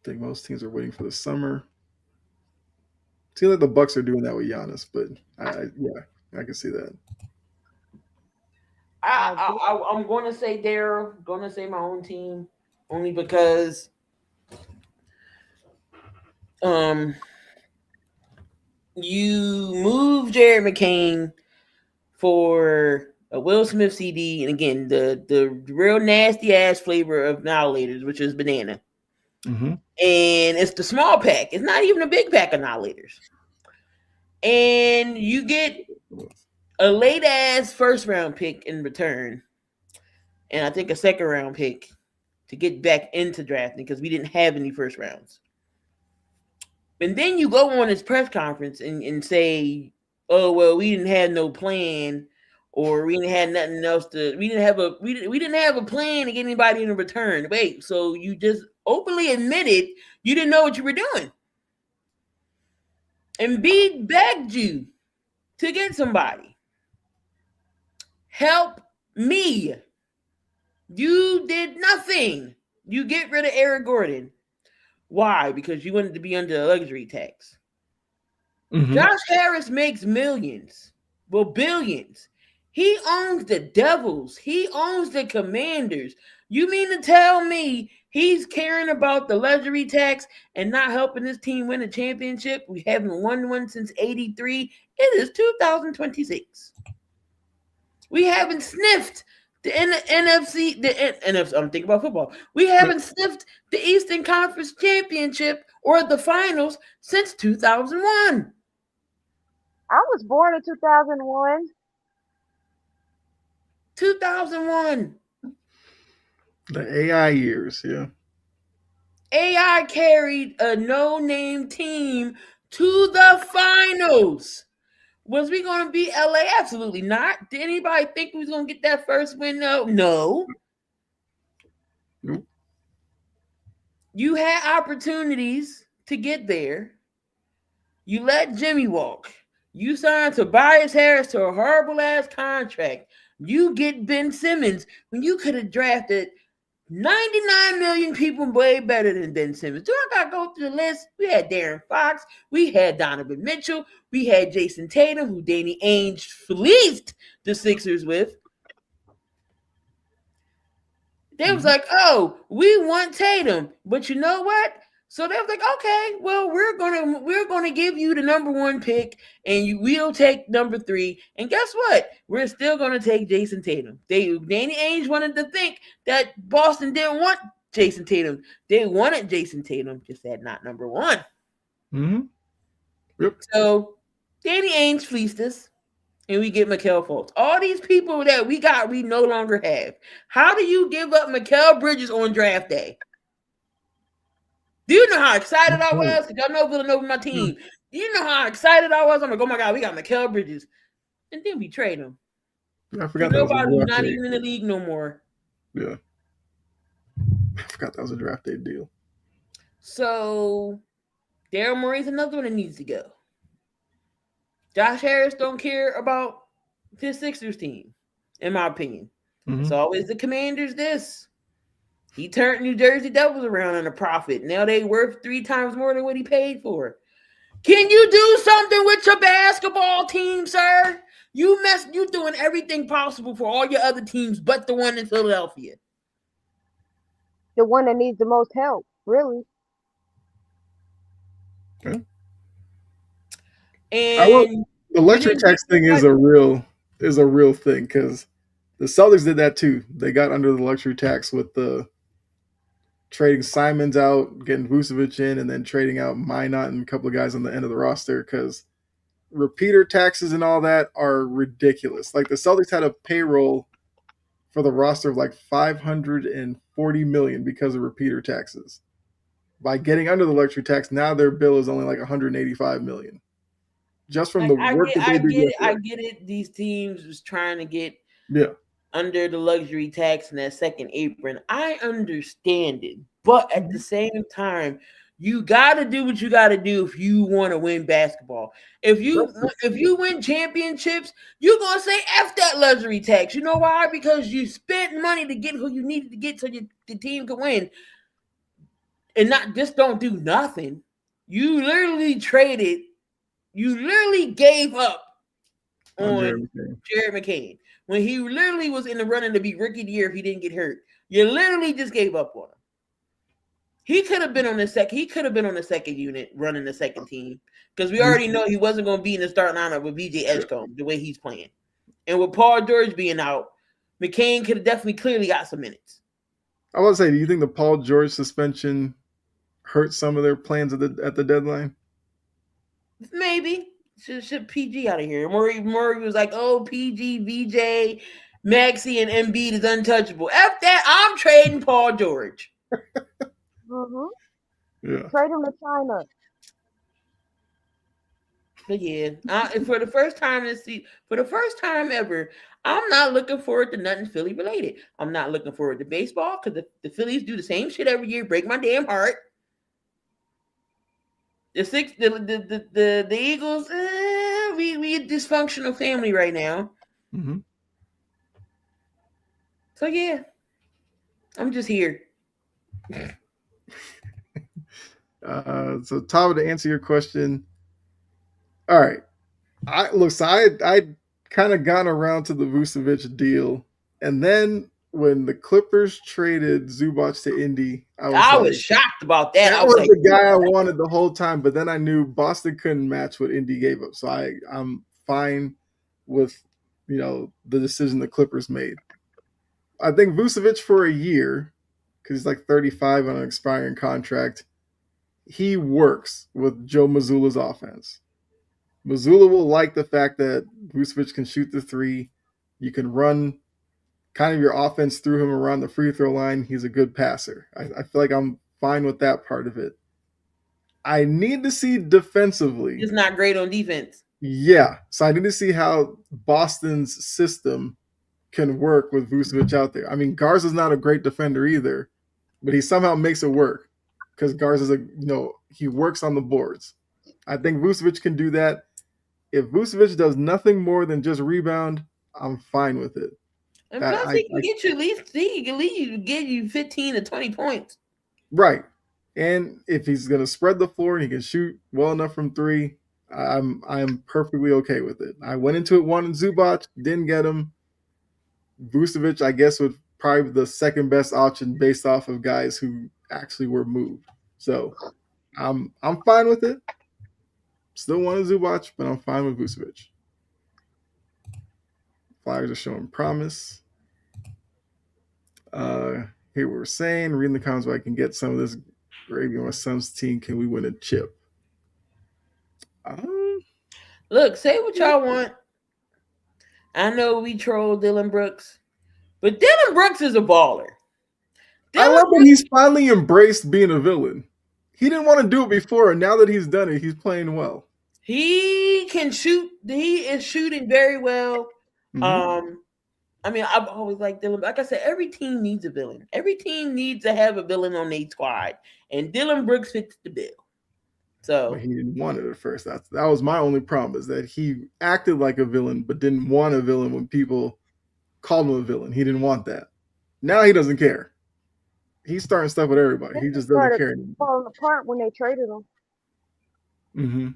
think most teams are waiting for the summer. Seems like the Bucks are doing that with Giannis, but I can see that. I'm going to say going to say my own team, only because you move Jared McCain for a Will Smith CD, and again the real nasty ass flavor of Annihilators, which is banana. Mm-hmm. And it's the small pack. It's not even a big pack of Annihilators. and you get a late ass first round pick in return, and I think a second round pick to get back into drafting because we didn't have any first rounds. And then you go on this press conference and say, "Oh well, we didn't have no plan, or we didn't have nothing else to. We didn't have a plan to get anybody in return." Wait, so you just openly admitted you didn't know what you were doing. Embiid begged you to get somebody. Help me. You did nothing. You get rid of Eric Gordon. Why? Because you wanted to be under a luxury tax. Mm-hmm. Josh Harris makes millions. Well, billions. He owns the Devils. He owns the Commanders. You mean to tell me he's caring about the luxury tax and not helping this team win a championship? We haven't won one since 83. It is 2026. We haven't sniffed the NFC. I'm thinking about football. We haven't sniffed the Eastern Conference Championship or the finals since 2001. I was born in 2001. 2001. The AI years, yeah. AI carried a no-name team to the finals. Was we going to beat LA? Absolutely not. Did anybody think we was going to get that first win? No. Nope. You had opportunities to get there. You let Jimmy walk. You signed Tobias Harris to a horrible-ass contract. You get Ben Simmons when you could have drafted 99 million people way better than Ben Simmons. Do I got to go through the list? We had Darren Fox. We had Donovan Mitchell. We had Jason Tatum, who Danny Ainge fleeced the Sixers with. They was like, oh, we want Tatum. But you know what? So they was like, okay, well, we're gonna give you the number 1 pick, and we'll take number 3. And guess what? We're still gonna take Jason Tatum. Danny Ainge wanted to think that Boston didn't want Jason Tatum. They wanted Jason Tatum, just said not number 1. Mm-hmm. Yep. So Danny Ainge fleeced us, and we get Mikal Fultz. All these people that we got, we no longer have. How do you give up Mikal Bridges on draft day? Do you know how excited I was? Because y'all know Villanova my team. Do you know how excited I was? I'm like, oh my God, we got Mikal Bridges. And then we trade him. I forgot nobody's not even in the league no more. Yeah. I forgot that was a draft day deal. So Daryl Morey's another one that needs to go. Josh Harris don't care about his Sixers team, in my opinion. Mm-hmm. It's always the Commanders this. He turned New Jersey Devils around on a profit. Now they worth 3 times more than what he paid for. Can you do something with your basketball team, sir? You doing everything possible for all your other teams but the one in Philadelphia. The one that needs the most help, really. Okay. And the luxury tax thing is a real thing because the Celtics did that too. They got under the luxury tax with the trading Simons out, getting Vucevic in, and then trading out Minot and a couple of guys on the end of the roster because repeater taxes and all that are ridiculous. Like the Celtics had a payroll for the roster of like $540 million because of repeater taxes. By getting under the luxury tax, now their bill is only like $185 million. Just from the work that they do. I get it. These teams was trying to get under the luxury tax and that second apron. I understand it. But at the same time, you got to do what you got to do if you want to win basketball. If you win championships, you're going to say F that luxury tax. You know why? Because you spent money to get who you needed to get so the team could win. And not just don't do nothing. You literally gave up on Jared McCain. When he literally was in the running to be rookie of the year if he didn't get hurt. You literally just gave up on him. He could have been on the second unit running the second team because we already know he wasn't going to be in the starting lineup with VJ Edgecombe the way he's playing. And with Paul George being out, McCain could have definitely clearly got some minutes. I want to say, do you think the Paul George suspension hurt some of their plans at the deadline? Maybe. ship PG out of here. Murray was like, oh, PG, VJ, Maxey, and Embiid is untouchable. After that, I'm trading Paul George. Yeah. Trade him to China. But yeah, for the first time ever, I'm not looking forward to nothing Philly related. I'm not looking forward to baseball because the Phillies do the same shit every year, break my damn heart. The Eagles, we a dysfunctional family right now. Mm-hmm. So yeah, I'm just here. So Tava, to answer your question, all right. I kind of gone around to the Vucevic deal, and then when the Clippers traded Zubac to Indy, I was shocked about that. That was the guy I wanted the whole time, but then I knew Boston couldn't match what Indy gave up, so I'm fine with the decision the Clippers made. I think Vucevic for a year, because he's like 35 on an expiring contract, he works with Joe Mazzulla's offense. Mazzulla will like the fact that Vucevic can shoot the three. You can run kind of your offense through him around the free throw line. He's a good passer. I feel like I'm fine with that part of it. I need to see defensively. He's not great on defense. Yeah. So I need to see how Boston's system can work with Vucevic out there. I mean, Garza's not a great defender either, but he somehow makes it work because Garza's he works on the boards. I think Vucevic can do that. If Vucevic does nothing more than just rebound, I'm fine with it. And plus, he can get you at least get you 15 to 20 points. Right. And if he's going to spread the floor and he can shoot well enough from three, I'm perfectly okay with it. I went into it wanting Zubac, didn't get him. Vucevic, I guess, would probably be the second best option based off of guys who actually were moved. So I'm fine with it. Still want Zubac, but I'm fine with Vucevic. Flyers are showing promise. Here we're saying, reading the comments, where I can get some of this gravy on my son's team. Can we win a chip? Look, say what y'all want. I know we troll Dylan Brooks, but Dylan Brooks is a baller. I love that he's finally embraced being a villain. He didn't want to do it before, and now that he's done it, he's playing well. He can shoot. He is shooting very well. Mm-hmm. I mean, I've always liked Dylan. Like I said, every team needs a villain. Every team needs to have a villain on their squad, and Dylan Brooks fits the bill. So but he didn't want it at first. That was my only problem, is that he acted like a villain, but didn't want a villain when people called him a villain. He didn't want that. Now he doesn't care. He's starting stuff with everybody. He just doesn't care anymore. Falling apart when they traded him. Mm-hmm.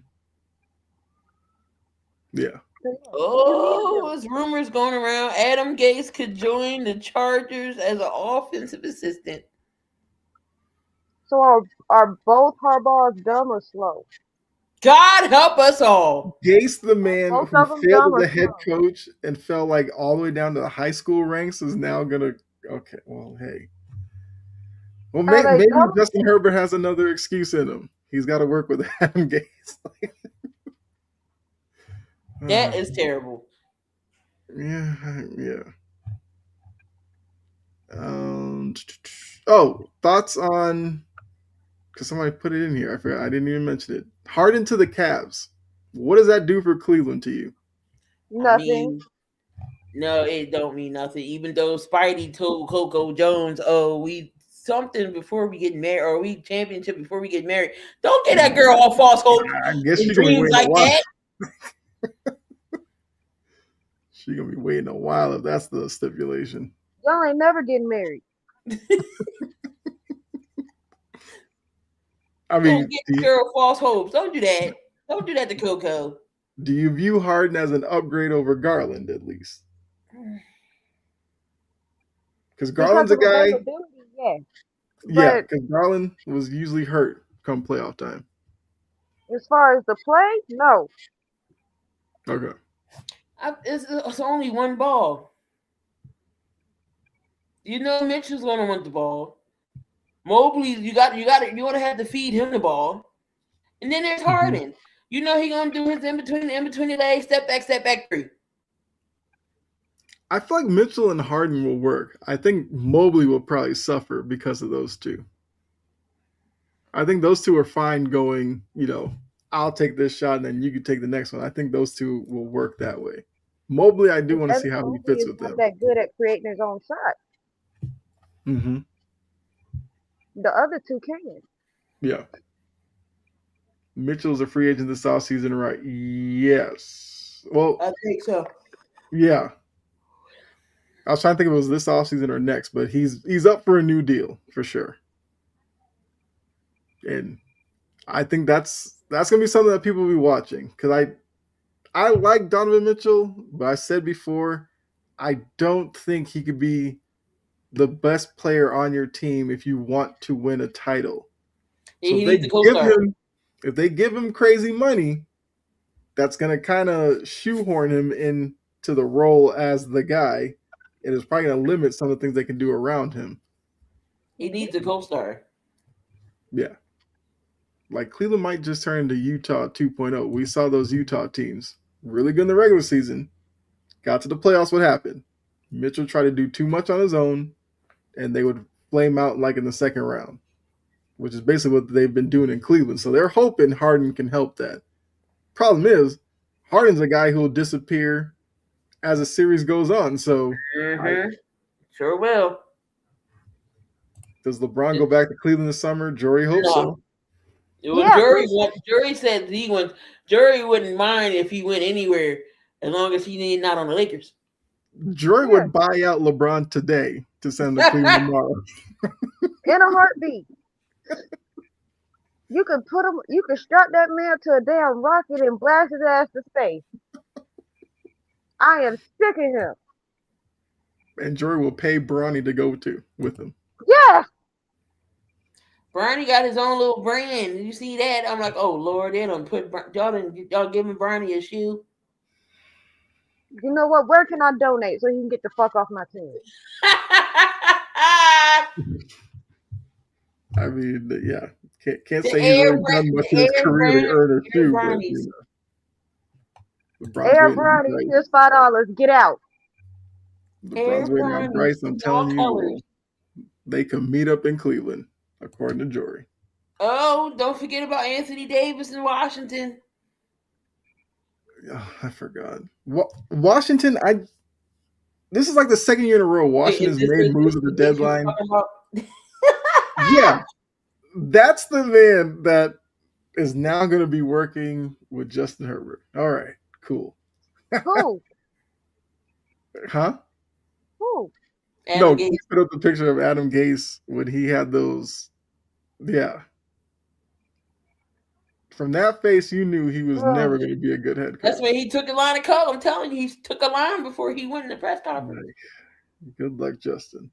Yeah. Oh, there's rumors going around. Adam Gase could join the Chargers as an offensive assistant. So are both Harbaughs dumb or slow? God help us all. Gase, the man who failed as a head coach and fell like all the way down to the high school ranks, is now gonna. Okay, well, hey. Well, maybe Justin Herbert has another excuse in him. He's got to work with Adam Gase. That is terrible. Yeah. Thoughts on? Because somebody put it in here. I forgot. I didn't even mention it. Harden to the Cavs. What does that do for Cleveland to you? Nothing. No, it don't mean nothing. Even though Spidey told Coco Jones, "Oh, we something before we get married, or we championship before we get married." Don't get that girl all false hope. I guess she's gonna be waiting a while. She's gonna be waiting a while if that's the stipulation. Y'all ain't never getting married. I mean, don't get the girl false hopes. Don't do that. Don't do that to Coco. Do you view Harden as an upgrade over Garland, at least? Because Garland's a guy. Yeah, because Garland was usually hurt come playoff time. As far as the play, no. Okay. It's only one ball. You know Mitchell's gonna want the ball. Mobley, you want to have to feed him the ball. And then there's Harden. You know he gonna do his in between the legs, step back three. I feel like Mitchell and Harden will work. I think Mobley will probably suffer because of those two. I think those two are fine going, I'll take this shot and then you can take the next one. I think those two will work that way. Mobley, I do want to see how he fits with them. That good at creating his own shot. Mm-hmm. The other two can. Yeah. Mitchell's a free agent this offseason, right? Yes. Well, I think so. Yeah. I was trying to think if it was this offseason or next, but he's up for a new deal for sure. And I think that's gonna be something that people will be watching because I like Donovan Mitchell, but I said before I don't think he could be the best player on your team if you want to win a title. So if they give him crazy money, that's gonna kind of shoehorn him into the role as the guy, and it's probably gonna limit some of the things they can do around him. He needs a co-star. Yeah. Like Cleveland might just turn into Utah 2.0. We saw those Utah teams really good in the regular season. Got to the playoffs, what happened? Mitchell tried to do too much on his own, and they would flame out like in the second round, which is basically what they've been doing in Cleveland. So they're hoping Harden can help that. Problem is, Harden's a guy who will disappear as the series goes on. So sure will. Does LeBron go back to Cleveland this summer? Jory hopes so. Jury said Jury wouldn't mind if he went anywhere as long as he not on the Lakers. Jury would buy out LeBron today to send to Cleveland tomorrow. In a heartbeat. You could strap that man to a damn rocket and blast his ass to space. I am sick of him. And Jury will pay Bronny to go with him. Yeah. Bronny got his own little brand. Did you see that? I'm like, oh Lord, they don't put y'all giving Bronny a shoe. You know what? Where can I donate so he can get the fuck off my team? I mean, yeah, can't say he's really done much in his career to earn a shoe. Air Bronny, here's $5. Get out. LeBron's waiting on Bryce. I'm telling you, they can meet up in Cleveland, according to Jory. Oh, don't forget about Anthony Davis in Washington. Oh, I forgot. Washington, this is like the second year in a row Washington's made moves at the deadline. Yeah. That's the man that is now going to be working with Justin Herbert. All right, cool. Who? Huh? Who? No, he put up the picture of Adam Gase when he had those. Yeah. From that face, you knew he was never going to be a good head coach. That's when he took a line of call. I'm telling you, he took a line before he went in the press conference. Good luck, Justin.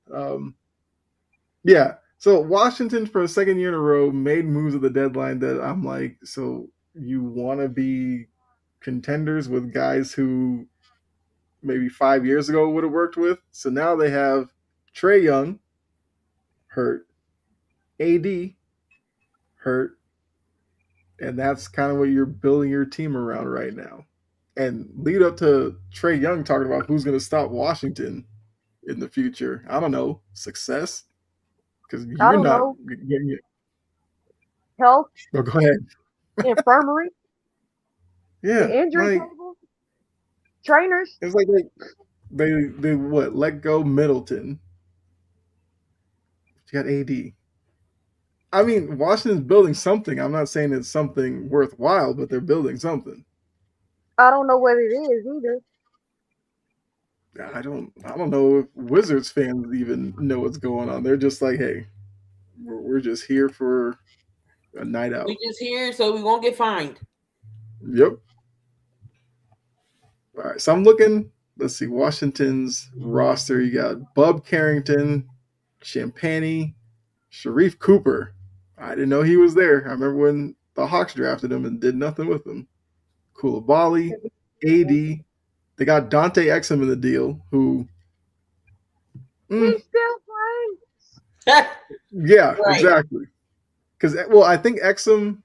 Yeah. So Washington, for a second year in a row, made moves at the deadline that I'm like, so you want to be contenders with guys who maybe 5 years ago would have worked with? So now they have Trae Young hurt, AD hurt, and that's kind of what you're building your team around right now. And lead up to Trae Young talking about who's going to stop Washington in the future. I don't know. Success? Because you're not getting it. Health? Oh, go ahead. Infirmary? Yeah. The injury tables? Trainers? It's like they let go Middleton. You got AD. I mean, Washington's building something. I'm not saying it's something worthwhile, but they're building something. I don't know what it is either. I don't know if Wizards fans even know what's going on. They're just like, hey, we're just here for a night out. We're just here so we won't get fined. Yep. All right, so I'm looking. Let's see, Washington's roster. You got Bub Carrington, Champagnie, Sharif Cooper. I didn't know he was there. I remember when the Hawks drafted him and did nothing with him. Coulibaly, AD. They got Dante Exum in the deal, who... He's still playing. Yeah, right. Exactly. Because, I think Exum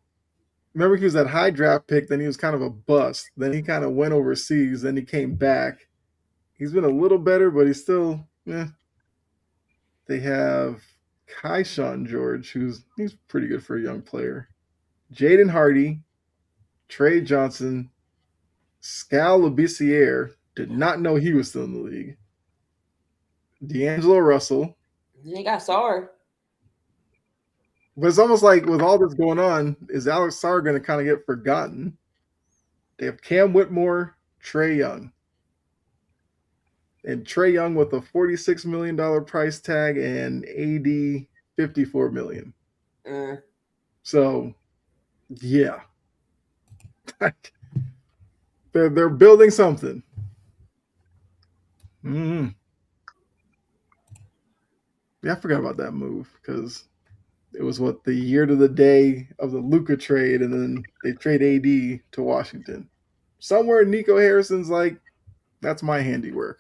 remember he was that high draft pick, then he was kind of a bust. Then he kind of went overseas, then he came back. He's been a little better, but he's still, They have Keyshawn George, he's pretty good for a young player. Jaden Hardy, Trey Johnson, Scal Labissiere, did not know he was still in the league. D'Angelo Russell. They got Sarr. But it's almost like with all this going on, is Alex Sarr going to kind of get forgotten? They have Cam Whitmore, Trae Young. And Trae Young with a $46 million price tag and AD $54 million. So, yeah. they're building something. Yeah, I forgot about that move because it was the year to the day of the Luka trade, and then they trade AD to Washington. Somewhere Nico Harrison's like, that's my handiwork.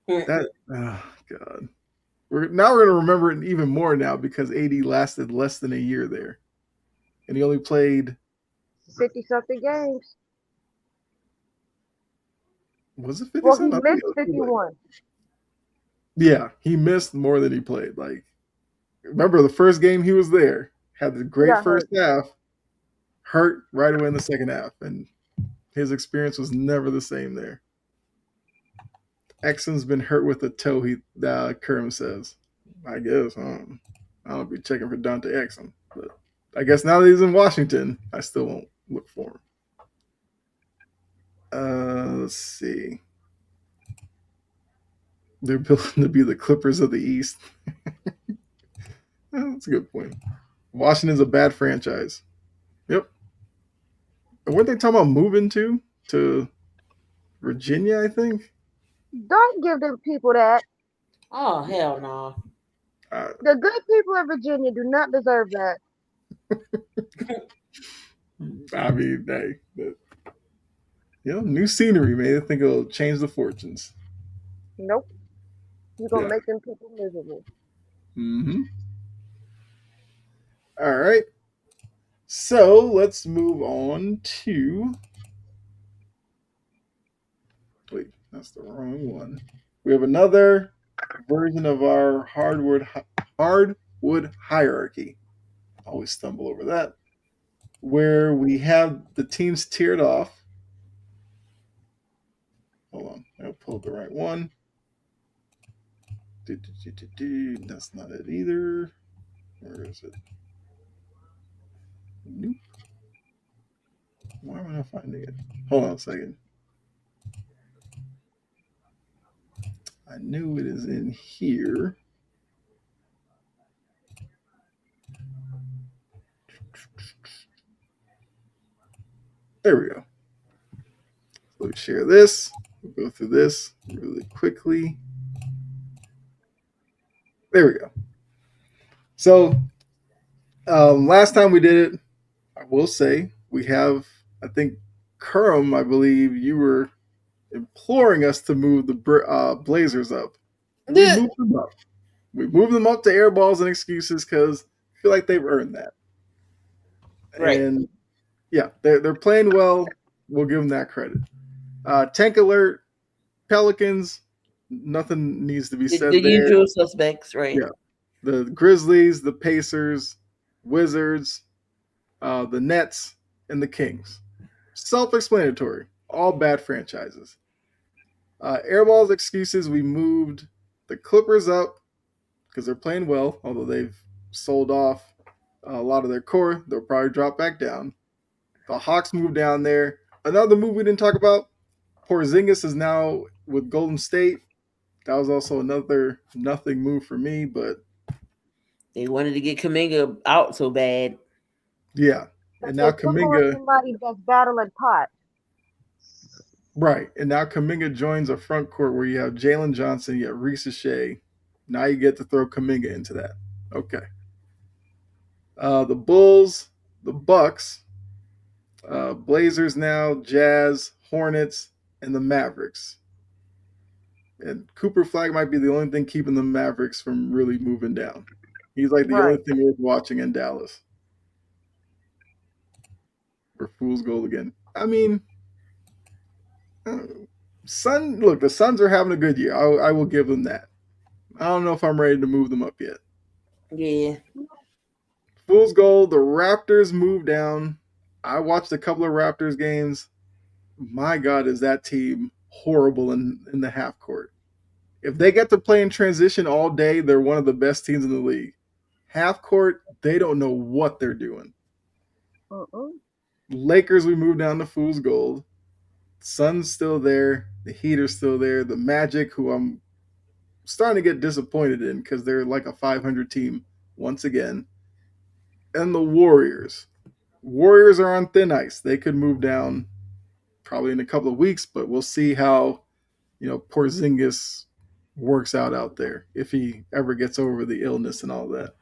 Oh God. We're going to remember it even more now because AD lasted less than a year there. And he only played 50-something games. Was it 50? Well, he missed 51. Yeah, he missed more than he played. Like, remember the first game he was there, had the great first half, hurt right away in the second half, and his experience was never the same there. Exum's been hurt with a toe, Kerm says. I guess. I'll be checking for Dante Exum. But I guess now that he's in Washington, I still won't look for him. Let's see. They're building to be the Clippers of the East. That's a good point. Washington's a bad franchise. Yep. And weren't they talking about moving to Virginia, I think? Don't give them people that. Oh, hell no. The good people of Virginia do not deserve that. I mean, new scenery, man. I think it'll change the fortunes. Nope. You're going to make them people miserable. Mm-hmm. All right. So let's move on to... Wait, that's the wrong one. We have another version of our hardwood hierarchy. Always stumble over that. Where we have the teams tiered off. Hold on. I pulled the right one. That's not it either. Where is it? Nope. Why am I not finding it? Hold on a second. I knew it is in here. There we go. So we share this. We'll go through this really quickly. There we go. So last time we did it, I will say we have, I think, Kerm, I believe you were imploring us to move the Blazers up. We moved them up. We moved them up to air balls and excuses because I feel like they've earned that. Right. And yeah, they're playing well. We'll give them that credit. Tank alert, Pelicans, nothing needs to be said the there. Usual suspects, right? Yeah. The Grizzlies, the Pacers, Wizards, the Nets, and the Kings. Self-explanatory. All bad franchises. Airballs excuses, we moved the Clippers up because they're playing well, although they've sold off a lot of their core. They'll probably drop back down. The Hawks moved down there. Another move we didn't talk about, Porzingis is now with Golden State. That was also another nothing move for me, but they wanted to get Kuminga out so bad. Yeah. And now Kuminga, somebody that's battling pot. Right. And now Kuminga joins a front court where you have Jalen Johnson, you have Reese Shea. Now you get to throw Kuminga into that. Okay. The Bulls, the Bucks, Blazers now, Jazz, Hornets, and the Mavericks. And Cooper Flag might be the only thing keeping the Mavericks from really moving down. He's like the only Right. thing worth watching in Dallas. For fool's gold again. I mean, uh, Look, the Suns are having a good year. I will give them that. I don't know if I'm ready to move them up yet. Yeah. Fool's gold. The Raptors moved down. I watched a couple of Raptors games. My God, is that team horrible in the half court. If they get to play in transition all day, they're one of the best teams in the league. Half court, they don't know what they're doing. Uh-uh. Lakers, we moved down to Fool's Gold. Sun's still there. The Heat are still there. The Magic, who I'm starting to get disappointed in because they're like a 500 team once again. And the Warriors. Warriors are on thin ice. They could move down probably in a couple of weeks, but we'll see how, Porzingis works out there if he ever gets over the illness and all that.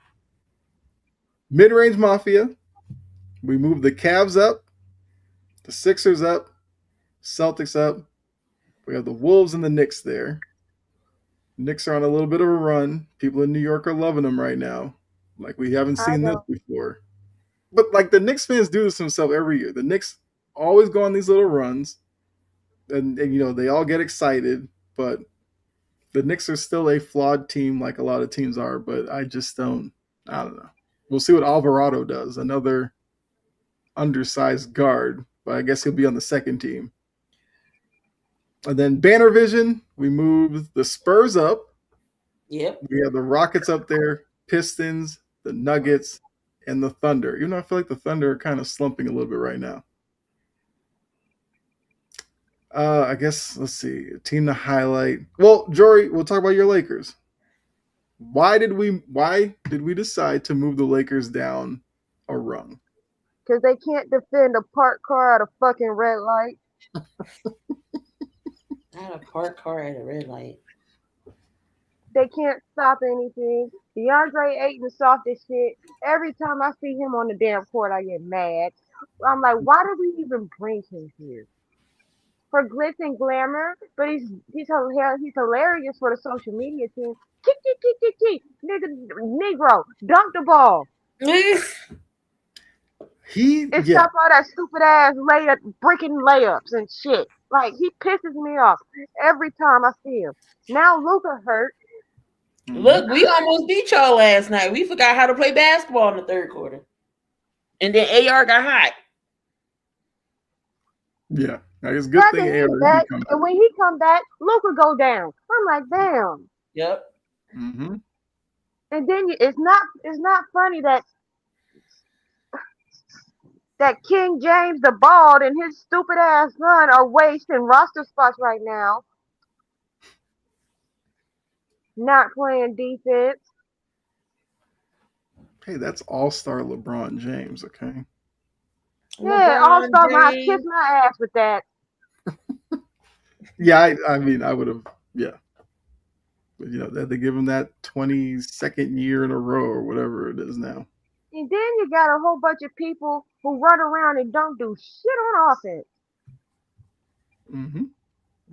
Mid-range Mafia. We moved the Cavs up, the Sixers up, Celtics up. We have the Wolves and the Knicks there. Knicks are on a little bit of a run. People in New York are loving them right now. Like we haven't I seen this know. before. But like the Knicks fans do this themselves every year. The Knicks always go on these little runs, and they all get excited. But the Knicks are still a flawed team, like a lot of teams are. But I just don't. I don't know. We'll see what Alvarado does. Another undersized guard, but I guess he'll be on the second team. And then Banner Vision, we moved the Spurs up. Yep. We have the Rockets up there, Pistons, the Nuggets, and the Thunder. Even though I feel like the Thunder are kind of slumping a little bit right now. I guess, let's see, a team to highlight. Well, Jory, we'll talk about your Lakers. Why did we decide to move the Lakers down a rung? Because they can't defend a parked car at a fucking red light. Not a parked car at a red light. They can't stop anything. DeAndre Ayton is soft as shit. Every time I see him on the damn court, I get mad. I'm like, why did we even bring him here? For glitz and glamour, but he's hilarious for the social media team. Kick, nigga, Negro, dunk the ball. It's stop all that stupid ass breaking layups and shit. Like he pisses me off every time I see him. Now Luka hurt. Look, we almost beat y'all last night. We forgot how to play basketball in the third quarter. And then AR got hot. Yeah. It's a good thing AR back, and when he come back, Luka go down. I'm like, damn. Yep. Mm-hmm. And then it's not funny that King James the Bald and his stupid ass son are wasting roster spots right now. Not playing defense. Hey, that's All-Star LeBron James, okay? Yeah, All-Star. I kiss my ass with that. Yeah, I mean, I would have, yeah. But, they give him that 22nd year in a row or whatever it is now. And then you got a whole bunch of people who run around and don't do shit on offense. Mm-hmm.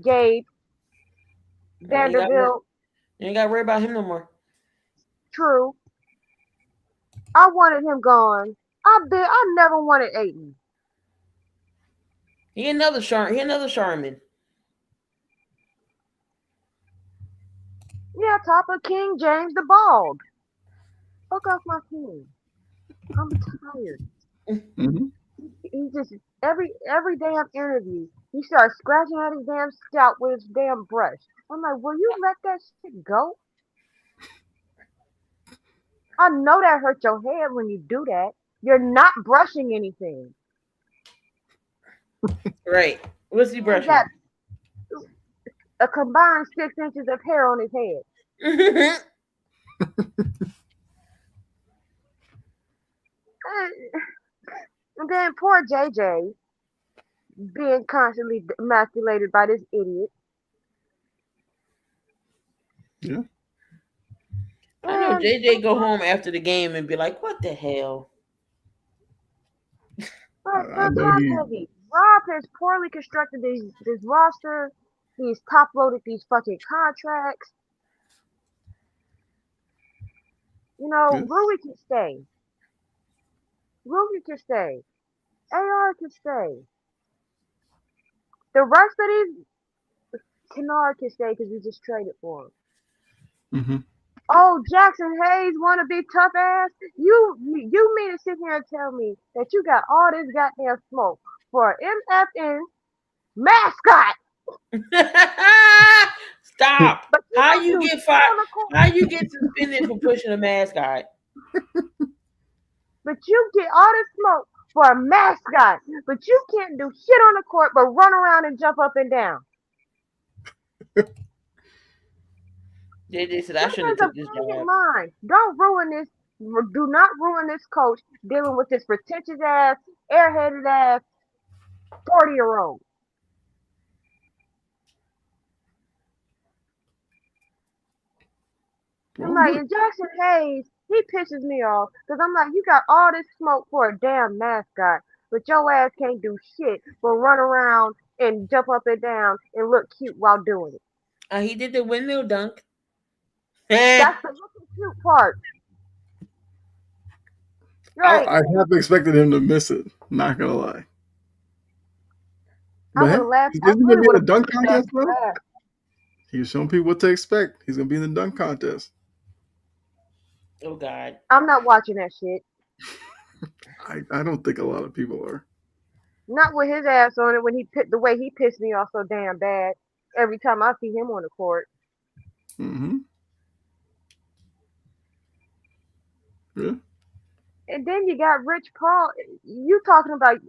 Gabe, Vanderbilt. You ain't got to worry about him no more. True. I wanted him gone. I never wanted Ayton. He another Charmin. Yeah, top of King James the Bald. Fuck off my team. I'm tired. Mm-hmm. He just every damn interview he starts scratching at his damn scalp with his damn brush. I'm like, will you let that shit go? I know that hurts your head when you do that. You're not brushing anything. Right. What's he brushing? He got a combined 6 inches of hair on his head. And then poor JJ being constantly emasculated by this idiot. Yeah. I know JJ go home after the game and be like, what the hell? But Rob has poorly constructed this roster. He's top loaded these fucking contracts. You know, Yes. Rui can stay. Ruby can stay. AR can stay. The rest of these, Kennard can stay because we just traded for him. Mm-hmm. Oh, Jackson Hayes want to be tough ass? You mean to sit here and tell me that you got all this goddamn smoke for MFN mascot? Stop. But you How don't you do get shit fired? on the court. How you get suspended for pushing a mascot? But you get all this smoke for a mascot. But you can't do shit on the court but run around and jump up and down. They said I shouldn't There's have a took this brilliant job. mind. Don't ruin this. Do not ruin this coach dealing with this pretentious ass, airheaded ass 40-year-old. I'm like, and Jackson Hayes, he pisses me off because I'm like, you got all this smoke for a damn mascot, but your ass can't do shit but run around and jump up and down and look cute while doing it. He did the windmill dunk. That's the looking cute part. Right. I have expected him to miss it. Not gonna lie. I would have laughed. I Isn't really gonna be in would the have dunk contest, bro? laughed. He's showing people what to expect. He's gonna be in the dunk contest. Oh God. I'm not watching that shit. I don't think a lot of people are. Not with his ass on it when the way he pissed me off so damn bad every time I see him on the court. Mm-hmm. Yeah. And then you got Rich Paul. You talking about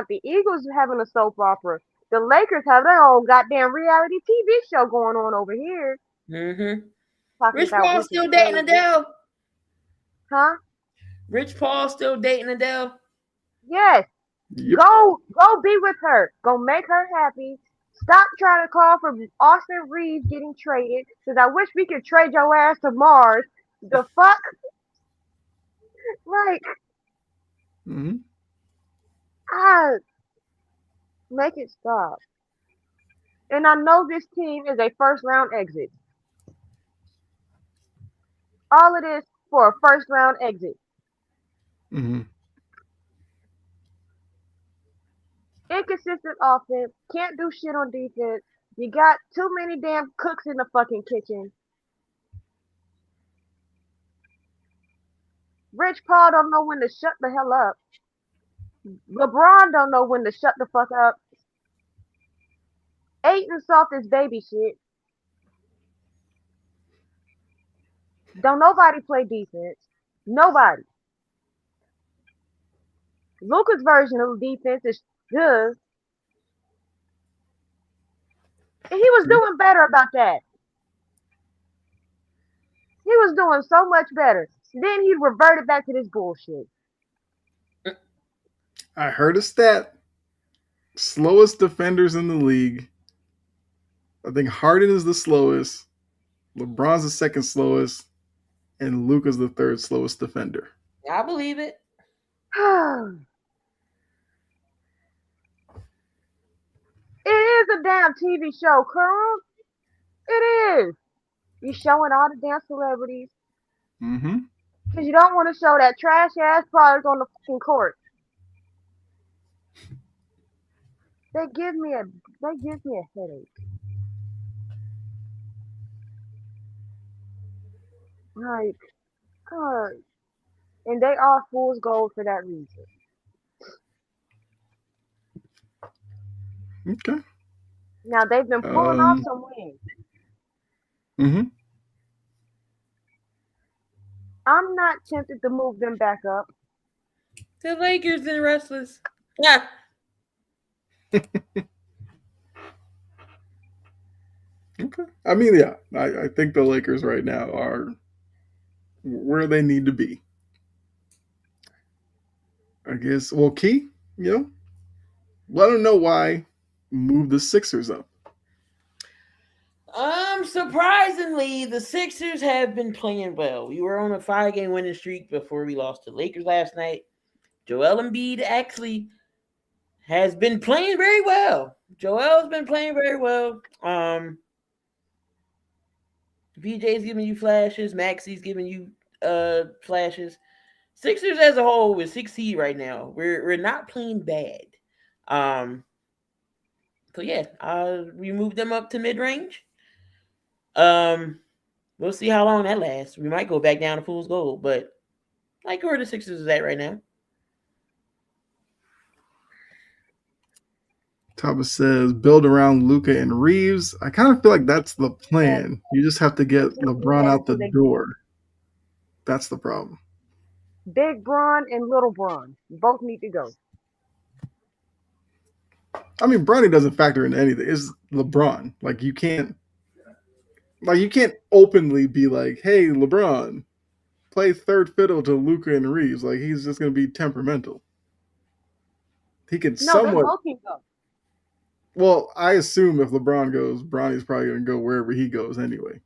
the Eagles having a soap opera. The Lakers have their own goddamn reality TV show going on over here. Mm-hmm. Talking Rich about Paul still dating Adele. Huh? Rich Paul still dating Adele. Yes. Yep. Go be with her. Go make her happy. Stop trying to call for Austin Reeves getting traded. Because I wish we could trade your ass to Mars. The fuck? Like, Mm-hmm. make it stop. And I know this team is a first round exit. All it is for a first round exit. Mm-hmm. Inconsistent offense. Can't do shit on defense. You got too many damn cooks in the fucking kitchen. Rich Paul don't know when to shut the hell up. LeBron don't know when to shut the fuck up. Aiton soft as baby shit. Don't nobody play defense. Nobody. Luka's version of defense is good. And he was doing better about that. He was doing so much better. Then he reverted back to this bullshit. I heard a stat. Slowest defenders in the league. I think Harden is the slowest. LeBron's the second slowest. And Luka's the third slowest defender. I believe it. It is a damn TV show, Carl. It is. You're showing all the damn celebrities. Mm-hmm. Because you don't want to show that trash ass product on the fucking court. They give me a headache. Like, God. And they are fool's gold for that reason. Okay. Now they've been pulling off some wins. Mm-hmm. I'm not tempted to move them back up. The Lakers and restless. Yeah. Okay. I mean, yeah, I think the Lakers right now are where they need to be. I guess, well, Key, let them know why move the Sixers up. Surprisingly, the Sixers have been playing well. We were on a 5-game winning streak before we lost to Lakers last night. Joel Embiid actually has been playing very well. Joel's been playing very well. VJ's giving you flashes. Maxi's giving you flashes. Sixers as a whole with 6 seed right now. We're not playing bad. So yeah, we moved them up to mid range. We'll see how long that lasts. We might go back down to fool's gold, but I like where the Sixers is at right now. Thomas says, build around Luka and Reeves. I kind of feel like that's the plan. You just have to get LeBron out the door. That's the problem. Big Bron and Little Bron both need to go. I mean, Bronny doesn't factor into anything. It's LeBron. Like you can't openly be like, hey, LeBron, play third fiddle to Luka and Reeves. Like he's just gonna be temperamental. He can somewhat. Both can go. Well, I assume if LeBron goes, Bronny's probably going to go wherever he goes anyway.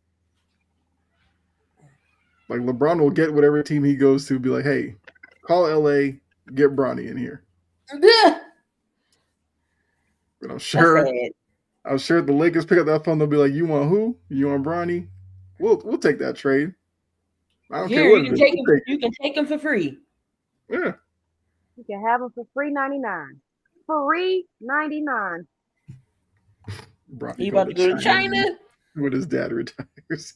Like, LeBron will get whatever team he goes to, be like, hey, call LA, get Bronny in here. But I'm sure if the Lakers pick up that phone, they'll be like, you want who? You want Bronny? We'll take that trade. I don't care what you can take him for free. Yeah. You can have him for $3.99. Free $99. He about to go to China when his dad retires.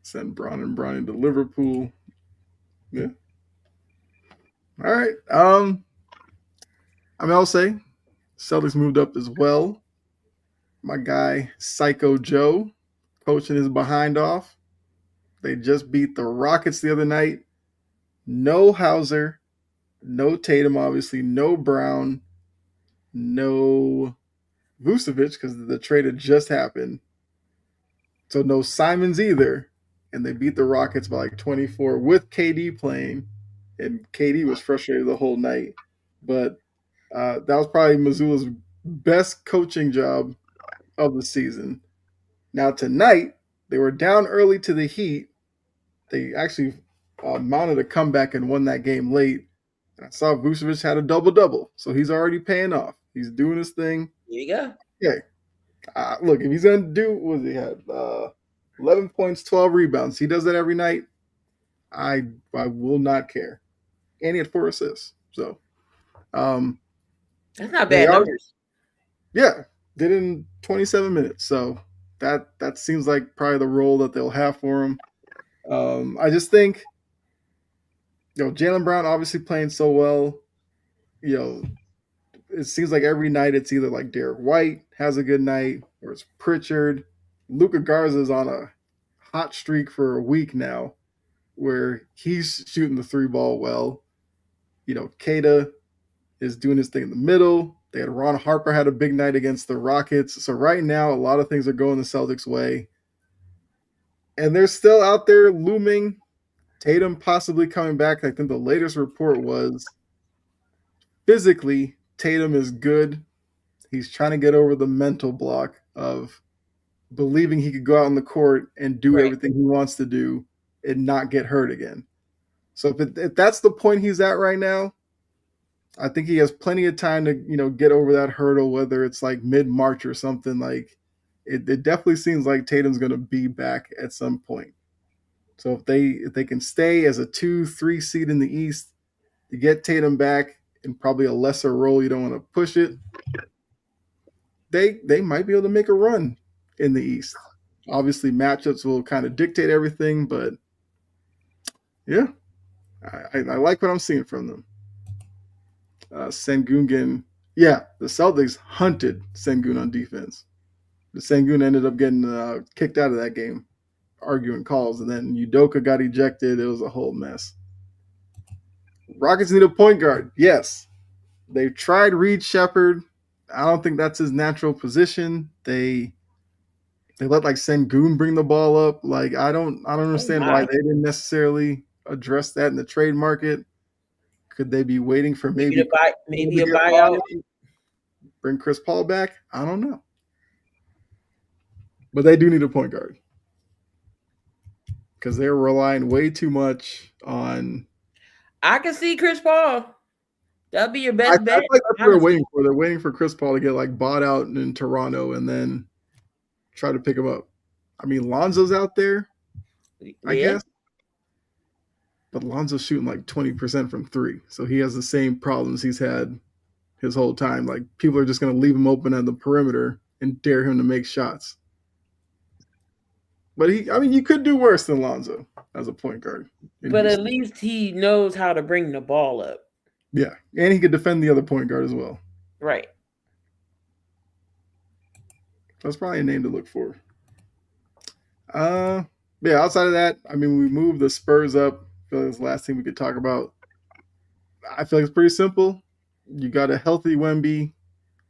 Send Bron and Bronny to Liverpool. Yeah. All right. I'll say Celtics moved up as well. My guy Psycho Joe coaching his behind off. They just beat the Rockets the other night. No Hauser, no Tatum, obviously, no Brown, no Vucevic because the trade had just happened. So no Simons either. And they beat the Rockets by like 24 with KD playing. And KD was frustrated the whole night. But that was probably Missoula's best coaching job of the season. Now tonight, they were down early to the Heat. They actually mounted a comeback and won that game late. I saw Vucevic had a double-double, so he's already paying off. He's doing his thing. There you go. Yeah. Look, if he's going to do, what was he had? 11 points, 12 rebounds. He does that every night. I will not care. And he had 4 assists. So, that's not bad numbers. Yeah, did it in 27 minutes. So that seems like probably the role that they'll have for him. I just think, Jaylen Brown obviously playing so well. It seems like every night it's either like Derek White has a good night or it's Pritchard. Luka Garza is on a hot streak for a week now where he's shooting the 3 ball well. Keita is doing his thing in the middle. They had Ron Harper had a big night against the Rockets. So right now, a lot of things are going the Celtics' way. And they're still out there looming. Tatum possibly coming back. I think the latest report was physically Tatum is good. He's trying to get over the mental block of believing he could go out on the court and do everything he wants to do and not get hurt again. So if that's the point he's at right now, I think he has plenty of time to, get over that hurdle, whether it's like mid-March or something. Like it definitely seems like Tatum's going to be back at some point. So if they can stay as a 2-3 seed in the East, to get Tatum back in probably a lesser role, you don't want to push it. They might be able to make a run in the East. Obviously, matchups will kind of dictate everything, but yeah, I like what I'm seeing from them. Sengun, the Celtics hunted Sengun on defense. The Sengun ended up getting kicked out of that game, arguing calls, and then Udoka got ejected. It was a whole mess. Rockets need a point guard. Yes. They tried Reed Shepherd. I don't think that's his natural position. They let like Sengun bring the ball up. Like I don't understand why they didn't necessarily address that in the trade market. Could they be waiting for maybe a buyout? Bring Chris Paul back? I don't know. But they do need a point guard. Because they're relying way too much on. I can see Chris Paul. That'd be your best bet. I think that's what they're waiting for. They're waiting for Chris Paul to get like bought out in Toronto and then try to pick him up. I mean, Lonzo's out there. I guess. But Lonzo's shooting like 20% from three. So he has the same problems he's had his whole time. Like, people are just going to leave him open at the perimeter and dare him to make shots. But you could do worse than Lonzo as a point guard. But at least he knows how to bring the ball up. Yeah. And he could defend the other point guard as well. Right. That's probably a name to look for. Yeah, outside of that, we moved the Spurs up. I feel like that's the last thing we could talk about. I feel like it's pretty simple. You got a healthy Wemby.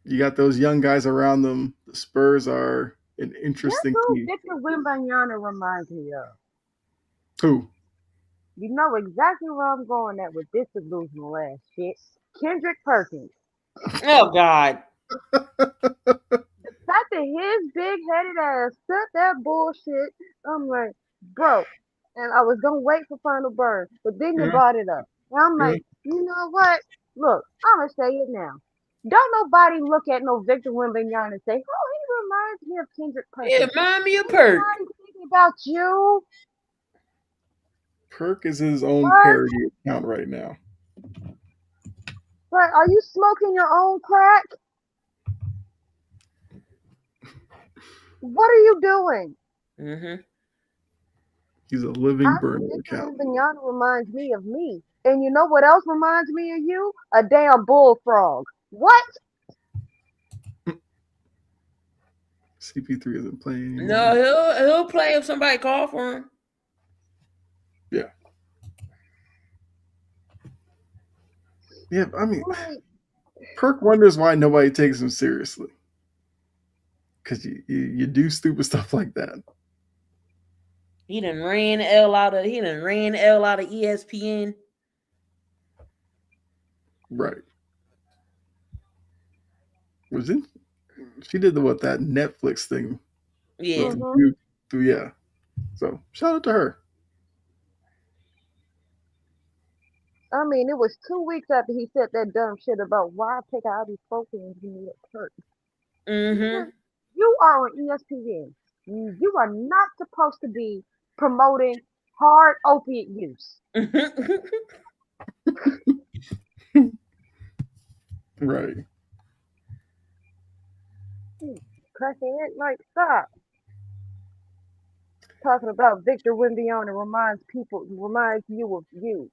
You got those young guys around them. The Spurs are an interesting team. That's who Victor Wembanyama reminds me of. Who? You know exactly where I'm going at with this delusional ass shit. Kendrick Perkins. Oh, God. The fact that his big-headed ass said that bullshit, I'm like, bro. And I was going to wait for Final Burn, but then you brought it up. And I'm like, you know what? Look, I'm going to say it now. Don't nobody look at no Victor Wembanyama and say, oh, he reminds me of Kendrick Perkins. It reminds me of Perk. I'm thinking about you. Perk is his own parody account right now. But are you smoking your own crack? What are you doing? Mm-hmm. He's a living burner account. Wembanyama reminds me of me. And you know what else reminds me of you? A damn bullfrog. What? CP3 isn't playing anymore. No, he'll play if somebody call for him. Yeah. Yeah, Perk wonders why nobody takes him seriously. Because you do stupid stuff like that. He done ran L out of ESPN. Right. Was it? She did that Netflix thing. Yeah. Yeah. So shout out to her. It was 2 weeks after he said that dumb shit about why take ibuprofen when you need a Perk. Mm-hmm. You are on ESPN. You are not supposed to be promoting hard opiate use. Right. Crackhead, like, stop. Talking about Victor Wembanyama reminds you of you.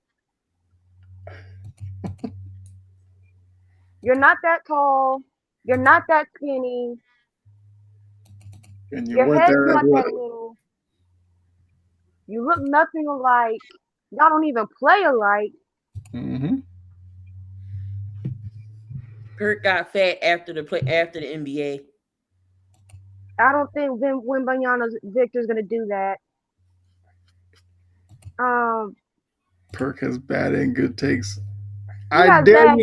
You're not that tall. You're not that skinny. And your head's not that little. You look nothing alike. Y'all don't even play alike. Mm-hmm. Perk got fat after the NBA. I don't think Wembanyama's Victor's gonna do that. Perk has bad and good takes. I dare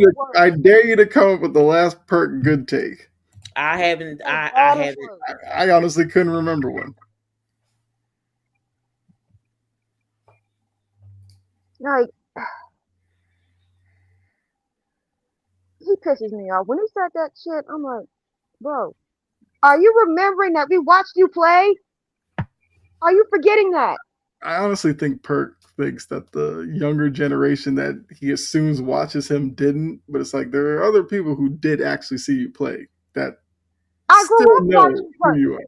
you to come up with the last Perk good take. I haven't. I honestly couldn't remember one. Like, he pisses me off. When he said that shit, I'm like, bro, are you remembering that we watched you play? Are you forgetting that? I honestly think Perk thinks that the younger generation that he assumes watches him didn't, but it's like there are other people who did actually see you play that still know who you are.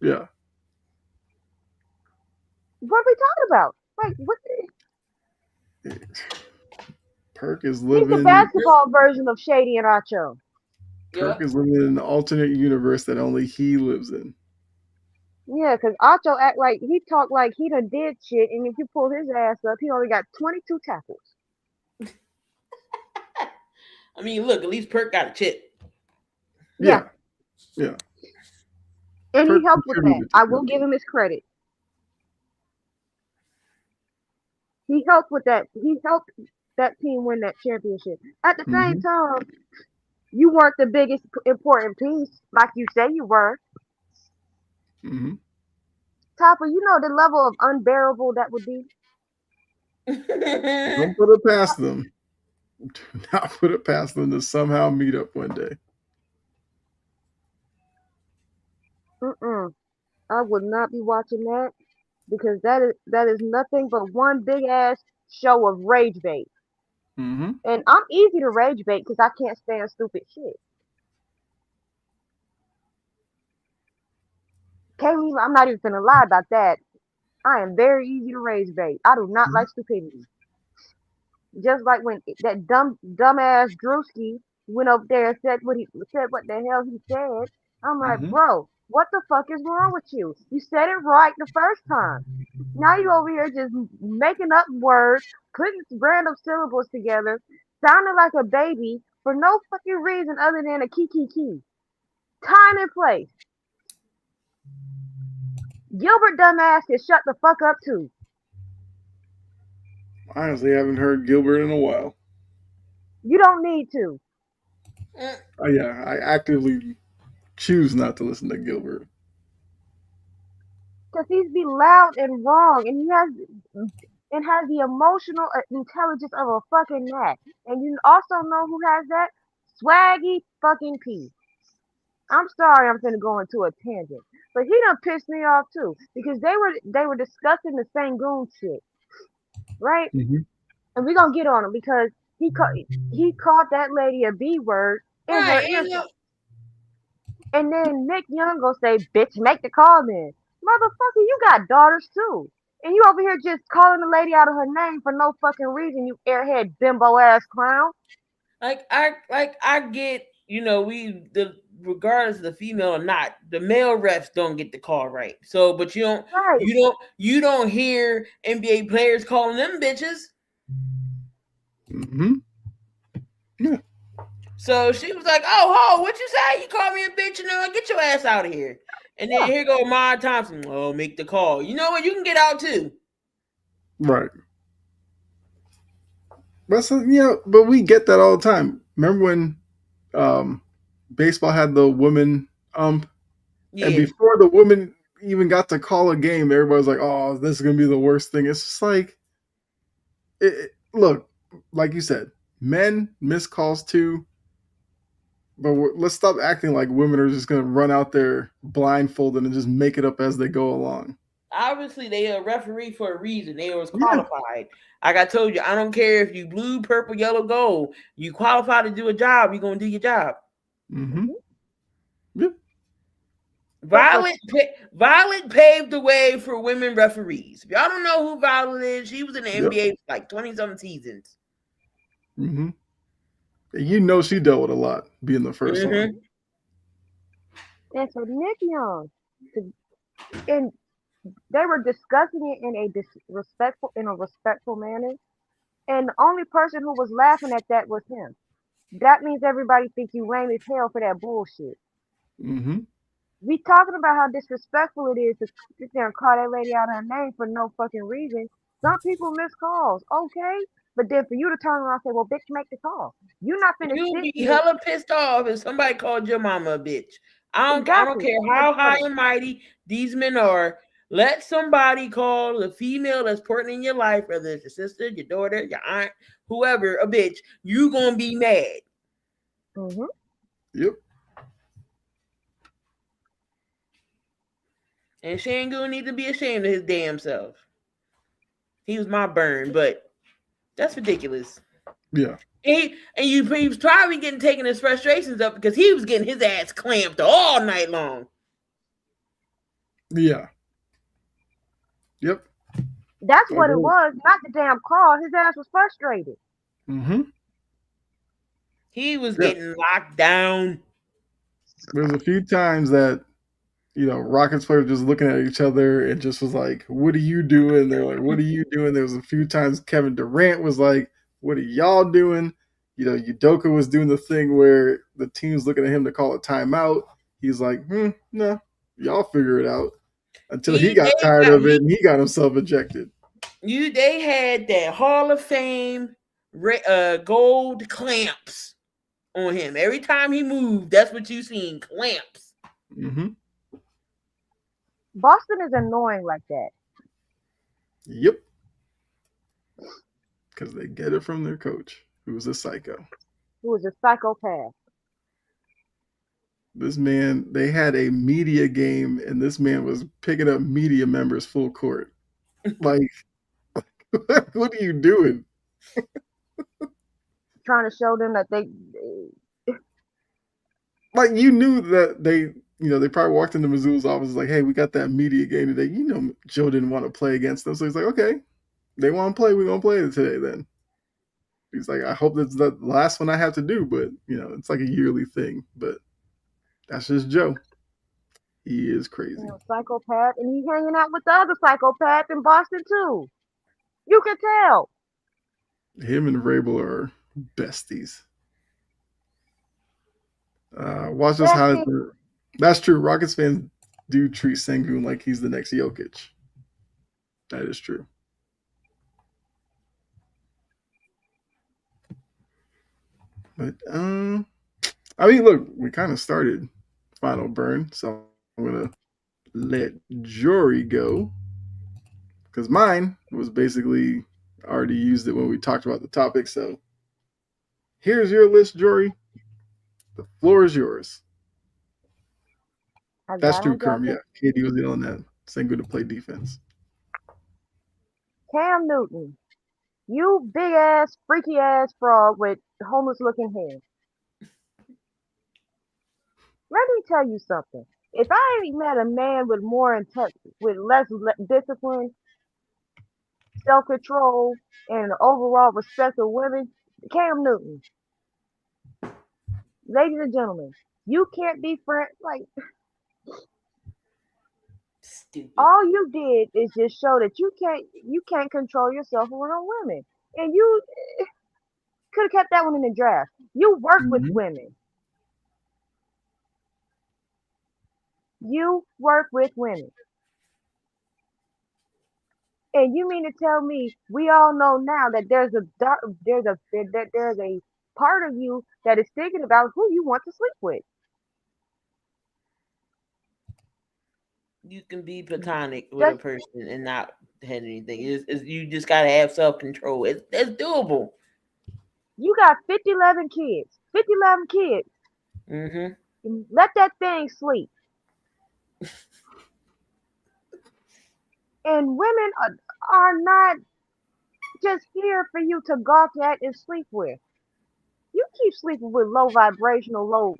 Yeah. What are we talking about? Like, what? Perk is living. He's the basketball version of Shady and Acho. Perk is living in an alternate universe that only he lives in. Yeah, because Acho act like he talk like he done did shit, and if you pull his ass up, he only got 22 tackles. Look, at least Perk got a chip. Yeah. And Perk he helped with that. I will give him his credit. He helped with that. He helped that team win that championship. At the same time, you weren't the biggest important piece, like you say you were. Mm-hmm. Topper, you know the level of unbearable that would be? Don't put it past them. Do not put it past them to somehow meet up one day. I would not be watching that. because that is nothing but one big ass show of rage bait. Mm-hmm. And I'm easy to rage bait because I can't stand stupid shit. Kaylee, I'm not even gonna lie about that. I am very easy to rage bait. I do not like stupidity. Just like when that dumbass Drewski went up there and said what the hell he said. I'm like, Mm-hmm. bro, what the fuck is wrong with you? You said it right the first time. Now you over here just making up words, putting random syllables together, sounding like a baby for no fucking reason other than a key. Time and place. Gilbert dumbass can shut the fuck up too. Honestly, I haven't heard Gilbert in a while. You don't need to. Yeah, I actively choose not to listen to Gilbert. Because he's be loud and wrong, and has the emotional intelligence of a fucking gnat. And you also know who has that? Swaggy fucking P. I'm sorry, I'm finna go into a tangent, but he done pissed me off too because they were discussing the Sangoon shit, right? Mm-hmm. And we gonna get on him because he called that lady a B word in her ear. And then Nick Young gonna say, "Bitch, make the call then." Motherfucker, you got daughters too. And you over here just calling the lady out of her name for no fucking reason, you airhead bimbo ass clown. I get, regardless of the female or not, the male refs don't get the call right. So, but you don't hear NBA players calling them bitches. Mm-hmm. Yeah. So she was like, "Oh, what you say? You call me a bitch? Get your ass out of here." And then here go Maya Thompson. Oh, make the call. You know what? You can get out too. Right. But we get that all the time. Remember when baseball had the woman ump? Yeah. And before the woman even got to call a game, everybody was like, "Oh, this is going to be the worst thing." It's just like, look, like you said, men miss calls too. But let's stop acting like women are just going to run out there blindfolded and just make it up as they go along. Obviously, they are a referee for a reason. They was qualified. Yeah. Like I told you, I don't care if you blue, purple, yellow, gold. You qualify to do a job, you're going to do your job. Mm-hmm. Yep. Violet paved the way for women referees. If y'all don't know who Violet is, she was in the NBA for like 20-something seasons. Mm-hmm. You know she dealt with a lot being the first one. And so Nick Young, and they were discussing it in a respectful manner. And the only person who was laughing at that was him. That means everybody think you lame as hell for that bullshit. Mm-hmm. We talking about how disrespectful it is to sit there and call that lady out her name for no fucking reason. Some people miss calls, okay? But then for you to turn around and say, "Well, bitch, make the call." You're not finna You'll be hella pissed off if somebody called your mama a bitch. I don't care how high and mighty these men are. Let somebody call the female that's important in your life, whether it's your sister, your daughter, your aunt, whoever, a bitch. You gonna be mad. Mm-hmm. Yep. And Shangoon need to be ashamed of his damn self. He was my burn, but that's ridiculous. Yeah. He was probably getting taking his frustrations up because he was getting his ass clamped all night long. Yeah. Yep. That's what it was, not the damn call. His ass was frustrated. Mm-hmm. He was getting locked down. There's a few times that, Rockets players just looking at each other and just was like, "What are you doing?" They're like, "What are you doing?" There was a few times Kevin Durant was like, "What are y'all doing?" Udoka was doing the thing where the team's looking at him to call a timeout. He's like, "No, y'all figure it out." Until he got tired of it and he got himself ejected. They had that Hall of Fame gold clamps on him. Every time he moved, that's what you seen, clamps. Mm-hmm. Boston is annoying like that. Yep. Because they get it from their coach, who's a psycho. Who is a psychopath. This man, they had a media game, and this man was picking up media members full court. Like, what are you doing? Trying to show them that they Like, you knew that they probably walked into Mizzou's office like, hey, we got that media game today. Joe didn't want to play against them, so he's like, okay, they want to play, we're gonna play it today then. He's like, I hope that's the last one I have to do, but it's like a yearly thing. But that's just Joe. He is crazy. Psychopath, and he's hanging out with the other psychopath in Boston too. You can tell. Him and Vrabel are besties. Watch us how. That's true. Rockets fans do treat Sengun like he's the next Jokic. That is true. But I mean, look, we kind of started Final Burn, so I'm gonna let Jory go because mine was basically already used it when we talked about the topic. So here's your list, Jory. The floor is yours. That's true, Kerm. Yeah, KD was yelling at Sengun to play defense. Cam Newton, you big ass, freaky ass frog with homeless looking hair. Let me tell you something. If I ain't met a man with with less discipline, self control, and overall respect of women, Cam Newton. Ladies and gentlemen, you can't be friends. Like, stupid. All you did is just show that you can't control yourself around women, and you could have kept that one in the draft. You work with women. You work with women. And you mean to tell me we all know now that there's a part of you that is thinking about who you want to sleep with. You can be platonic with a person and not have anything. You just gotta have self-control. It's doable. You got 50-11 kids. 50-11 kids. Mm-hmm. Let that thing sleep. And women are not just here for you to gawk at and sleep with. You keep sleeping with low vibrational,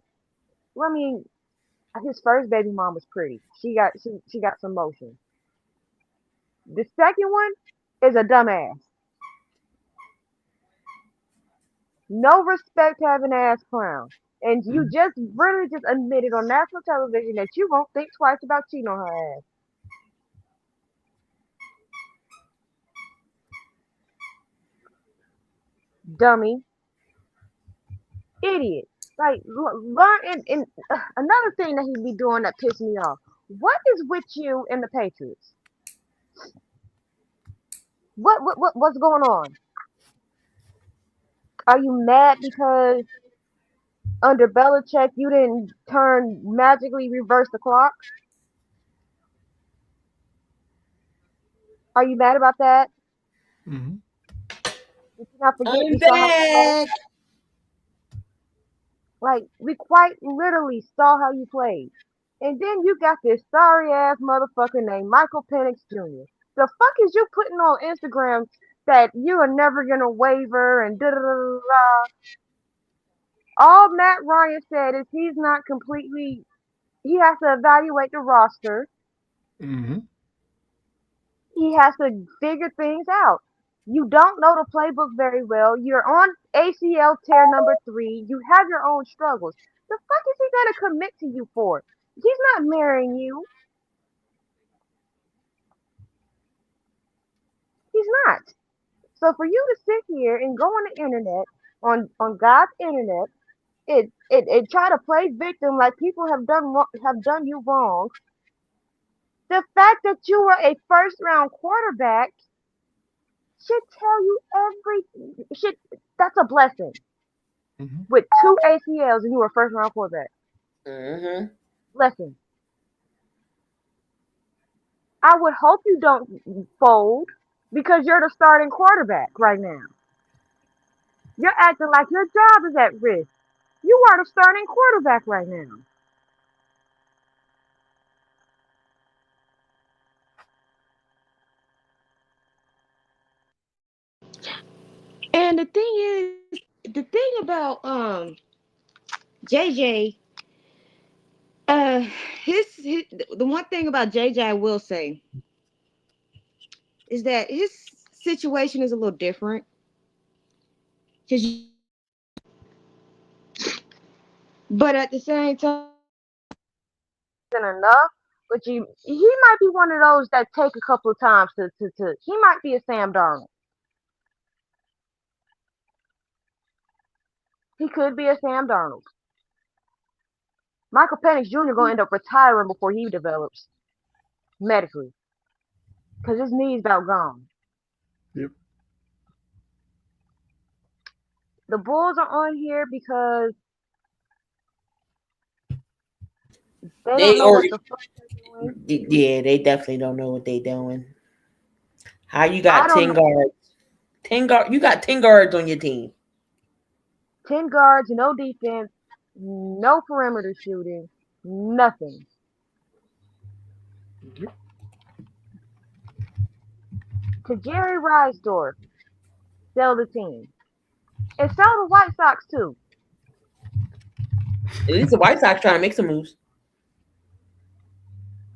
I mean, his first baby mom was pretty. She got some motion. The second one is a dumbass. No respect having ass clown. And you just really just admitted on national television that you won't think twice about cheating on her ass. Dummy. Idiot. Like, learn. And another thing that he be doing that pissed me off. What is with you and the Patriots? What's going on? Are you mad because under Belichick you didn't magically reverse the clock? Are you mad about that? Mm-hmm. Did you not forget I'm back. Like, we quite literally saw how you played. And then you got this sorry ass motherfucker named Michael Penix Jr. The fuck is you putting on Instagram that you are never gonna waver and da da da da? All Matt Ryan said is he has to evaluate the roster. Mm-hmm. He has to figure things out. You don't know the playbook very well. You're on ACL tear number 3. You have your own struggles. The fuck is he gonna commit to you for? He's not marrying you. He's not. So for you to sit here and go on the internet, on God's internet, it try to play victim like people have done you wrong. The fact that you were a first round quarterback should tell you that's a blessing. Mm-hmm. With 2 ACLs and you were a first round quarterback. Mm-hmm. Blessing. I would hope you don't fold because you're the starting quarterback right now. You're acting like your job is at risk. You are the starting quarterback right now. the thing about JJ, his the one thing about JJ I will say is that his situation is a little different. Cause but at the same time, isn't enough. But he might be one of those that take a couple of times to he might be a Sam Darnold. He could be a Sam Darnold. Michael Penix Jr. gonna end up retiring before he develops medically. Because his knee's about gone. Yep. The Bulls are on here because they don't know what the fuck they're doing. Yeah, they definitely don't know what they're doing. How you got 10 guards? 10 guard. You got 10 guards on your team. 10 guards, no defense, no perimeter shooting, nothing. To Jerry Reinsdorf, sell the team. And sell the White Sox too. At least the White Sox trying to make some moves.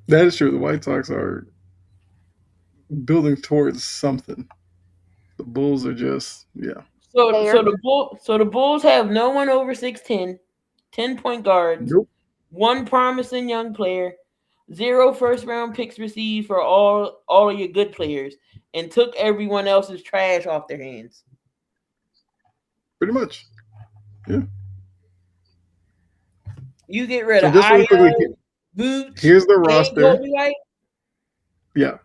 That is true. The White Sox are building towards something. The Bulls are just, yeah. So the Bulls have no one over 6'10", 10-point guards, Nope. one promising young player, 0 first-round picks received for all of your good players, and took everyone else's trash off their hands. Pretty much. Yeah. You get rid of just really quickly, Boots. here's the roster. Yeah.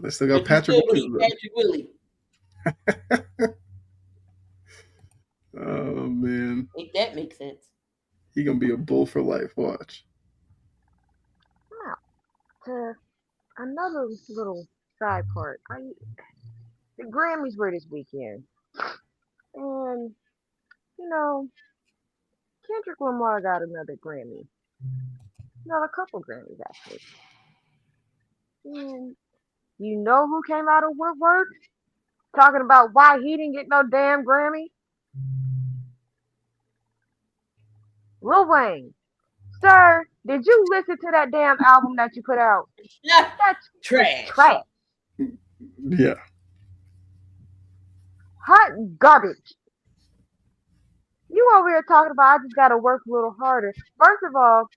They still got Patrick Willie. Oh man. Make that make sense. He gonna be a Bull for life. Watch. Now, to another little side part. The Grammys were this weekend. And, you know, Kendrick Lamar got another Grammy. Not a couple Grammys, actually. And you know who came out of woodwork? Talking about why he didn't get no damn Grammy? Lil Wayne. Sir, did you listen to that damn album that you put out? That's trash. Yeah. Hot garbage. You over here talking about I just gotta work a little harder. First of all,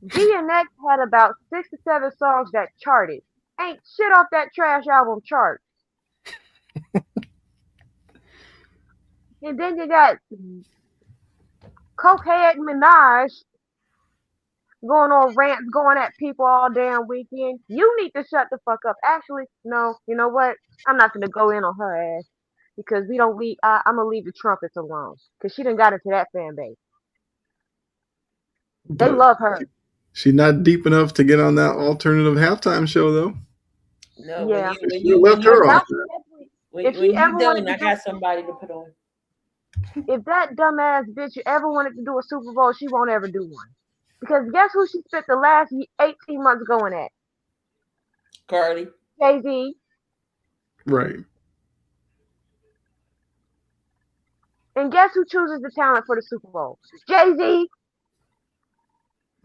DMX had about 6 to 7 songs that charted. Ain't shit off that trash album chart. And then you got Cokehead Minaj going on rants, going at people all damn weekend. You need to shut the fuck up. Actually, no, you know what? I'm not gonna go in on her ass because we don't leave. I'm gonna leave the trumpets alone because she done got into that fan base. They love her. She's not deep enough to get on that alternative halftime show, though. No, yeah. when you left her off. When you done, I got somebody to put on. If that dumbass bitch ever wanted to do a Super Bowl, she won't ever do one. Because guess who she spent the last 18 months going at? Cardi. Jay-Z. Right. And guess who chooses the talent for the Super Bowl? Jay-Z.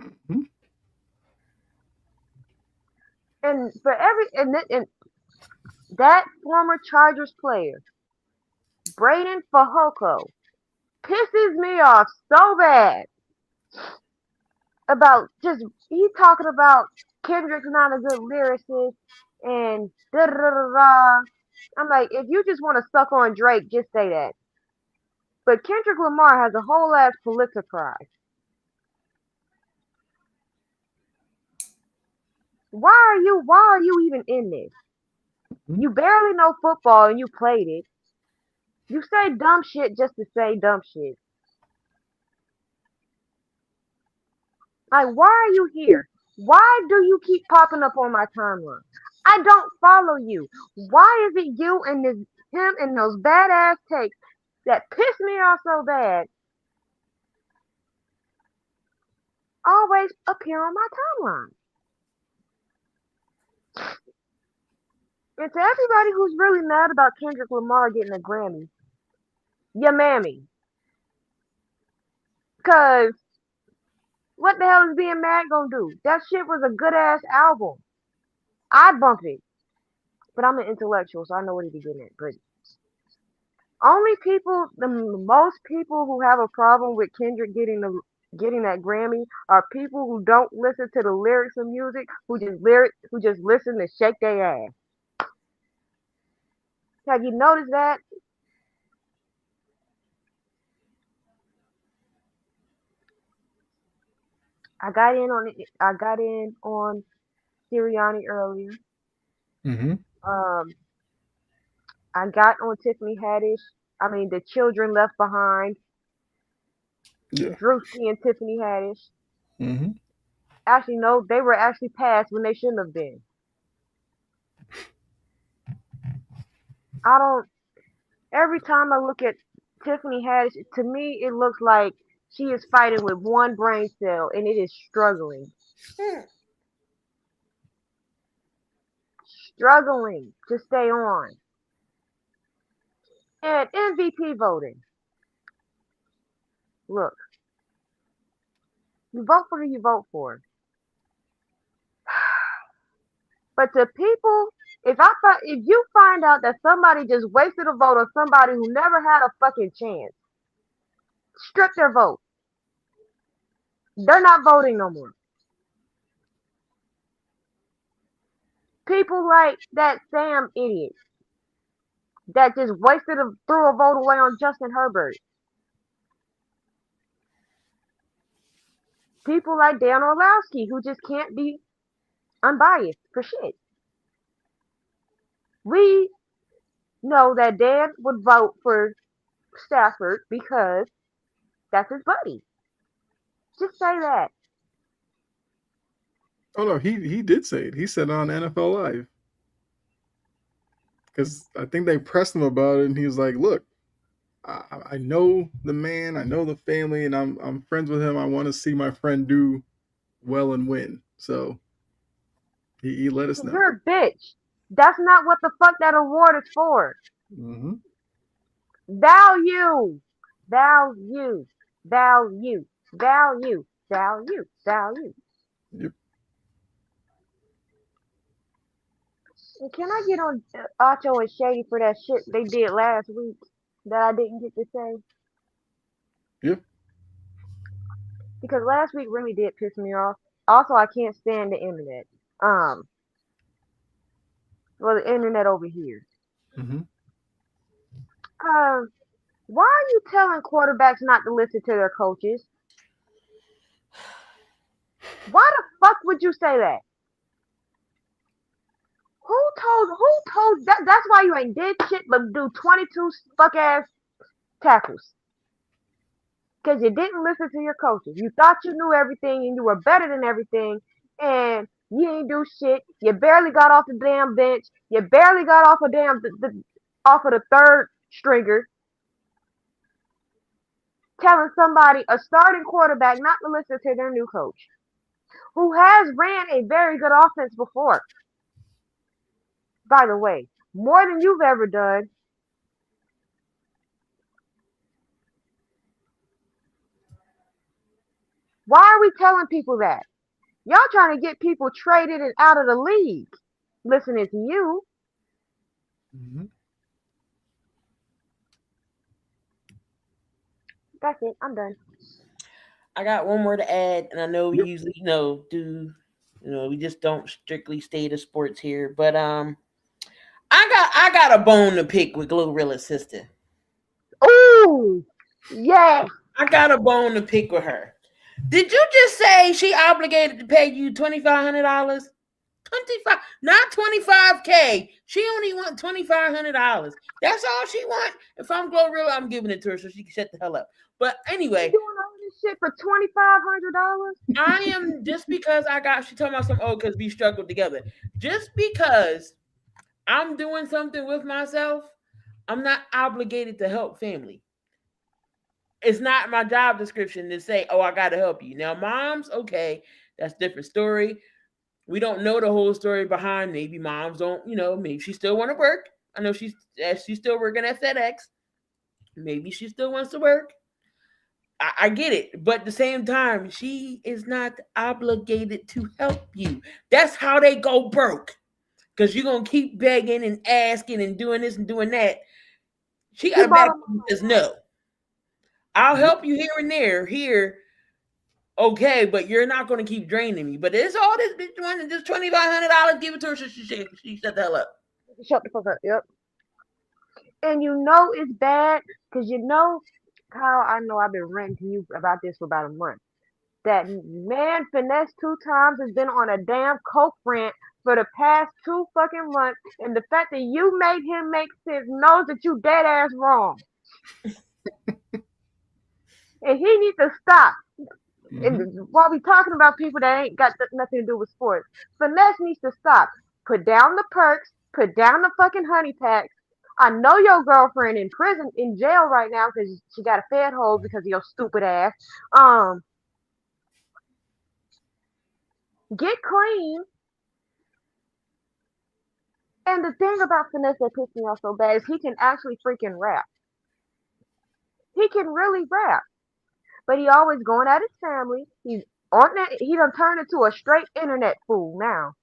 Mm-hmm. And for and that former Chargers player, Braden Fehoko, pisses me off so bad about just he talking about Kendrick's not a good lyricist and da da da da. I'm like, if you just want to suck on Drake, just say that. But Kendrick Lamar has a whole ass Pulitzer Prize. Why are you even in this? You barely know football and you played it. You say dumb shit just to say dumb shit. Like, why are you here? Why do you keep popping up on my timeline? I don't follow you. Why is it you and him and those badass takes that piss me off so bad always appear on my timeline? And to everybody who's really mad about Kendrick Lamar getting a Grammy, your mammy. Cause what the hell is being mad gonna do? That shit was a good ass album. I bump it. But I'm an intellectual, so I know what he be getting at. But only people, the most people who have a problem with Kendrick getting that Grammy are people who don't listen to the lyrics of music, who just listen to shake their ass. Have you noticed that? I got in on Sirianni earlier. Mm-hmm. Um, I got on Tiffany Haddish. I mean, the children left behind. Yeah. Drewski and Tiffany Haddish. Mm-hmm. Actually, no, they were actually passed when they shouldn't have been. I don't. Every time I look at Tiffany Haddish, to me, it looks like she is fighting with one brain cell and it is struggling. Struggling to stay on. And MVP voting. Look, you vote for who you vote for. But the people, if you find out that somebody just wasted a vote on somebody who never had a fucking chance, strip their vote. They're not voting no more. People like that Sam idiot that just threw a vote away on Justin Herbert. People like Dan Orlowski who just can't be unbiased for shit. We know that Dan would vote for Stafford because that's his buddy. Just say that. Oh no, he did say it. He said it on NFL Live. Because I think they pressed him about it, and he was like, "Look, I know the man, I know the family, and I'm friends with him. I want to see my friend do well and win." So he let us know. You're a bitch. That's not what the fuck that award is for. Mm-hmm. Value. Value. Value. Value. Value. Value. Yep. And can I get on Acho and Shady for that shit they did last week that I didn't get to say? Yep. Because last week really did piss me off. Also, I can't stand the internet. Well, the internet over here. Mm-hmm. Why are you telling quarterbacks not to listen to their coaches? Why the fuck would you say that? Who told that's why you ain't did shit but do 22 fuck ass tackles. Cause you didn't listen to your coaches. You thought you knew everything and you were better than everything and you ain't do shit. You barely got off the damn bench. You barely got off off of the third stringer. Telling somebody, a starting quarterback, not to listen to their new coach, who has ran a very good offense before. By the way, more than you've ever done. Why are we telling people that? Y'all trying to get people traded and out of the league. Listening to you. Mm-hmm. That's it. I'm done. I got one more to add, and I know we Yep. usually we just don't strictly stay to sports here, but I got a bone to pick with Glorilla's sister. Ooh, yes. I got a bone to pick with her. Did you just say she obligated to pay you $2,500? 25, not $25K. She only want $2,500. That's all she want. If I'm Glorilla, I'm giving it to her so she can shut the hell up. But anyway, You doing all this shit for $2,500? I am just because she told me some because we struggled together. Just because I'm doing something with myself, I'm not obligated to help family. It's not my job description to say, "Oh, I got to help you." Now, moms, okay, that's a different story. We don't know the whole story behind. Maybe moms don't, maybe she still want to work. I know she's still working at FedEx. Maybe she still wants to work. I get it, but at the same time, she is not obligated to help you. That's how they go broke. Because you're gonna keep begging and asking and doing this and doing that. She got to back up and says no. I'll help you here and there. Here, okay, but you're not going to keep draining me. But it's all this bitch wanting just $2,500. Give it to her. She shut the hell up. Shut the fuck up. Yep. And you know it's bad because you know how I know I've been ranting to you about this for about a month. That man Finesse 2 times has been on a damn coke rant for the past 2 fucking months, and the fact that you made him make sense knows that you dead ass wrong. And he needs to stop. And while we talking about people that ain't got nothing to do with sports, Finesse needs to stop. Put down the perks, put down the fucking honey packs. I know your girlfriend in prison, in jail right now because she got a fed hold because of your stupid ass. Get clean. And the thing about Finesse that pissed me off so bad is he can actually freaking rap. He can really rap. But he always going at his family. He's on that. He done turned into a straight internet fool now.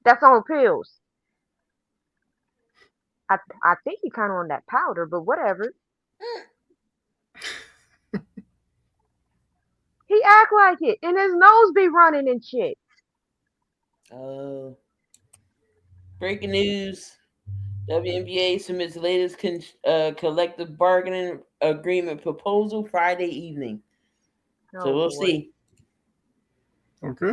That's on pills. I think he kind of on that powder, but whatever. He act like it, and his nose be running and shit. Breaking news. WNBA submits latest collective bargaining agreement proposal Friday evening. So we'll see. Okay.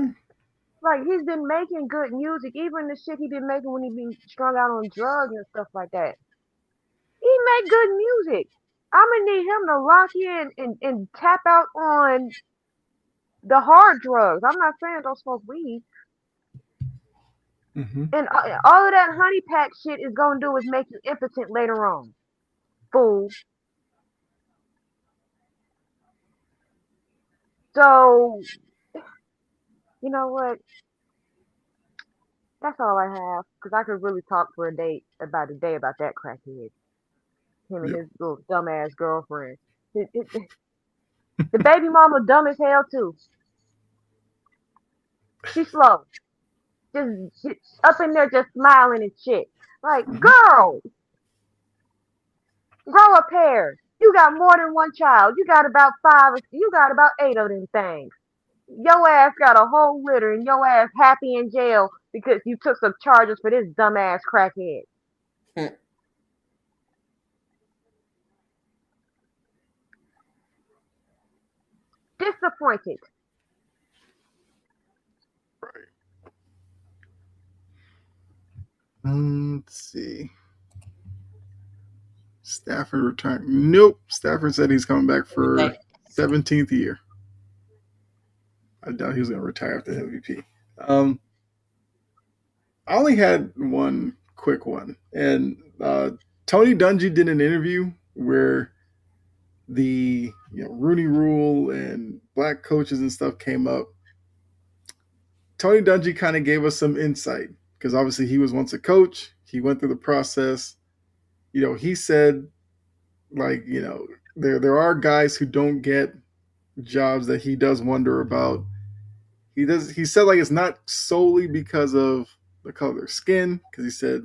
Like, he's been making good music, even the shit he been making when he been strung out on drugs and stuff like that. He make good music. I'm gonna need him to lock in and tap out on the hard drugs. I'm not saying don't smoke weed. And all of that honey pack shit is gonna do is make you impotent later on. Fool. So, you know what? That's all I have. Because I could really talk for a day about that crackhead. Him and his little dumbass girlfriend. The baby mama dumb as hell, too. She's slow. Just up in there just smiling and shit. Like, girl, grow a pair. You got more than one child. You got about 8 of them things. Your ass got a whole litter and your ass happy in jail because you took some charges for this dumbass crackhead. Disappointed. Let's see. Stafford retired. Nope. Stafford said he's coming back for 17th year. I doubt he was going to retire after the MVP. I only had one quick one. And Tony Dungy did an interview where the Rooney Rule and black coaches and stuff came up. Tony Dungy kind of gave us some insight because obviously he was once a coach. He went through the process. He said, there are guys who don't get jobs that he does wonder about. He said it's not solely because of the color of their skin, because he said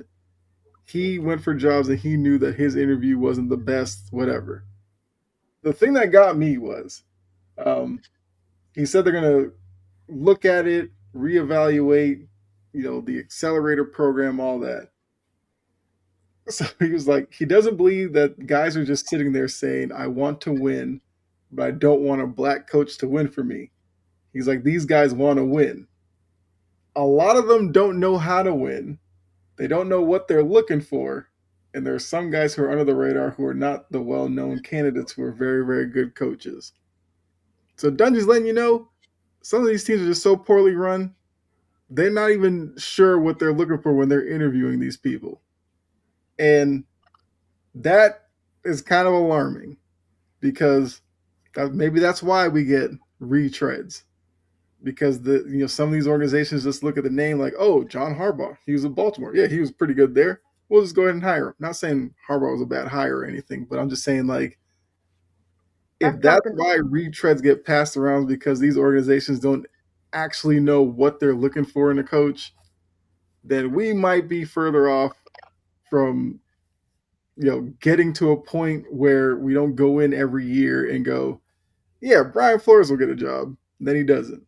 he went for jobs and he knew that his interview wasn't the best, whatever. The thing that got me was he said they're going to look at it, reevaluate, the accelerator program, all that. So he was like, he doesn't believe that guys are just sitting there saying, I want to win, but I don't want a black coach to win for me. He's like, these guys want to win. A lot of them don't know how to win. They don't know what they're looking for. And there are some guys who are under the radar who are not the well-known candidates who are very, very good coaches. So Dungy's letting you know, some of these teams are just so poorly run, they're not even sure what they're looking for when they're interviewing these people. And that is kind of alarming because maybe that's why we get retreads. because some of these organizations just look at the name like, oh, John Harbaugh, he was in Baltimore. Yeah, he was pretty good there. We'll just go ahead and hire him. Not saying Harbaugh was a bad hire or anything, but I'm just saying like if that's why retreads get passed around because these organizations don't actually know what they're looking for in a coach, then we might be further off from getting to a point where we don't go in every year and go, yeah, Brian Flores will get a job. Then he doesn't.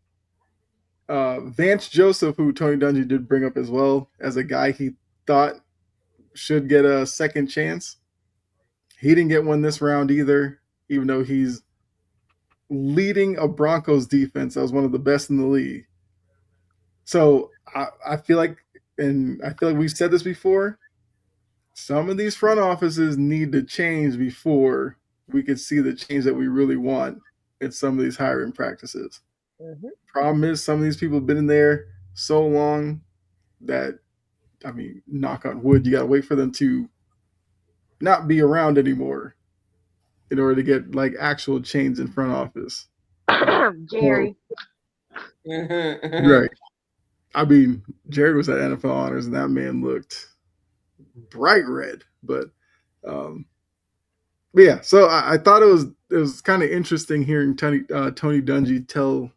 Vance Joseph, who Tony Dungy did bring up as well as a guy he thought should get a second chance. He didn't get one this round either, even though he's leading a Broncos defense that was one of the best in the league. So I feel like we've said this before, some of these front offices need to change before we could see the change that we really want in some of these hiring practices. Mm-hmm. Problem is, some of these people have been in there so long that, I mean, knock on wood, you got to wait for them to not be around anymore in order to get like actual change in front office. Jerry. Right. I mean, Jared was at NFL Honors and that man looked bright red, but yeah. So I thought it was kind of interesting hearing Tony Dungy tell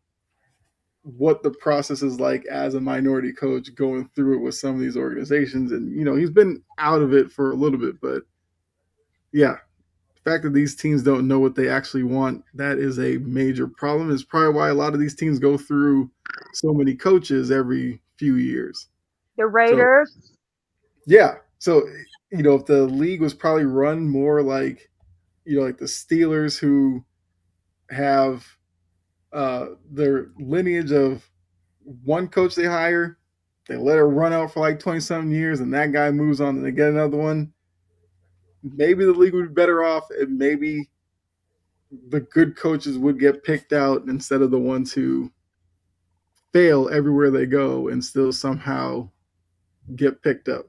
what the process is like as a minority coach going through it with some of these organizations, and he's been out of it for a little bit, but yeah, the fact that these teams don't know what they actually want, that is a major problem. It's probably why a lot of these teams go through so many coaches every few years. The Raiders. So, yeah. So, if the league was probably run more like, like the Steelers, who have their lineage of one coach they hire, they let it run out for like 20-something years, and that guy moves on and they get another one. Maybe the league would be better off, and maybe the good coaches would get picked out instead of the ones who fail everywhere they go and still somehow get picked up.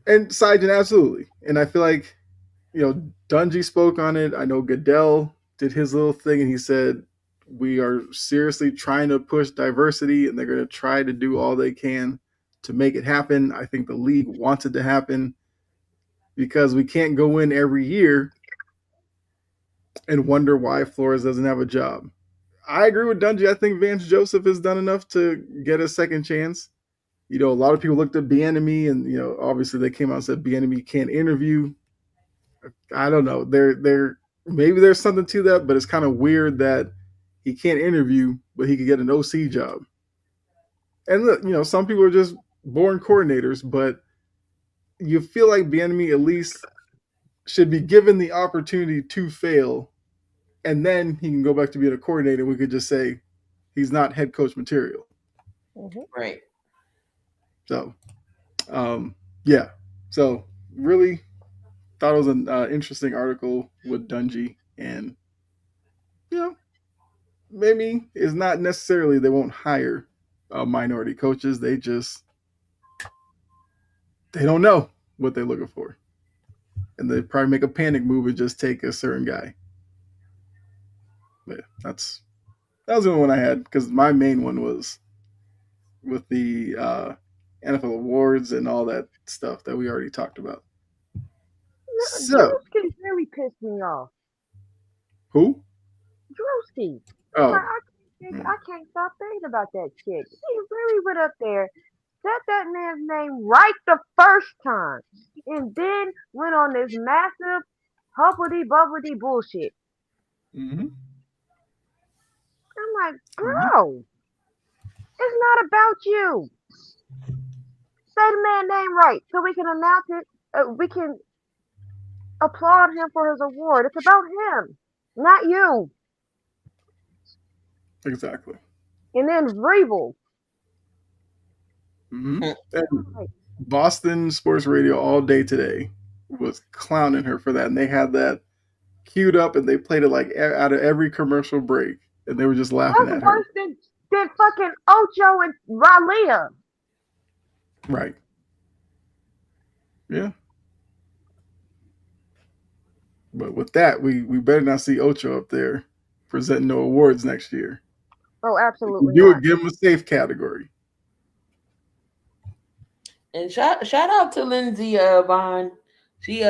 And Saijan, absolutely. And I feel like, Dungy spoke on it. I know Goodell did his little thing, and he said, we are seriously trying to push diversity, and they're going to try to do all they can to make it happen. I think the league wants it to happen because we can't go in every year and wonder why Flores doesn't have a job. I agree with Dungy. I think Vance Joseph has done enough to get a second chance. A lot of people looked at Bieniemy, and obviously they came out and said Bieniemy can't interview. I don't know. Maybe there's something to that, but it's kind of weird that he can't interview, but he could get an OC job. And look, some people are just born coordinators, but you feel like Bieniemy at least should be given the opportunity to fail, and then he can go back to being a coordinator. We could just say he's not head coach material. Mm-hmm. Right. So, yeah. So, really thought it was an interesting article with Dungy, and maybe it's not necessarily they won't hire minority coaches. They don't know what they're looking for, and they probably make a panic move and just take a certain guy. But yeah, that was the only one I had, because my main one was with the NFL awards and all that stuff that we already talked about. So, Drewski really pissed me off. Who? Drewski. Oh. I can't stop thinking about that shit. He really went up there, said that man's name right the first time, and then went on this massive hubbity-bubbity bullshit. Mm-hmm. I'm like, bro, it's not about you. Say the man's name right so we can announce it. We can applaud him for his award. It's about him, not you. Exactly. And then Vrabel. Mm-hmm. And Boston Sports Radio all day today was clowning her for that, and they had that queued up, and they played it like out of every commercial break, and they were just laughing at her. Worse than fucking Ocho and Ralia. Right. Yeah. But with that, we better not see Ocho up there presenting no awards next year. Oh, absolutely Do not. it, give them a safe category. And shout out to Lindsey Vonn. She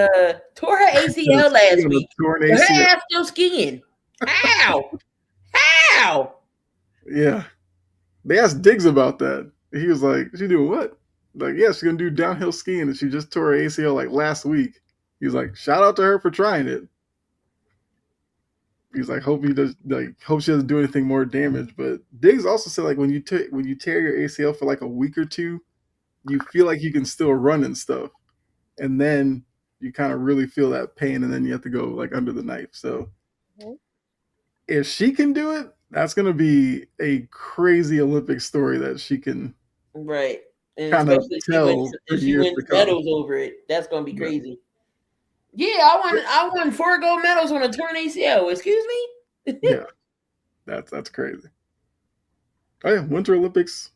tore her ACL last week. Her ass still skiing. How? How? Yeah. They asked Diggs about that. He was like, she doing what? Like, yeah, she's going to do downhill skiing, and she just tore her ACL like last week. He's like, shout out to her for trying it. He's like, hope she doesn't do anything more damage. But Diggs also said, like, when you tear your ACL for like a week or two, you feel like you can still run and stuff. And then you kind of really feel that pain, and then you have to go like under the knife. So if she can do it, that's going to be a crazy Olympic story that she can kind of tell. If she wins medals over it, that's going to be crazy. Yeah, I won 4 gold medals on a torn ACL. Excuse me? Yeah, that's crazy. Oh yeah, Winter Olympics.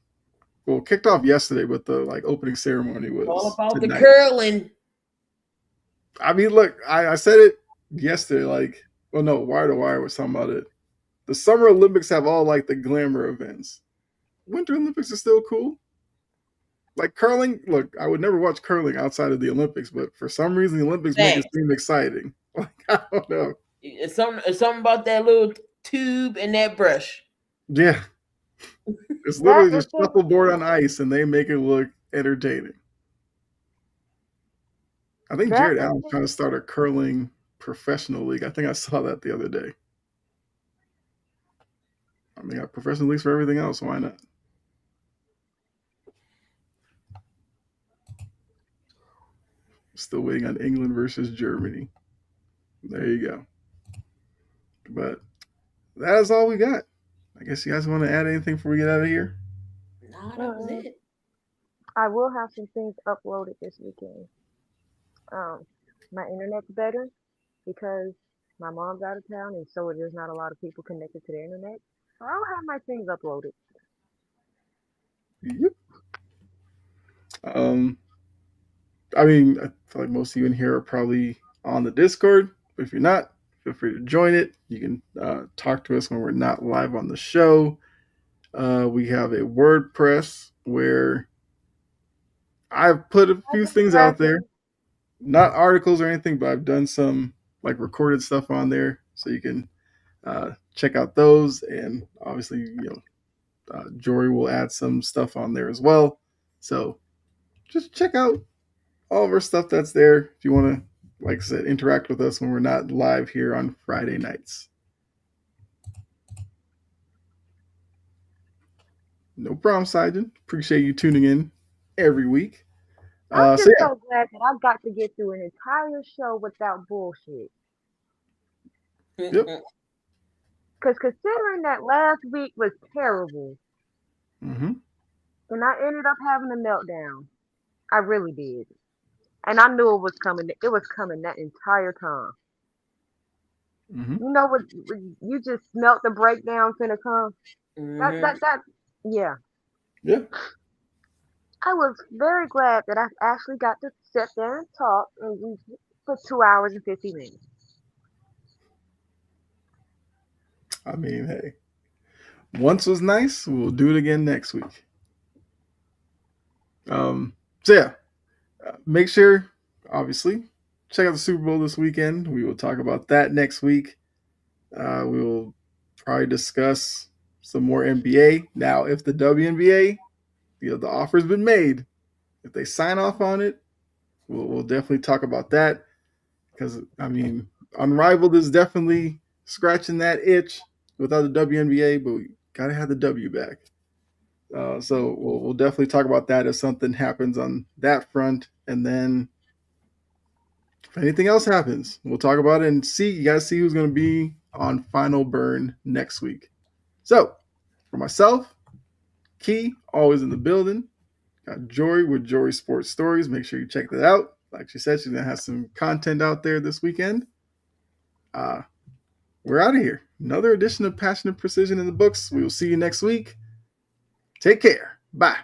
Well, kicked off yesterday, but the opening ceremony was all about tonight. The curling. I mean, look, I said it yesterday. Wire to Wire was talking about it. The Summer Olympics have all like the glamour events. Winter Olympics is still cool. Like curling, look, I would never watch curling outside of the Olympics, but for some reason the Olympics make it seem exciting. Like, I don't know. It's something about that little tube and that brush. Yeah. It's literally just shuffleboard on ice, and they make it look entertaining. I think Jared Allen's trying to start a curling professional league. I think I saw that the other day. I mean, got professional leagues for everything else. Why not? Still waiting on England versus Germany. There you go. But that is all we got. I guess you guys want to add anything before we get out of here? No, that was it. I will have some things uploaded this weekend. My internet's better because my mom's out of town, and so there's not a lot of people connected to the internet. So I'll have my things uploaded. Yep. I mean, I feel like most of you in here are probably on the Discord. But if you're not, feel free to join it. You can talk to us when we're not live on the show. We have a WordPress where I've put a few things out there. Not articles or anything, but I've done some recorded stuff on there. So you can check out those. And obviously, Jory will add some stuff on there as well. So just check out all of our stuff that's there if you want to, like I said, interact with us when we're not live here on Friday nights. No problem, Sajan. Appreciate you tuning in every week. I'm just so glad that I got to get through an entire show without bullshit. Yep. Because considering that last week was terrible, and I ended up having a meltdown. I really did. And I knew it was coming. It was coming that entire time. You know what? You just smelt the breakdown finna come. Yeah. Yeah. I was very glad that I actually got to sit there and talk for 2 hours and 50 minutes. I mean, hey, once was nice. We'll do it again next week. So yeah, make sure, obviously, check out the Super Bowl this weekend. We will talk about that next week. We will probably discuss some more NBA. Now, if the WNBA, the offer's been made, if they sign off on it, we'll definitely talk about that. Because, I mean, Unrivaled is definitely scratching that itch without the WNBA, but we got to have the W back. So we'll definitely talk about that if something happens on that front. And then if anything else happens, we'll talk about it and see. You guys see who's going to be on Final Burn next week. So for myself, Key, always in the building. Got Jory with Jory Sports Stories. Make sure you check that out. Like she said, she's going to have some content out there this weekend. We're out of here. Another edition of Passionate Precision in the books. We will see you next week. Take care. Bye.